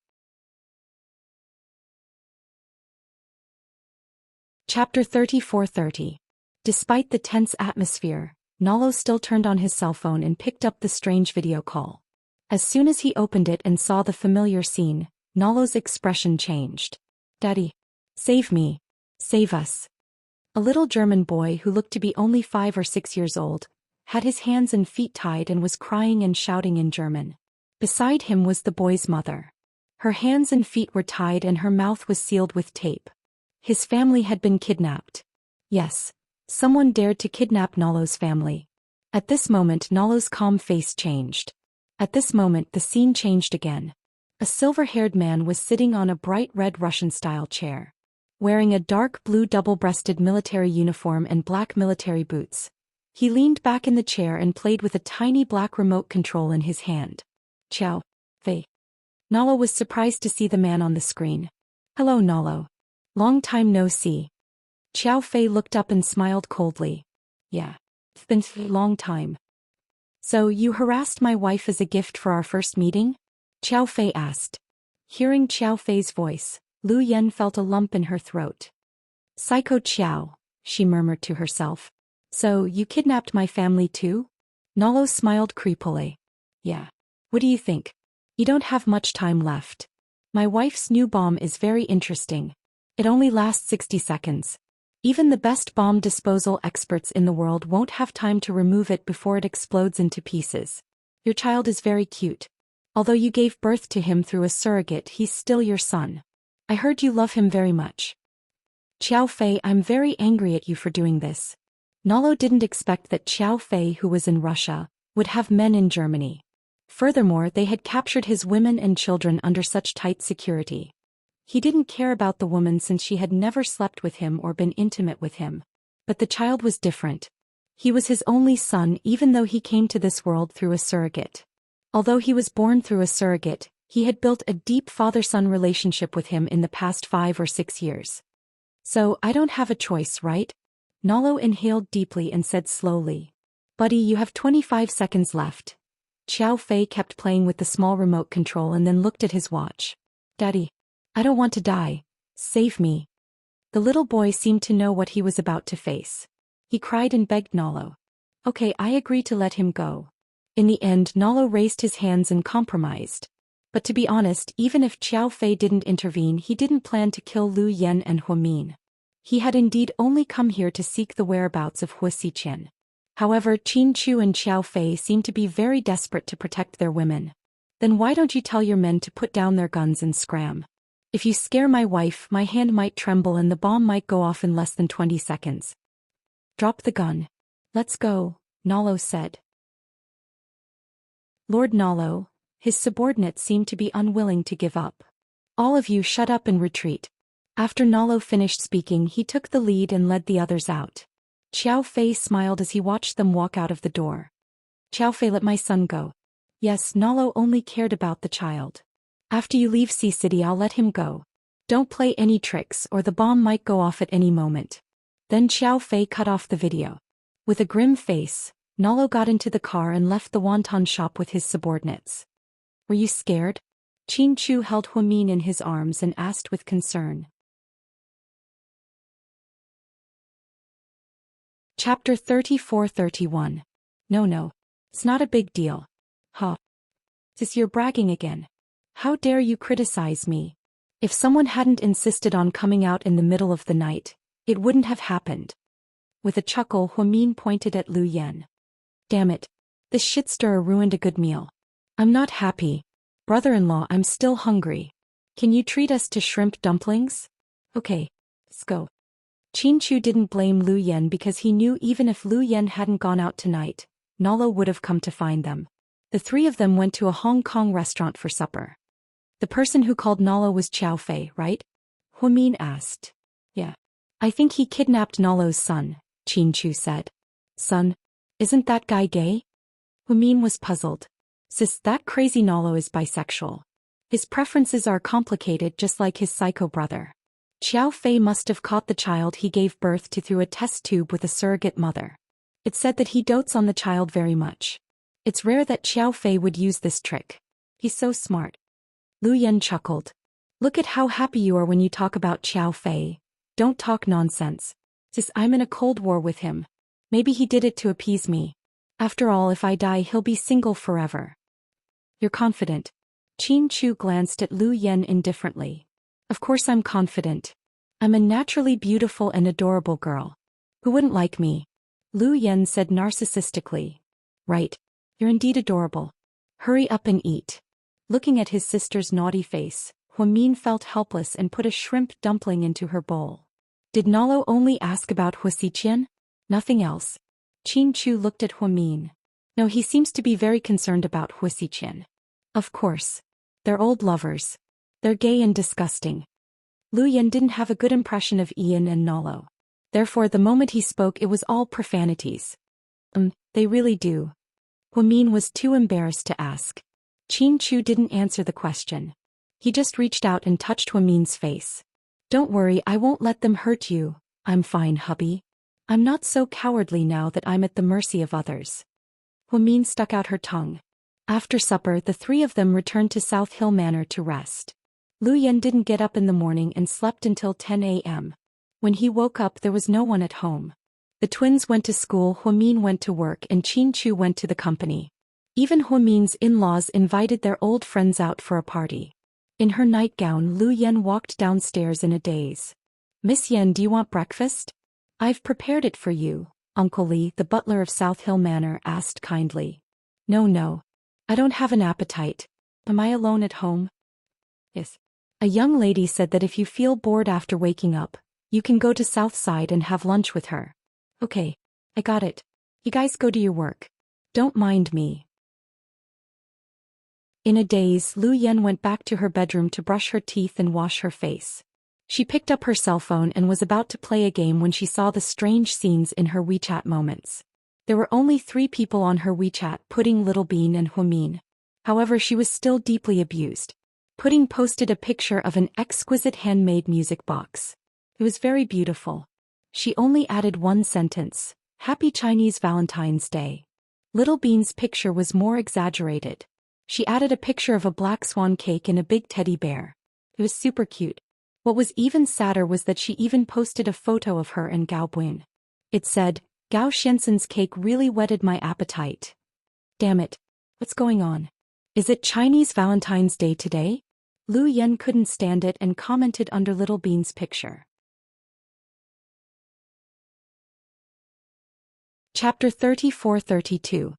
Chapter 34:30. Despite the tense atmosphere, Nalo still turned on his cell phone and picked up the strange video call. As soon as he opened it and saw the familiar scene, Nalo's expression changed. "Daddy. Save me. Save us." A little German boy who looked to be only 5 or 6 years old, had his hands and feet tied and was crying and shouting in German. Beside him was the boy's mother. Her hands and feet were tied and her mouth was sealed with tape. His family had been kidnapped. Yes, someone dared to kidnap Nalo's family. At this moment Nalo's calm face changed. At this moment the scene changed again. A silver-haired man was sitting on a bright red Russian-style chair. Wearing a dark blue double-breasted military uniform and black military boots. He leaned back in the chair and played with a tiny black remote control in his hand. "Ciao, Fei." Nalo was surprised to see the man on the screen. "Hello, Nalo. Long time no see." Xiao Fei looked up and smiled coldly. "Yeah. It's been a long time." "So you harassed my wife as a gift for our first meeting?" Xiao Fei asked. Hearing Xiao Fei's voice, Lu Yan felt a lump in her throat. "Psycho Xiao," she murmured to herself. "So you kidnapped my family too?" Nalo smiled creepily. "Yeah. What do you think? You don't have much time left. My wife's new bomb is very interesting. It only lasts 60 seconds. Even the best bomb disposal experts in the world won't have time to remove it before it explodes into pieces. Your child is very cute. Although you gave birth to him through a surrogate, he's still your son. I heard you love him very much." "Xiao Fei, I'm very angry at you for doing this." Nalo didn't expect that Xiao Fei, who was in Russia, would have men in Germany. Furthermore, they had captured his women and children under such tight security. He didn't care about the woman since she had never slept with him or been intimate with him. But the child was different. He was his only son even though he came to this world through a surrogate. Although he was born through a surrogate, he had built a deep father-son relationship with him in the past 5 or 6 years. "So I don't have a choice, right?" Nalo inhaled deeply and said slowly. "Buddy, you have 25 seconds left." Xiao Fei kept playing with the small remote control and then looked at his watch. "Daddy. I don't want to die. Save me." The little boy seemed to know what he was about to face. He cried and begged Nalo. "Okay, I agree to let him go." In the end, Nalo raised his hands and compromised. But to be honest, even if Xiao Fei didn't intervene, he didn't plan to kill Lu Yan and Huamin. He had indeed only come here to seek the whereabouts of Hua Xiqian. However, Qin Chu and Xiao Fei seemed to be very desperate to protect their women. "Then why don't you tell your men to put down their guns and scram? If you scare my wife, my hand might tremble and the bomb might go off in less than 20 seconds. Drop the gun. Let's go," Nalo said. Lord Nalo, his subordinates seemed to be unwilling to give up. "All of you shut up and retreat." After Nalo finished speaking, he took the lead and led the others out. Xiao Fei smiled as he watched them walk out of the door. "Xiao Fei, let my son go." Yes, Nalo only cared about the child. "After you leave Sea City, I'll let him go. Don't play any tricks or the bomb might go off at any moment." Then Xiao Fei cut off the video. With a grim face, Nalo got into the car and left the wonton shop with his subordinates. "Were you scared?" Qin Chu held Huamin in his arms and asked with concern. Chapter 34:31. No. It's not a big deal. Huh. Sis, you're bragging again. How dare you criticize me? If someone hadn't insisted on coming out in the middle of the night, it wouldn't have happened. With a chuckle, Huamin pointed at Lu Yan. "Damn it. This shit stirrer ruined a good meal. I'm not happy. Brother-in-law, I'm still hungry. Can you treat us to shrimp dumplings?" "Okay. Let's go." Qin Chu didn't blame Lu Yan because he knew even if Lu Yan hadn't gone out tonight, Nalo would have come to find them. The three of them went to a Hong Kong restaurant for supper. "The person who called Nalo was Xiao Fei, right?" Huamin asked. "Yeah. I think he kidnapped Nalo's son," Qin Chu said. "Son? Isn't that guy gay?" Huamin was puzzled. "Sis, that crazy Nalo is bisexual. His preferences are complicated just like his psycho brother." Xiao Fei must have caught the child he gave birth to through a test tube with a surrogate mother. It said that he dotes on the child very much. It's rare that Xiao Fei would use this trick. He's so smart. Lu Yan chuckled. Look at how happy you are when you talk about Xiao Fei. Don't talk nonsense. Sis, I'm in a cold war with him. Maybe he did it to appease me. After all, if I die he'll be single forever. You're confident. Qin Chu glanced at Lu Yan indifferently. Of course I'm confident. I'm a naturally beautiful and adorable girl. Who wouldn't like me? Lu Yan said narcissistically. Right. You're indeed adorable. Hurry up and eat. Looking at his sister's naughty face, Huamin felt helpless and put a shrimp dumpling into her bowl. Did Nalo only ask about Huasiqian? Nothing else. Qin Chu looked at Huamin. No, he seems to be very concerned about Huasiqian. Of course. They're old lovers. They're gay and disgusting. Lu Yan didn't have a good impression of Ian and Nalo. Therefore the moment he spoke it was all profanities. They really do. Huamin was too embarrassed to ask. Qin Chu didn't answer the question. He just reached out and touched Huamin's face. Don't worry, I won't let them hurt you. I'm fine, hubby. I'm not so cowardly now that I'm at the mercy of others. Huamin stuck out her tongue. After supper the three of them returned to South Hill Manor to rest. Lu Yan didn't get up in the morning and slept until 10 a.m. When he woke up there was no one at home. The twins went to school, Huamin went to work and Qin Chu went to the company. Even Huamin's in-laws invited their old friends out for a party. In her nightgown Lu Yan walked downstairs in a daze. Miss Yan, do you want breakfast? I've prepared it for you, Uncle Li, the butler of South Hill Manor, asked kindly. No. I don't have an appetite. Am I alone at home? Yes. A young lady said that if you feel bored after waking up, you can go to Southside and have lunch with her. Okay, I got it. You guys go to your work. Don't mind me. In a daze, Lu Yan went back to her bedroom to brush her teeth and wash her face. She picked up her cell phone and was about to play a game when she saw the strange scenes in her WeChat moments. There were only 3 people on her WeChat, Pudding, Little Bean and Huamin. However, she was still deeply abused. Pudding posted a picture of an exquisite handmade music box. It was very beautiful. She only added one sentence, Happy Chinese Valentine's Day. Little Bean's picture was more exaggerated. She added a picture of a black swan cake and a big teddy bear. It was super cute. What was even sadder was that she even posted a photo of her and Gao Buin. It said, Gao Xiansen's cake really whetted my appetite. Damn it. What's going on? Is it Chinese Valentine's Day today? Lu Yan couldn't stand it and commented under Little Bean's picture. Chapter 34-32.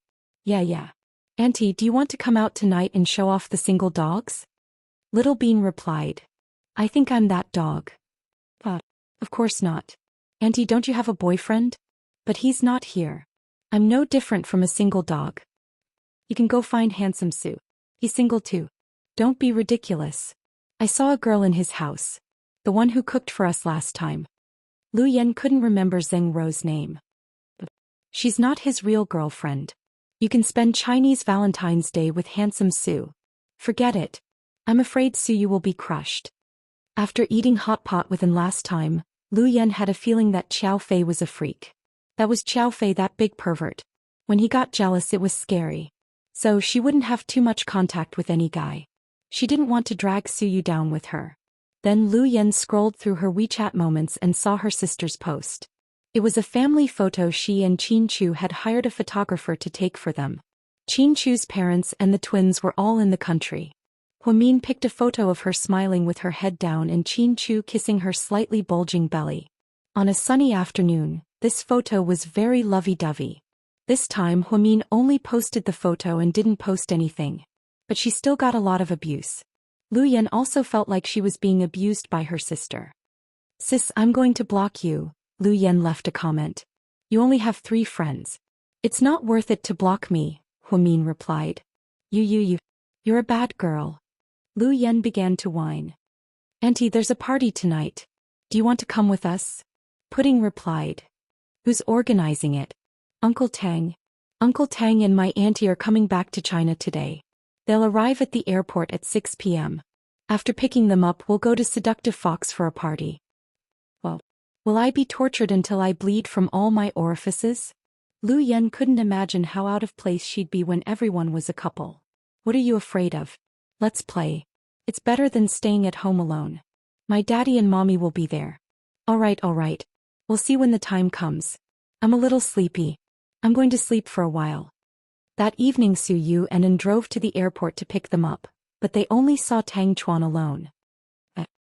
Yeah. Auntie, do you want to come out tonight and show off the single dogs? Little Bean replied. I think I'm that dog. Of course not. Auntie, don't you have a boyfriend? But he's not here. I'm no different from a single dog. You can go find Handsome Sue. He's single too. Don't be ridiculous. I saw a girl in his house. The one who cooked for us last time. Lu Yan couldn't remember Zheng Rou's name. But she's not his real girlfriend. You can spend Chinese Valentine's Day with Handsome Sue. Forget it. I'm afraid Sue will be crushed. After eating hot pot with him last time, Lu Yan had a feeling that Xiao Fei was a freak. That was Xiao Fei, that big pervert. When he got jealous it was scary. So she wouldn't have too much contact with any guy. She didn't want to drag Suyu down with her. Then Lu Yan scrolled through her WeChat moments and saw her sister's post. It was a family photo she and Qin Chu had hired a photographer to take for them. Qin Chu's parents and the twins were all in the country. Huamin picked a photo of her smiling with her head down and Qin Chu kissing her slightly bulging belly. On a sunny afternoon, this photo was very lovey-dovey. This time Huamin only posted the photo and didn't post anything. But she still got a lot of abuse. Lu Yan also felt like she was being abused by her sister. Sis, I'm going to block you, Lu Yan left a comment. You only have 3 friends. It's not worth it to block me, Huamin replied. You're a bad girl. Lu Yan began to whine. Auntie, there's a party tonight. Do you want to come with us? Pudding replied. Who's organizing it? Uncle Tang. Uncle Tang and my auntie are coming back to China today. They'll arrive at the airport at 6 p.m. After picking them up we'll go to Seductive Fox for a party. Well, will I be tortured until I bleed from all my orifices? Lu Yan couldn't imagine how out of place she'd be when everyone was a couple. What are you afraid of? Let's play. It's better than staying at home alone. My daddy and mommy will be there. All right. We'll see when the time comes. I'm a little sleepy. I'm going to sleep for a while. That evening Su Yu and An drove to the airport to pick them up, but they only saw Tang Chuan alone.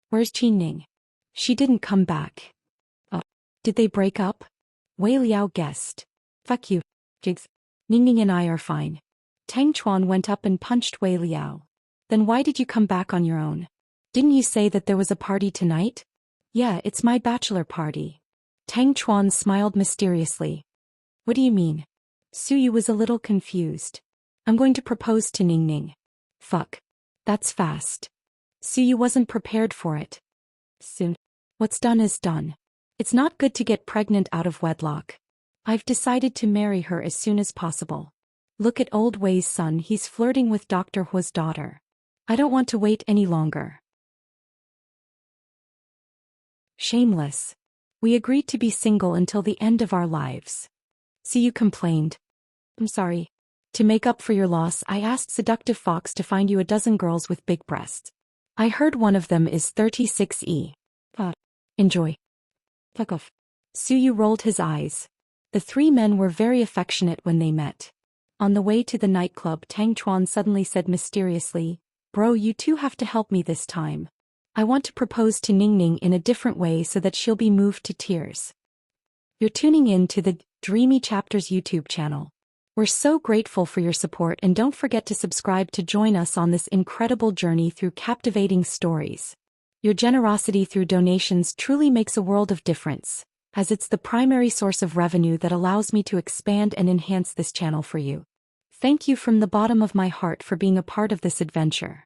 Where's Qin Ning? She didn't come back. Did they break up? Wei Liao guessed. Fuck you, Jigs. Ningning and I are fine. Tang Chuan went up and punched Wei Liao. Then why did you come back on your own? Didn't you say that there was a party tonight? Yeah, it's my bachelor party. Tang Chuan smiled mysteriously. What do you mean? Su Yu was a little confused. I'm going to propose to Ningning. Fuck. That's fast. Su Yu wasn't prepared for it. Soon. What's done is done. It's not good to get pregnant out of wedlock. I've decided to marry her as soon as possible. Look at old Wei's son, he's flirting with Dr. Hua's daughter. I don't want to wait any longer. Shameless. We agreed to be single until the end of our lives. Su Yu complained. I'm sorry. To make up for your loss, I asked Seductive Fox to find you a dozen girls with big breasts. I heard one of them is 36E. Enjoy. Fuck off. Su Yu rolled his eyes. The three men were very affectionate when they met. On the way to the nightclub, Tang Chuan suddenly said mysteriously, Bro, you two have to help me this time. I want to propose to Ningning in a different way so that she'll be moved to tears. You're tuning in to the Dreamy Chapters YouTube channel. We're so grateful for your support, and don't forget to subscribe to join us on this incredible journey through captivating stories. Your generosity through donations truly makes a world of difference, as it's the primary source of revenue that allows me to expand and enhance this channel for you. Thank you from the bottom of my heart for being a part of this adventure.